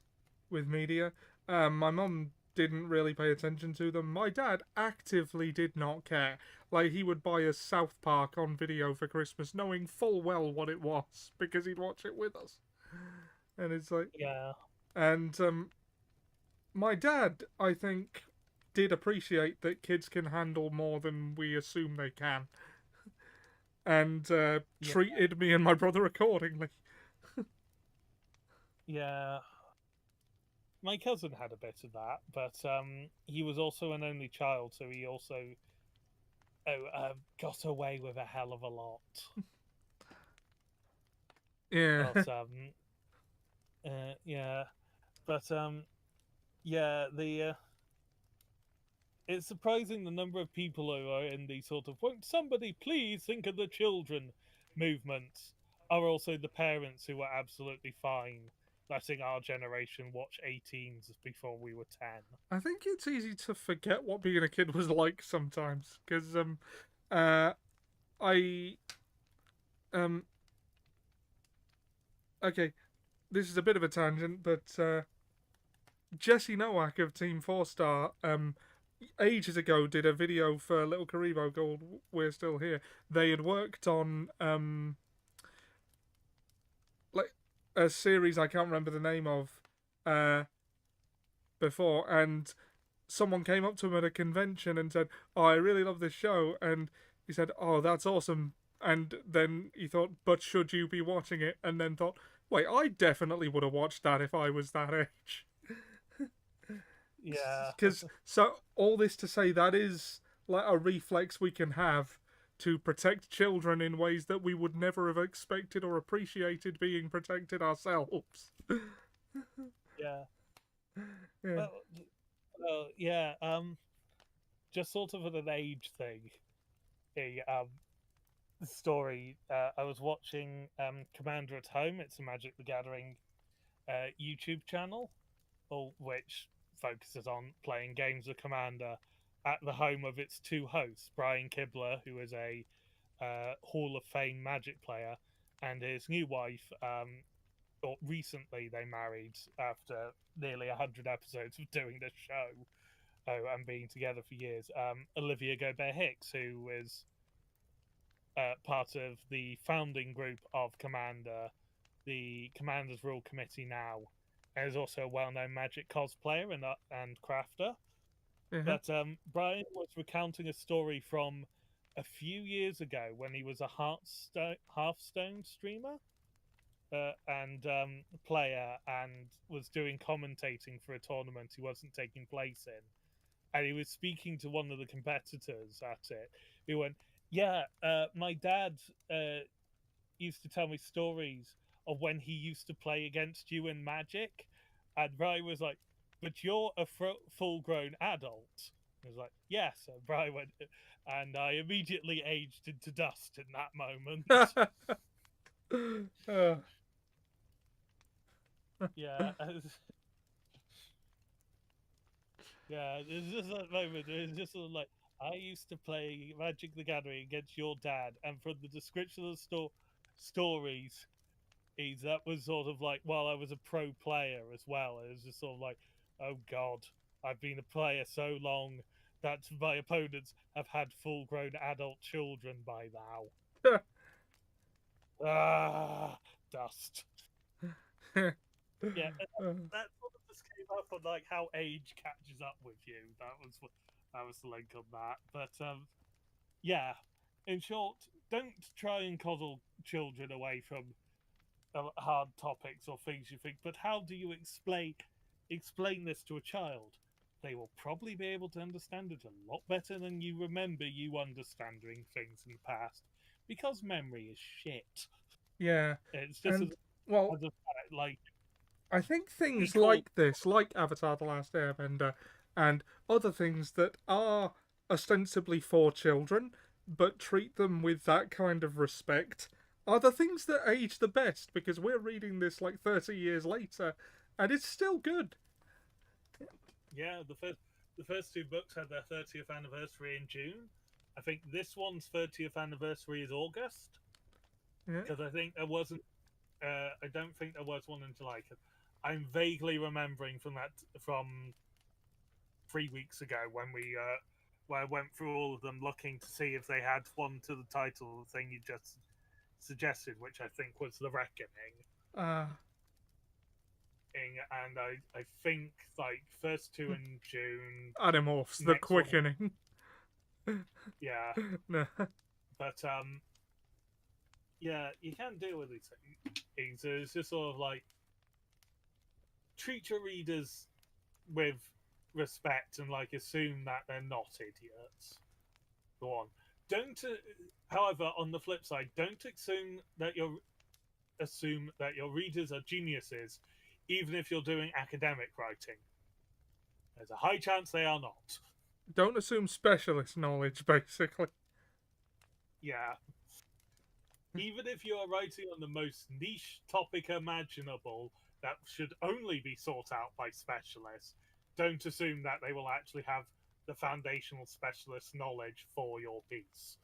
with media. My mum didn't really pay attention to them. My dad actively did not care. Like, he would buy us South Park on video for Christmas, knowing full well what it was, because he'd watch it with us. And it's like... Yeah. And my dad, I think, did appreciate that kids can handle more than we assume they can. And treated me and my brother accordingly. Yeah. My cousin had a bit of that, but he was also an only child, so he also got away with a hell of a lot. Yeah. But, yeah. But, yeah, it's surprising the number of people who are in the sort of, won't somebody please think of the children movement, are also the parents who were absolutely fine letting our generation watch 18s before we were 10. I think it's easy to forget what being a kid was like sometimes, because okay, this is a bit of a tangent, but Jesse Nowak of Team 4-Star ages ago did a video for Little Karibo called We're Still Here. They had worked on like a series I can't remember the name of before, and someone came up to him at a convention and said, "Oh, I really love this show," and he said, "Oh, that's awesome." And then he thought, "But should you be watching it?" And then thought, "Wait, I definitely would have watched that if I was that age." Yeah. Because, so, all this to say, that is like a reflex we can have to protect children in ways that we would never have expected or appreciated being protected ourselves. Yeah. Yeah. Well, yeah. Just sort of an age thing. A story. I was watching Commander at Home. It's a Magic the Gathering YouTube channel, which focuses on playing games of Commander at the home of its two hosts, Brian Kibler, who is a Hall of Fame Magic player, and his new wife. Or recently, they married after nearly 100 episodes of doing the show. And being together for years. Olivia Gobert Hicks, who is part of the founding group of Commander, the Commander's Rule Committee now, and is also a well-known Magic cosplayer and crafter. Uh-huh. But Brian was recounting a story from a few years ago when he was a Hearthstone streamer and player, and was doing commentating for a tournament he wasn't taking place in. And he was speaking to one of the competitors at it. He went, "Yeah, my dad used to tell me stories of when he used to play against you in Magic," and Brian was like, "But you're a full-grown adult." He was like, "Yes." And Brian went, and I immediately aged into dust in that moment. Yeah. Yeah, there's just that moment where it's just sort of like, I used to play Magic the Gathering against your dad, and from the description of the stories, that was sort of like, while I was a pro player as well. It was just sort of like, oh god, I've been a player so long that my opponents have had full-grown adult children by now. Ah, dust. Yeah, that sort of just came up on like how age catches up with you. That was the link on that. But yeah, in short, don't try and coddle children away from hard topics or things you think. But how do you explain this to a child? They will probably be able to understand it a lot better than you remember you understanding things in the past, because memory is shit. Yeah. It's just And, well, as a fact, like. I think things Recall. like this, like Avatar: The Last Airbender, and other things that are ostensibly for children, but treat them with that kind of respect, are the things that age the best, because we're reading this like 30 years later, and it's still good. Yeah, the first two books had their 30th anniversary in June. I think this one's 30th anniversary is August, Yeah. because I think there wasn't. I don't think there was one in July. I'm vaguely remembering from 3 weeks ago when where I went through all of them looking to see if they had one to the title of the thing you just suggested, which I think was The Reckoning. And I think like first two in June. Animorphs, The Quickening. Yeah. No. But yeah, you can deal with these things. It's just sort of like treat your readers with respect and like assume that they're not idiots. Go on. Don't. However, on the flip side, don't assume that your readers are geniuses, even if you're doing academic writing. There's a high chance they are not. Don't assume specialist knowledge, basically. Yeah. Even if you are writing on the most niche topic imaginable that should only be sought out by specialists, don't assume that they will actually have the foundational specialist knowledge for your piece.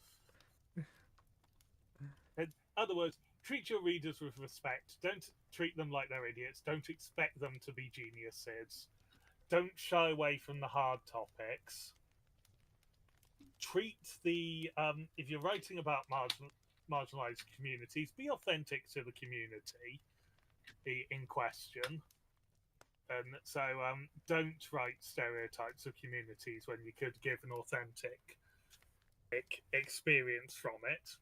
In other words, treat your readers with respect. Don't treat them like they're idiots. Don't expect them to be geniuses. Don't shy away from the hard topics. Treat the if you're writing about marginalized communities, be authentic to the community in question. And so don't write stereotypes of communities when you could give an authentic experience from it.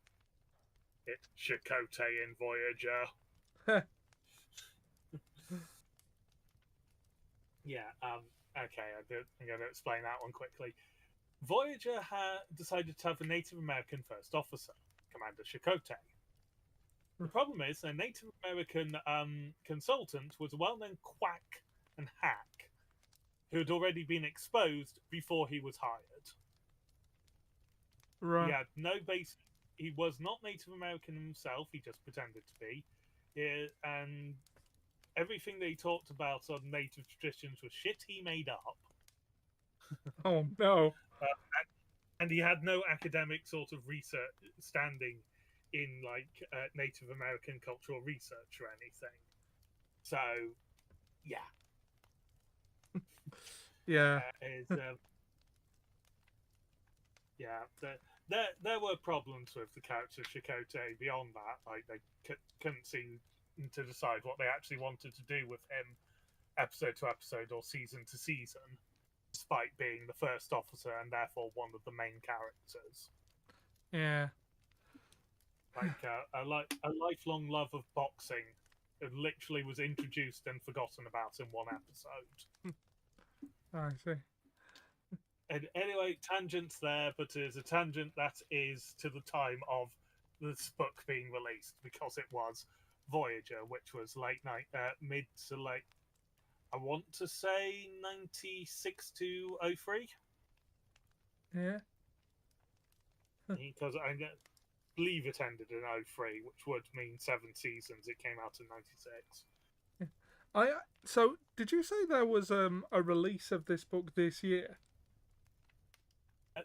It's Chakotay in Voyager. Yeah, okay, I'm going to explain that one quickly. Voyager decided to have a Native American first officer, Commander Chakotay. The problem is, a Native American consultant was a well-known quack and hack who had already been exposed before he was hired. Right. He had no base. He was not Native American himself. He just pretended to be. And everything they talked about on native traditions was shit he made up. Oh no. And he had no academic sort of research standing in like Native American cultural research or anything. So, yeah, Yeah. yeah. There were problems with the character Chakotay beyond that. Like they couldn't seem to decide what they actually wanted to do with him, episode to episode or season to season, despite being the first officer and therefore one of the main characters. Yeah. Like a lifelong love of boxing, it literally was introduced and forgotten about in one episode. I see. And anyway, tangents there, but it is a tangent that is to the time of this book being released, because it was Voyager, which was mid to late, I want to say 96 to 03. Yeah. Because I believe it ended in 03, which would mean 7 seasons. It came out in 96. So did you say there was a release of this book this year?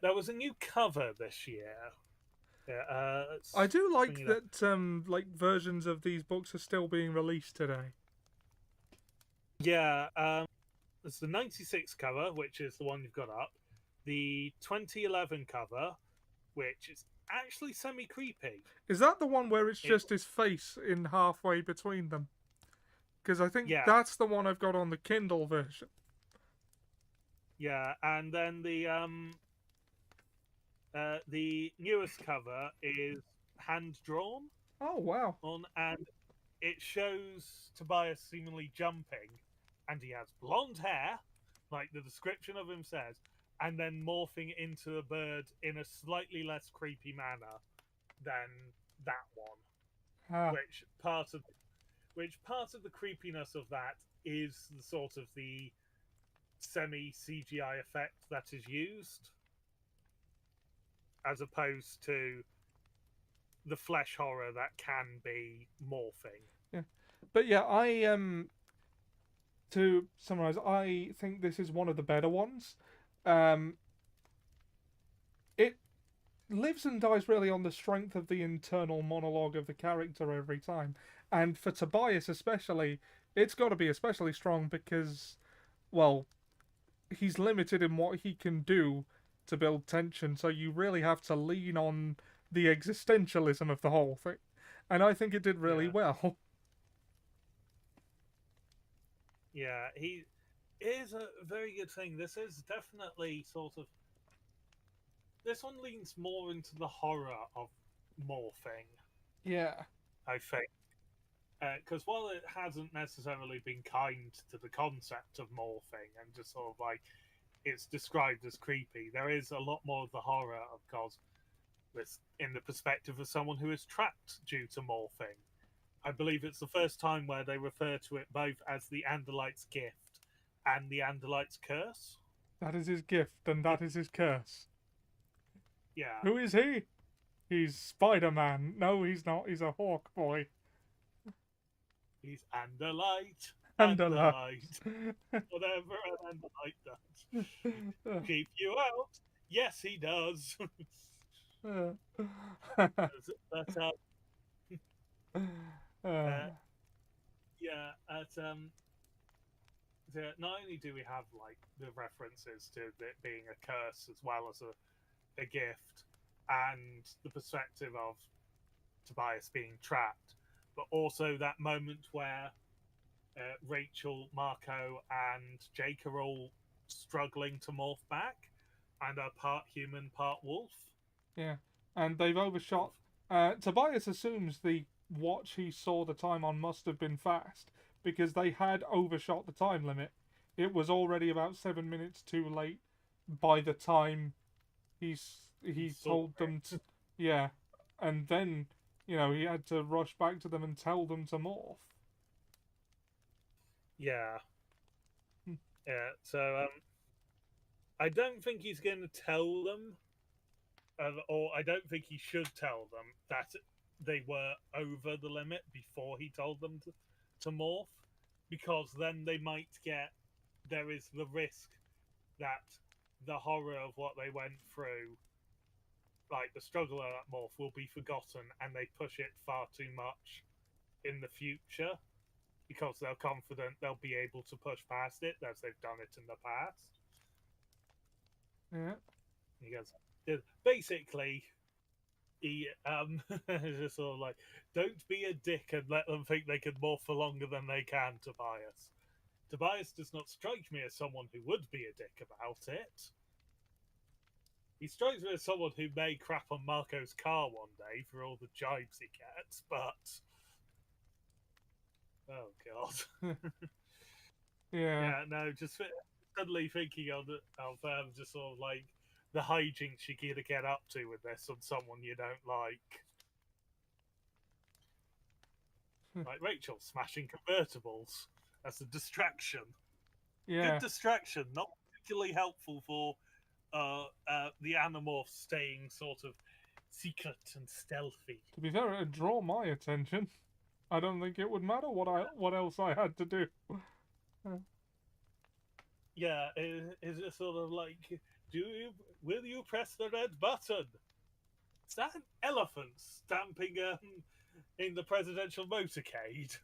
There was a new cover this year. Yeah, I do like that like versions of these books are still being released today. Yeah, it's the 96 cover, which is the one you've got up. The 2011 cover, which is actually semi-creepy. Is that the one where it's just his face in halfway between them? Because I think that's the one I've got on the Kindle version. Yeah, and then the newest cover is hand drawn. Oh wow! And it shows Tobias seemingly jumping, and he has blonde hair, like the description of him says, and then morphing into a bird in a slightly less creepy manner than that one. Which part of the creepiness of that is the sort of the semi CGI effect that is used, as opposed to the flesh horror that can be morphing. Yeah, but yeah, to summarize, I think this is one of the better ones. It lives and dies really on the strength of the internal monologue of the character every time, and for Tobias especially, it's got to be especially strong because, well, he's limited in what he can do to build tension, so you really have to lean on the existentialism of the whole thing, and I think it did really well. Yeah, he is a very good thing. This is definitely sort of... This one leans more into the horror of morphing. Yeah. I think. Because while it hasn't necessarily been kind to the concept of morphing and just sort of like it's described as creepy, there is a lot more of the horror, of course, with in the perspective of someone who is trapped due to morphing. I believe it's the first time where they refer to it both as the Andalite's gift and the Andalite's curse. That is his gift, and that is his curse. Yeah. Who is he? He's Spider-Man. No, he's not. He's a Hawk boy. He's Andalite. Andalite. Whatever an Andalite does. Keep you out. Yes, he does. Not only do we have like the references to it being a curse as well as a gift, and the perspective of Tobias being trapped, but also that moment where Rachel, Marco, and Jake are all struggling to morph back and are part human, part wolf. Yeah, and they've overshot. Tobias assumes the watch he saw the time on must have been fast because they had overshot the time limit. It was already about 7 minutes too late by the time he told them to, yeah, and then he had to rush back to them and tell them to morph. Yeah. Yeah, so I don't think he's going to tell them, or I don't think he should tell them that they were over the limit before he told them to morph, because then they might there is the risk that the horror of what they went through, like the struggle of that morph, will be forgotten, and they push it far too much in the future because they're confident they'll be able to push past it as they've done it in the past. Yeah. He goes, basically, he is just sort of like, don't be a dick and let them think they can morph for longer than they can, Tobias. Tobias does not strike me as someone who would be a dick about it. He strikes me as someone who may crap on Marco's car one day for all the jibes he gets, but... Oh, God. Yeah. No, just suddenly thinking of just sort of like the hijinks you're going to get up to with this on someone you don't like. Like Rachel smashing convertibles. That's a distraction. Yeah. Good distraction, not particularly helpful for the Animorphs staying sort of secret and stealthy. To be fair, it'd draw my attention. I don't think it would matter what else I had to do. Yeah, it's just sort of like, will you press the red button? Is that an elephant stamping in the presidential motorcade?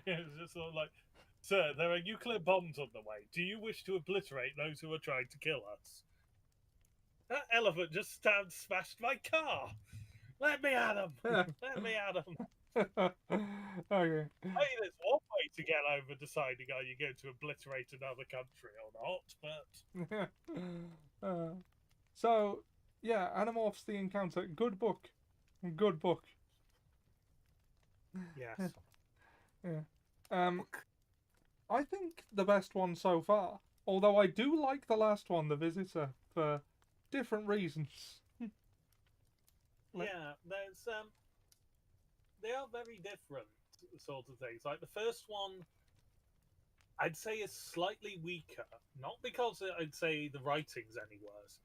It's just sort of like, sir, there are nuclear bombs on the way. Do you wish to obliterate those who are trying to kill us? That elephant just smashed my car. Let me at him. Let me at him. Okay. Hey, there's one way to get over deciding are you going to obliterate another country or not, but... So, yeah, Animorphs the Encounter. Good book. Good book. Yes. Yeah. I think the best one so far. Although I do like the last one, The Visitor, for different reasons. Yeah, there's they are very different sort of things. Like the first one, I'd say is slightly weaker, not because I'd say the writing's any worse,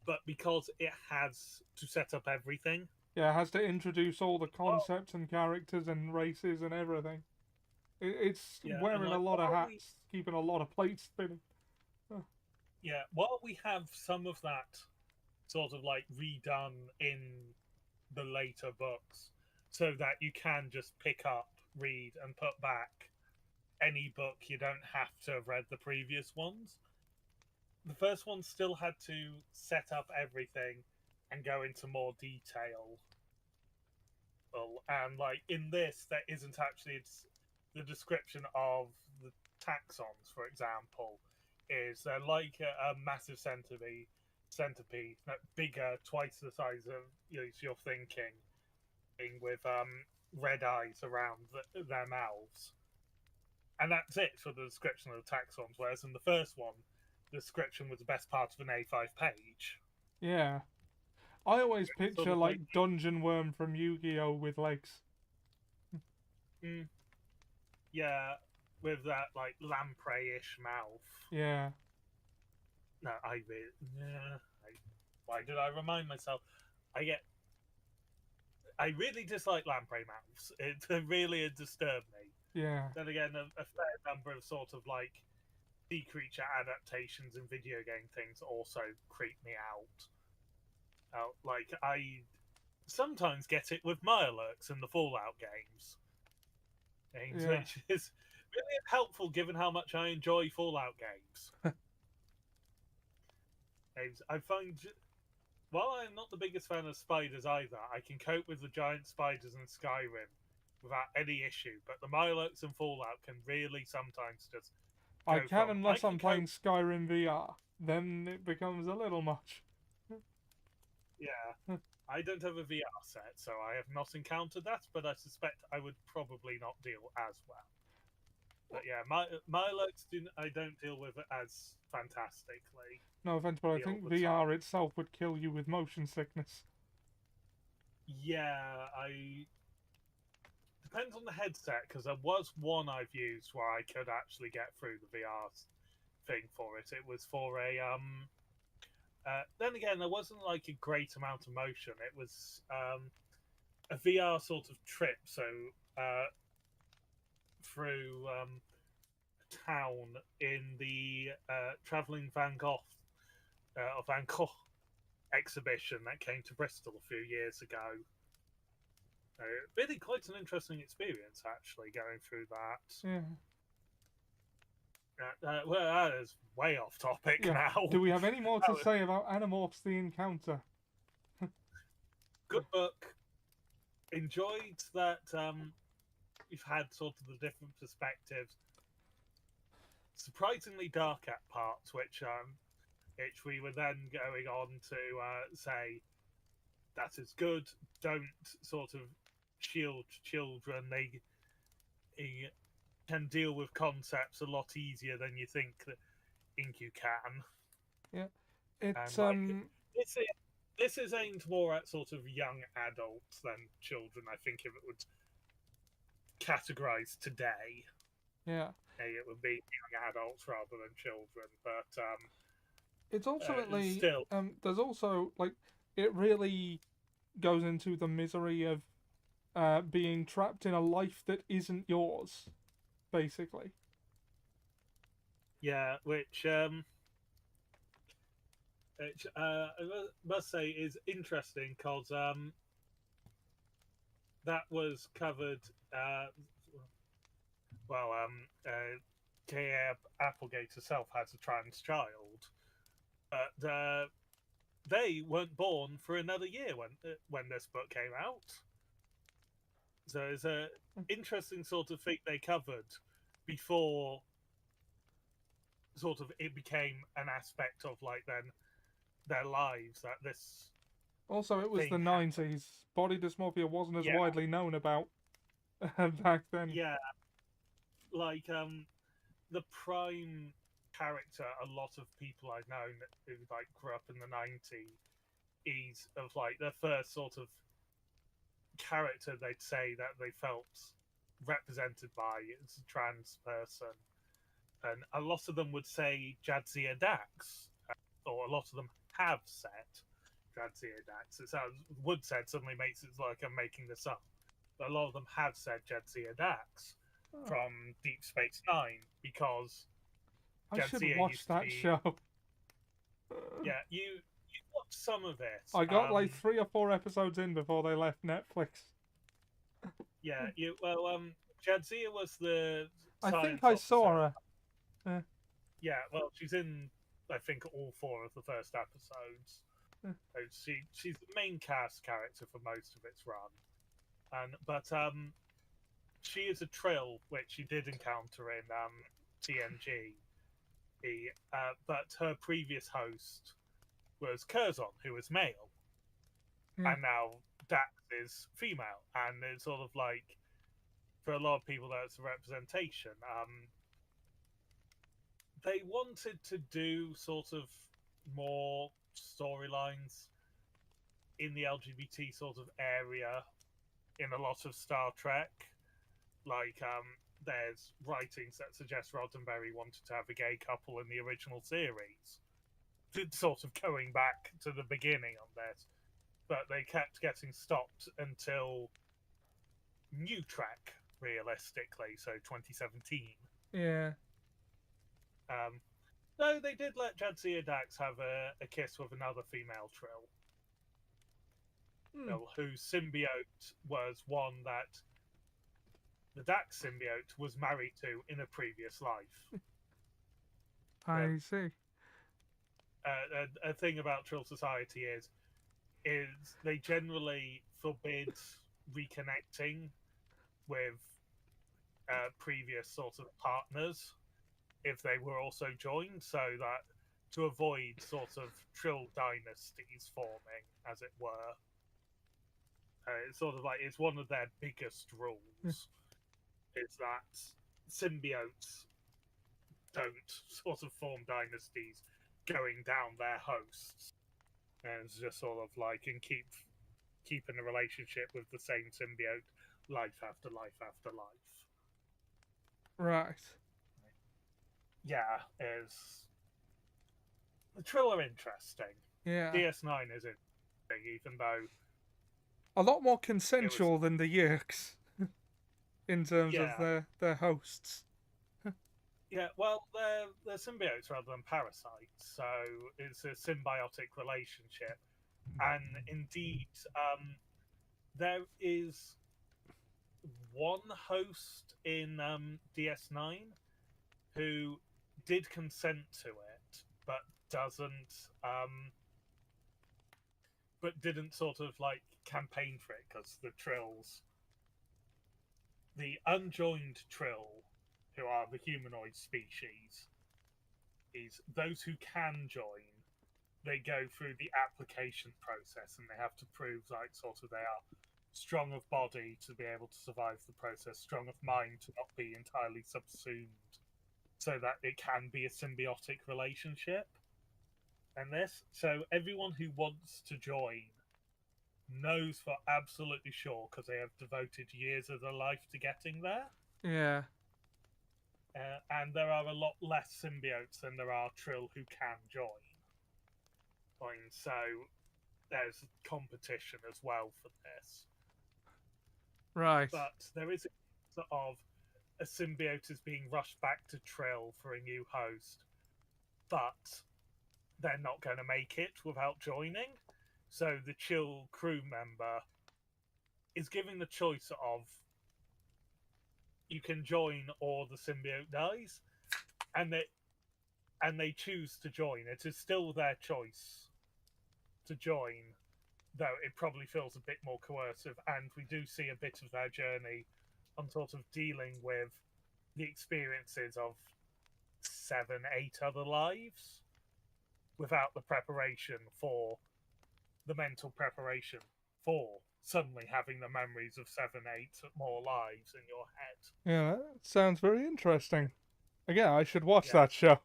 but because it has to set up everything. Yeah, it has to introduce all the concepts and characters and races and everything. It's wearing a lot of hats, keeping a lot of plates spinning. Yeah, while we have some of that sort of like redone in the later books, so that you can just pick up, read, and put back any book. You don't have to have read the previous ones. The first one still had to set up everything and go into more detail. Well, and like in this, there isn't actually the description of the taxons, for example, is they're like a massive centipede, bigger, twice the size of you're thinking, with red eyes around their mouths, and that's it for the description of the taxons. Whereas in the first one, the description was the best part of an A5 page. Yeah, I always picture sort of like Dungeon Worm from Yu-Gi-Oh with legs. Yeah, with that like lamprey-ish mouth. Yeah. No, why did I remind myself? I really dislike lamprey mouths. It really disturbed me. Yeah. Then again, a fair number of sort of like sea creature adaptations and video game things also creep me out. Like I sometimes get it with Mirelurks in the Fallout games, which is really helpful given how much I enjoy Fallout games. I find, while I'm not the biggest fan of spiders either, I can cope with the giant spiders in Skyrim without any issue. But the Mirelurks in Fallout can really sometimes just. I can unless I'm playing Skyrim VR. Then it becomes a little much. Yeah. I don't have a VR set, so I have not encountered that, but I suspect I would probably not deal as well. But yeah, Mirelurks I don't deal with it as fantastically. No offense, but I think VR itself would kill you with motion sickness. Yeah, depends on the headset, because there was one I've used where I could actually get through the VR thing for it. It was for a then again, there wasn't like a great amount of motion. It was a VR sort of trip, so through town in the traveling Van Gogh Van Gogh exhibition that came to Bristol a few years ago. Really quite an interesting experience, actually, going through that. Yeah. Well, that is way off topic Yeah. now. Do we have any more to say about Animorphs: The Encounter? Good book. Enjoyed that we've had sort of the different perspectives. Surprisingly dark at parts, which we were then going on to say that is good. Don't sort of shield children. They can deal with concepts a lot easier than you think that Inku can. Yeah, it's This is aimed more at sort of young adults than children. I think if it would categorize today, yeah, it would be young adults rather than children. But it's ultimately still, there's also like it really goes into the misery of being trapped in a life that isn't yours, basically. yeah, which I must say is interesting because that was covered. K.A. Applegate herself has a trans child, but they weren't born for another year when this book came out. So it's a interesting sort of thing they covered before sort of it became an aspect of like then their lives that this. Also, it was the 90s. Body dysmorphia wasn't as widely known about back then. Yeah, like the prime character a lot of people I've known who like grew up in the 90s of like their first sort of character they'd say that they felt represented by as a trans person, and a lot of them would say Jadzia Dax, or a lot of them have said Jadzia Dax. It sounds would said suddenly makes it like I'm making this up, but a lot of them have said Jadzia Dax from Deep Space Nine because I should watch that show. Yeah, you watched some of it. I got like 3 or 4 episodes in before they left Netflix. Yeah, Jadzia was the. I think I saw her. Yeah, well, she's in I think all 4 of the first episodes. She's the main cast character for most of its run, but she is a Trill, which you did encounter in TNG. But her previous host was Curzon, who was male, and now Dax is female, and it's sort of like for a lot of people that's a representation. They wanted to do sort of more storylines in the LGBT sort of area in a lot of Star Trek. Like, there's writings that suggest Roddenberry wanted to have a gay couple in the original series. Sort of going back to the beginning on this. But they kept getting stopped until New Trek, realistically, so 2017. Yeah. No, they did let Jadzia Dax have a kiss with another female Trill. Whose symbiote was one that the Dax symbiote was married to in a previous life. I see. A thing about Trill Society is they generally forbid reconnecting with previous sort of partners if they were also joined, so that to avoid sort of Trill dynasties forming, as it were. It's sort of like it's one of their biggest rules. Is that symbiotes don't sort of form dynasties going down their hosts, and it's just sort of like and keeping a relationship with the same symbiote life after life after life. Right. Yeah, the Trill are interesting. Yeah. DS9 is interesting, even though a lot more consensual than the Yerks in terms of their hosts. Yeah, well, they're symbiotes rather than parasites, so it's a symbiotic relationship. And indeed, there is one host in DS9 who did consent to it, but doesn't, but didn't sort of like campaign for it because the Trills, the unjoined Trill, who are the humanoid species, is those who can join. They go through the application process and they have to prove like sort of they are strong of body to be able to survive the process, strong of mind to not be entirely subsumed, so that it can be a symbiotic relationship. And this, so everyone who wants to join knows for absolutely sure because they have devoted years of their life to getting there. Yeah. And there are a lot less symbiotes than there are Trill who can join. And so there's competition as well for this. Right. But there is a sort of a symbiote is being rushed back to Trill for a new host, but they're not going to make it without joining. So the Chill crew member is given the choice of you can join or the symbiote dies, and they choose to join. It is still their choice to join, though it probably feels a bit more coercive, and we do see a bit of their journey on sort of dealing with the experiences of 7, 8 other lives without the preparation for the mental preparation for suddenly having the memories of 7, 8 more lives in your head. Yeah, that sounds very interesting. Again, I should watch Yeah. that show.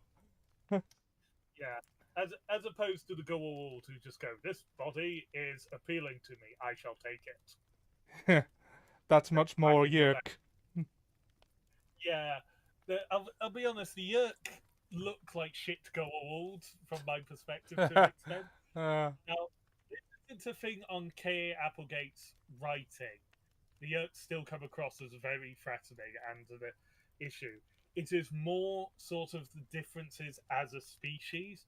Yeah. As opposed to the Goa'uld who just go, this body is appealing to me, I shall take it. That's much more Packing your yuck. Yeah. I'll be honest, the Yerk look like shit Goa'uld from my perspective to an extent. Now, it's a thing on K. Applegate's writing. The Yerks still come across as very threatening and the issue. It is more sort of the differences as a species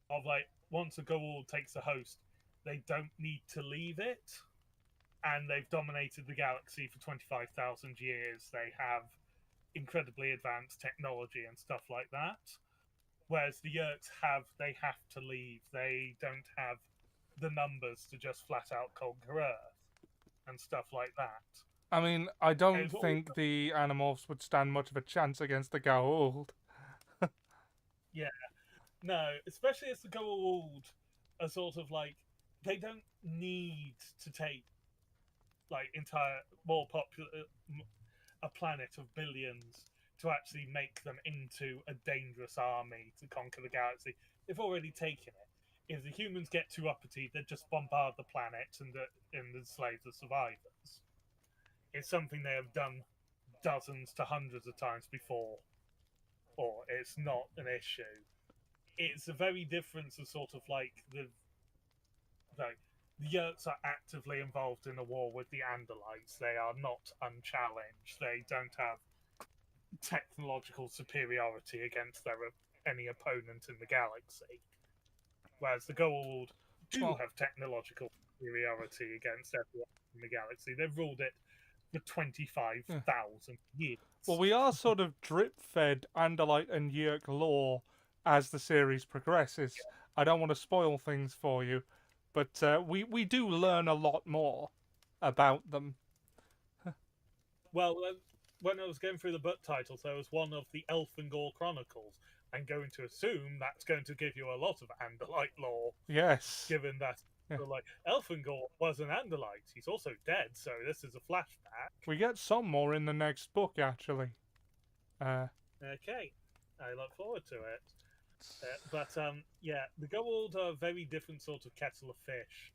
of like once a Goa'uld takes a host, they don't need to leave it, and they've dominated the galaxy for 25,000 years. They have incredibly advanced technology and stuff like that. Whereas the Yerks they have to leave. They don't have the numbers to just flat out conquer Earth and stuff like that. I mean, I don't It's all- think the Animorphs would stand much of a chance against the Goa'uld. Yeah, no, especially as the Goa'uld are sort of like they don't need to take like entire more popular a planet of billions to actually make them into a dangerous army to conquer the galaxy. They've already taken it. If the humans get too uppity, they just bombard the planet and enslave the survivors. It's something they have done dozens to hundreds of times before, or it's not an issue. It's a very different to sort of like the Yerks are actively involved in a war with the Andalites. They are not unchallenged. They don't have technological superiority against any opponent in the galaxy. Whereas the Goa'uld do have technological superiority against everyone in the galaxy. They've ruled it for 25,000 years. Well, we are sort of drip-fed Andalite and Yerk lore as the series progresses. I don't want to spoil things for you, but we do learn a lot more about them. Well, when I was going through the book titles, there was one of the Elfangor Chronicles. I'm going to assume that's going to give you a lot of Andalite lore. Yes. Given that, like, Elfangor was an Andalite. He's also dead, so this is a flashback. We get some more in the next book, actually. Okay, I look forward to it. Yeah, the Goa'uld are a very different sort of kettle of fish.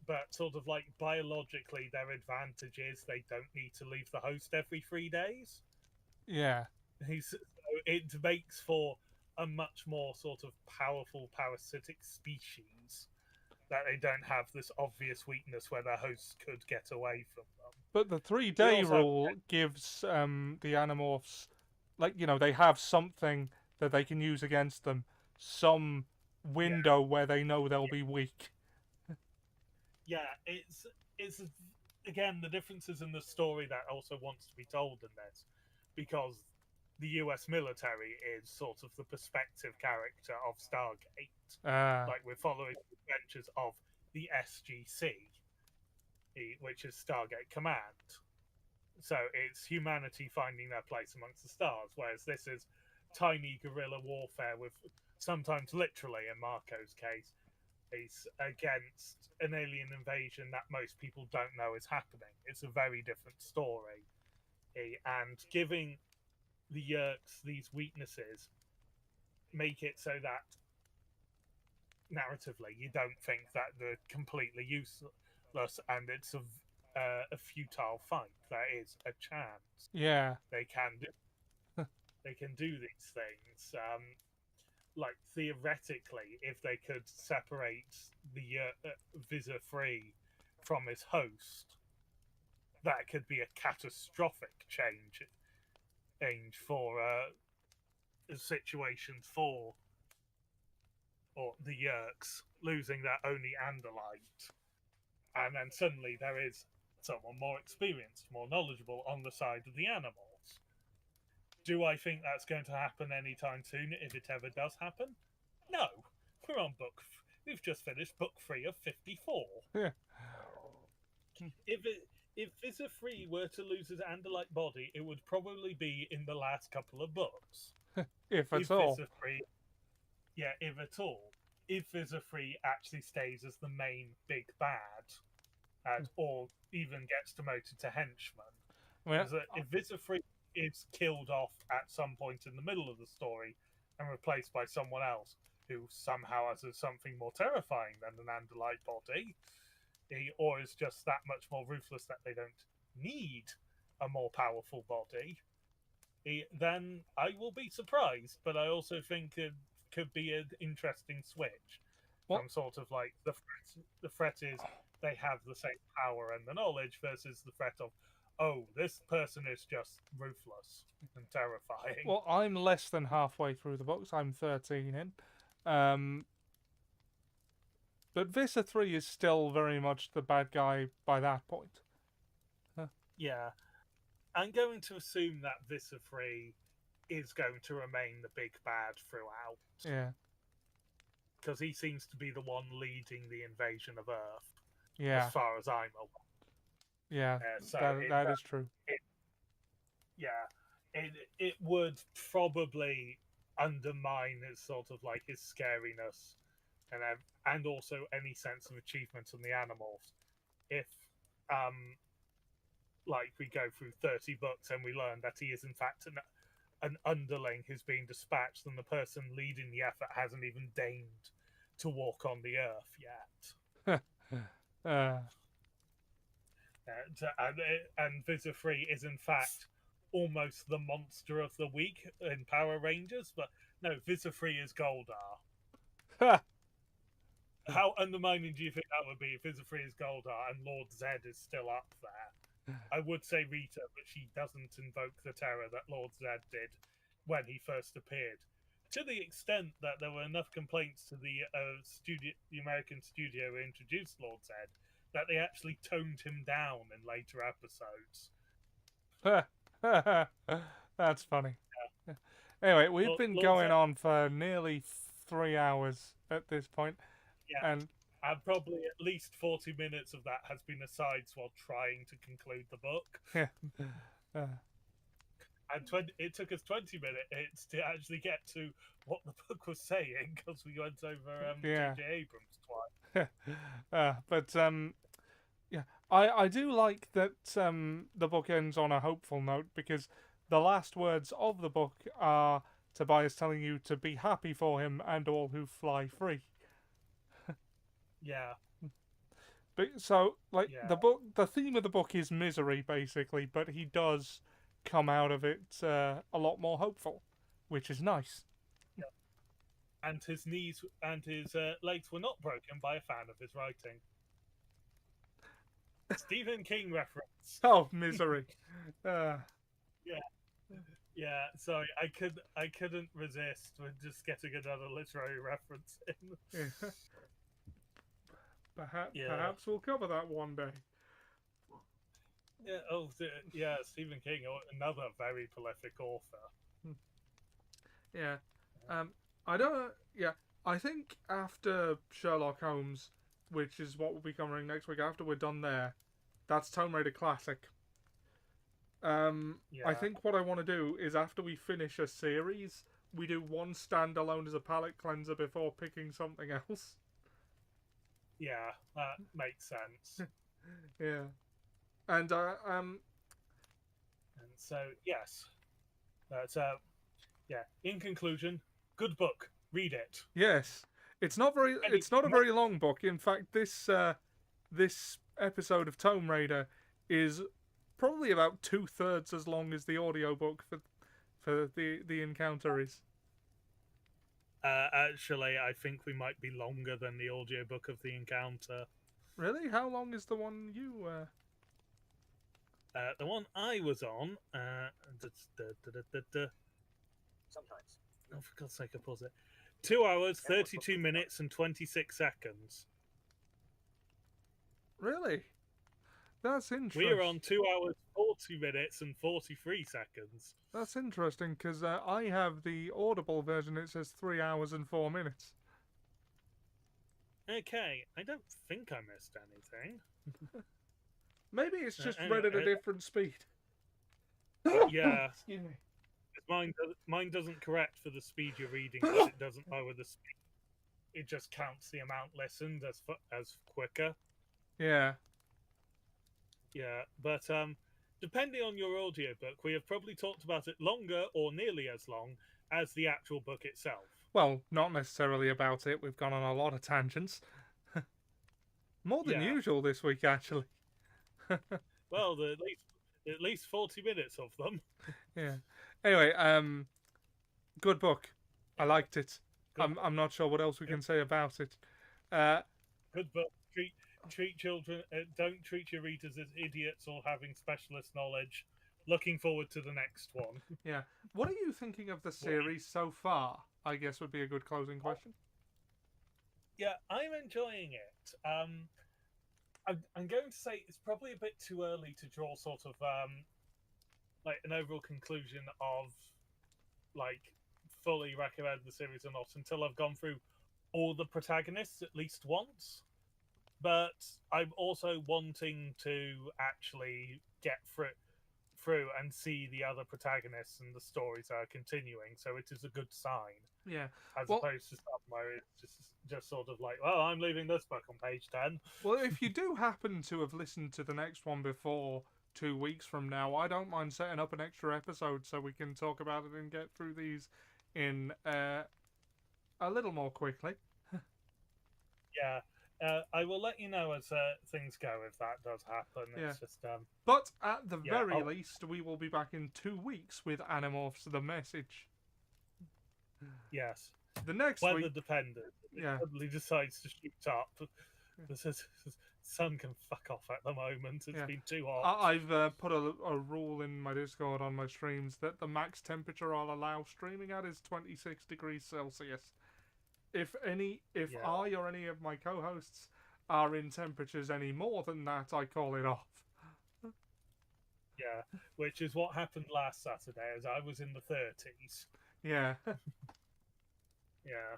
But sort of like biologically, their advantage is they don't need to leave the host every 3 days. Yeah. So it makes for a much more sort of powerful parasitic species that they don't have this obvious weakness where their hosts could get away from them. But the 3-day rule gives the Animorphs like, they have something that they can use against them, some window where they know they'll be weak. Yeah, it's again, the differences in the story that also wants to be told in this, because the US military is sort of the perspective character of Stargate. Like, we're following the adventures of the SGC, which is Stargate Command. So it's humanity finding their place amongst the stars, whereas this is tiny guerrilla warfare with, sometimes literally in Marco's case, is against an alien invasion that most people don't know is happening. It's a very different story. And giving the Yerks these weaknesses make it so that narratively you don't think that they're completely useless and it's a futile fight. There is a chance. Yeah. They can do these things. Like, theoretically, if they could separate the Visor Free from his host, that could be a catastrophic change for situations for or the Yerks losing their only Andalite. And then suddenly there is someone more experienced, more knowledgeable on the side of the Animorphs. Do I think that's going to happen anytime soon, if it ever does happen? No. We're on we've just finished book 3 of 54. Yeah. If Visor Free were to lose his Andalite body, it would probably be in the last couple of books. If at all. Visor Free, yeah, if at all. If Visor Free actually stays as the main big bad, or even gets demoted to henchman. If Visor Free is killed off at some point in the middle of the story and replaced by someone else who somehow has something more terrifying than an Andalite body, or is just that much more ruthless that they don't need a more powerful body, then I will be surprised. But I also think it could be an interesting switch from sort of like the threat is they have the same power and the knowledge versus the threat of, oh, this person is just ruthless and terrifying. Well, I'm less than halfway through the books. I'm 13 in. But Visor 3 is still very much the bad guy by that point. Yeah. I'm going to assume that Visor 3 is going to remain the big bad throughout. Yeah. Because he seems to be the one leading the invasion of Earth. Yeah. As far as I'm aware. Yeah, that is true. It would probably undermine his sort of like his scariness and also any sense of achievement in the Animorphs if like we go through 30 books and we learn that he is in fact an underling who's being dispatched and the person leading the effort hasn't even deigned to walk on the Earth yet. And Visor Free is in fact almost the monster of the week in Power Rangers, but no, Visor Free is Goldar. How undermining do you think that would be if Visor Free is Goldar and Lord Zed is still up there? I would say Rita, but she doesn't invoke the terror that Lord Zed did when he first appeared. To the extent that there were enough complaints to the American studio who introduced Lord Zed that they actually toned him down in later episodes. That's funny. Yeah. Anyway, we've been going on for nearly 3 hours at this point. Yeah. And probably at least 40 minutes of that has been asides while trying to conclude the book. Yeah. And it took us 20 minutes to actually get to what the book was saying because we went over J.J. Abrams twice. But yeah, I do like that the book ends on a hopeful note because the last words of the book are Tobias telling you to be happy for him and all who fly free. Yeah. But so the theme of the book is misery basically, but he does come out of it a lot more hopeful, which is nice. Yeah. And his knees and his legs were not broken by a fan of his writing. Stephen King reference. Oh, misery. Yeah. Yeah, sorry, I couldn't resist with just getting another literary reference in. Yeah. Yeah. Perhaps we'll cover that one day. Yeah. Oh, yeah. Stephen King, another very prolific author. Yeah. I don't. Yeah. I think after Sherlock Holmes, which is what we'll be covering next week, after we're done there, that's Tome Raider Classic. I Yeah. think what I want to do is after we finish a series, we do one standalone as a palate cleanser before picking something else. Yeah, that makes sense. Yeah. And And so, yes, that's yeah. In conclusion, good book. Read it. yes, it's not a very long book. In fact, this episode of Tome Raider is probably about 2/3 as long as the audiobook for the encounter is. Actually, I think we might be longer than the audiobook of the encounter. Really? How long is the one you? The one I was on. Sometimes. Oh, for God's sake, I pause it. 2 hours, 32 minutes, and 26 seconds. Really? That's interesting. We're on 2 hours, 40 minutes, and 43 seconds. That's interesting because I have the Audible version. It says 3 hours and 4 minutes. Okay, I don't think I missed anything. Maybe it's just anyway, read at a different speed. Yeah. Excuse me. Mine doesn't correct for the speed you're reading, but it doesn't lower the speed. It just counts the amount listened as quicker. Yeah. Yeah, but depending on your audiobook, we have probably talked about it longer or nearly as long as the actual book itself. Well, not necessarily about it. We've gone on a lot of tangents. More than usual this week, actually. Well, at least 40 minutes of them. Yeah. Anyway, good book. I liked it. I'm not sure what else we can say about it. Good book. Treat children. Don't treat your readers as idiots or having specialist knowledge. Looking forward to the next one. Yeah. What are you thinking of the series so far? I guess would be a good closing question. Yeah, I'm enjoying it. I'm going to say it's probably a bit too early to draw sort of like an overall conclusion of like fully recommend the series or not until I've gone through all the protagonists at least once. But I'm also wanting to actually get through and see the other protagonists and the stories that are continuing. So it is a good sign. Yeah. As opposed to some where it's just sort of like, well, I'm leaving this book on page 10. Well, if you do happen to have listened to the next one before 2 weeks from now, I don't mind setting up an extra episode so we can talk about it and get through these in a little more quickly. Yeah. I will let you know as things go if that does happen. It's just But at the very least, we will be back in 2 weeks with Animorphs: The Message. Yes. The next weather week, dependent. It suddenly decides to shoot up. The sun can fuck off at the moment. It's been too hot. I've put a rule in my Discord on my streams that the max temperature I'll allow streaming at is 26 degrees Celsius. If I or any of my co-hosts are in temperatures any more than that, I call it off. Yeah, which is what happened last Saturday, as I was in the 30s. Yeah. Yeah.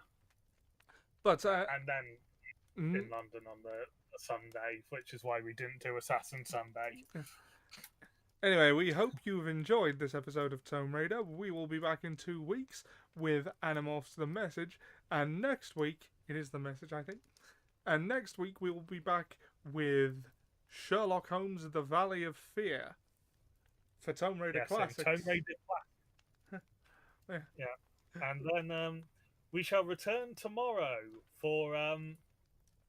But and then in London on the Sunday, which is why we didn't do Assassin Sunday. Anyway, we hope you've enjoyed this episode of Tome Raider. We will be back in 2 weeks with Animorphs: The Message, and next week, it is The Message, I think, and next week we will be back with Sherlock Holmes: The Valley of Fear for Tome Raider Classics. Tome Raider Classics. Yeah. And then we shall return tomorrow for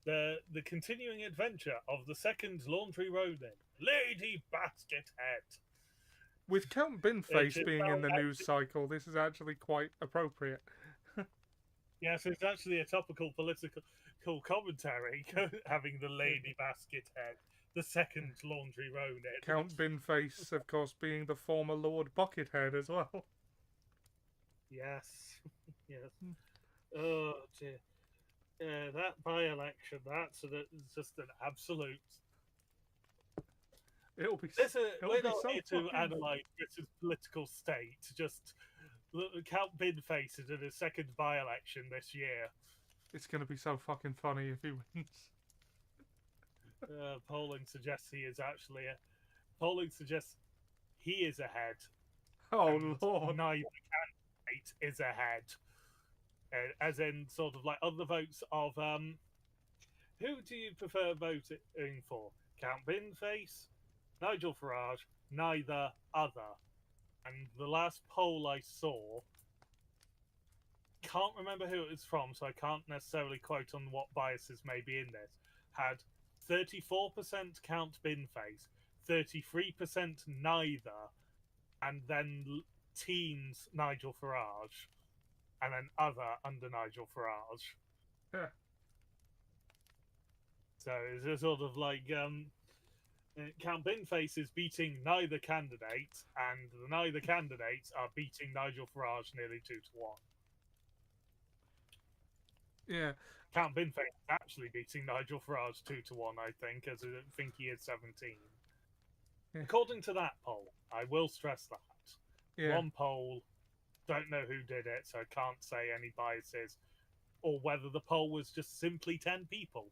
the continuing adventure of the second Laundry Ronin, Lady Baskethead. With Count Binface being in the news cycle, this is actually quite appropriate. Yes, it's actually a topical political commentary having the Lady Baskethead, the second Laundry Ronin. Count Binface, of course, being the former Lord Buckethead as well. Yes. Yes. Oh dear. That by-election, it's just an absolute. It'll be We're not so here to fucking... analyse Britain's political state. Just Count Binface is in his second by-election this year. It's gonna be so fucking funny if he wins. Polling suggests he is actually. Polling suggests he is ahead. Oh and Lord! Neither candidate is ahead. As in, sort of like other votes of who do you prefer voting for? Count Binface, Nigel Farage, neither other. And the last poll I saw, can't remember who it was from, so I can't necessarily quote on what biases may be in this, had 34% Count Binface, 33% neither, and then teens Nigel Farage, and then other under Nigel Farage. Yeah. So it's a sort of like Count Binface is beating neither candidate, and the neither candidates are beating Nigel Farage nearly 2-1. Yeah. Count Binface is actually beating Nigel Farage 2-1, I think, as I think he is 17. Yeah. According to that poll, I will stress that. Yeah. One poll, don't know who did it, so I can't say any biases, or whether the poll was just simply 10 people.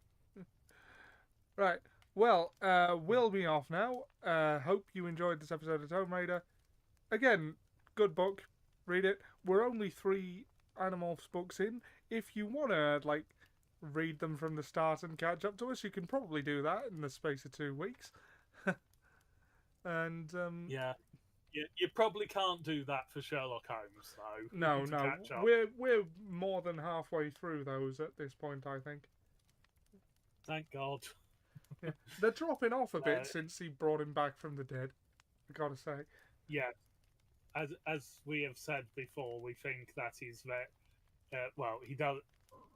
Right. Well, we'll be off now. Hope you enjoyed this episode of Tome Raider. Again, good book. Read it. We're only 3 Animorphs books in. If you want to, like, read them from the start and catch up to us, you can probably do that in the space of 2 weeks. And, Yeah. You probably can't do that for Sherlock Holmes, though. No. Catch up. We're more than halfway through those at this point, I think. Thank God. Yeah. They're dropping off a bit since he brought him back from the dead, I gotta say. Yeah. As we have said before, we think that he's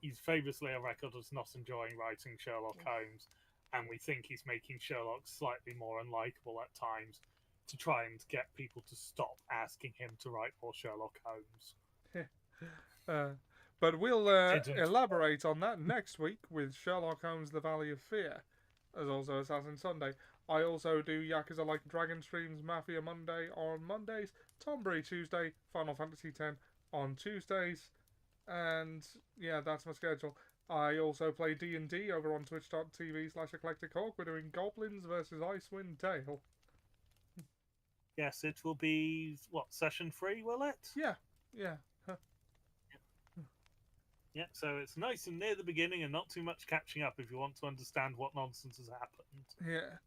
he's famously a record as not enjoying writing Sherlock Holmes, and we think he's making Sherlock slightly more unlikable at times to try and get people to stop asking him to write more Sherlock Holmes. But we'll elaborate on that next week with Sherlock Holmes: The Valley of Fear. There's also Assassin Sunday. I also do Yakuza Like a Dragon streams, Mafia Monday on Mondays, Tombury Tuesday, Final Fantasy X on Tuesdays, and yeah, that's my schedule. I also play D&D over on twitch.tv/eclectichawk. We're doing Goblins versus Icewind Dale. Yes, it will be, session 3, will it? Yeah. Yeah, so it's nice and near the beginning and not too much catching up if you want to understand what nonsense has happened. Yeah.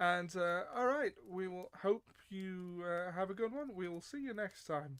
And, alright, we will hope you have a good one. We will see you next time.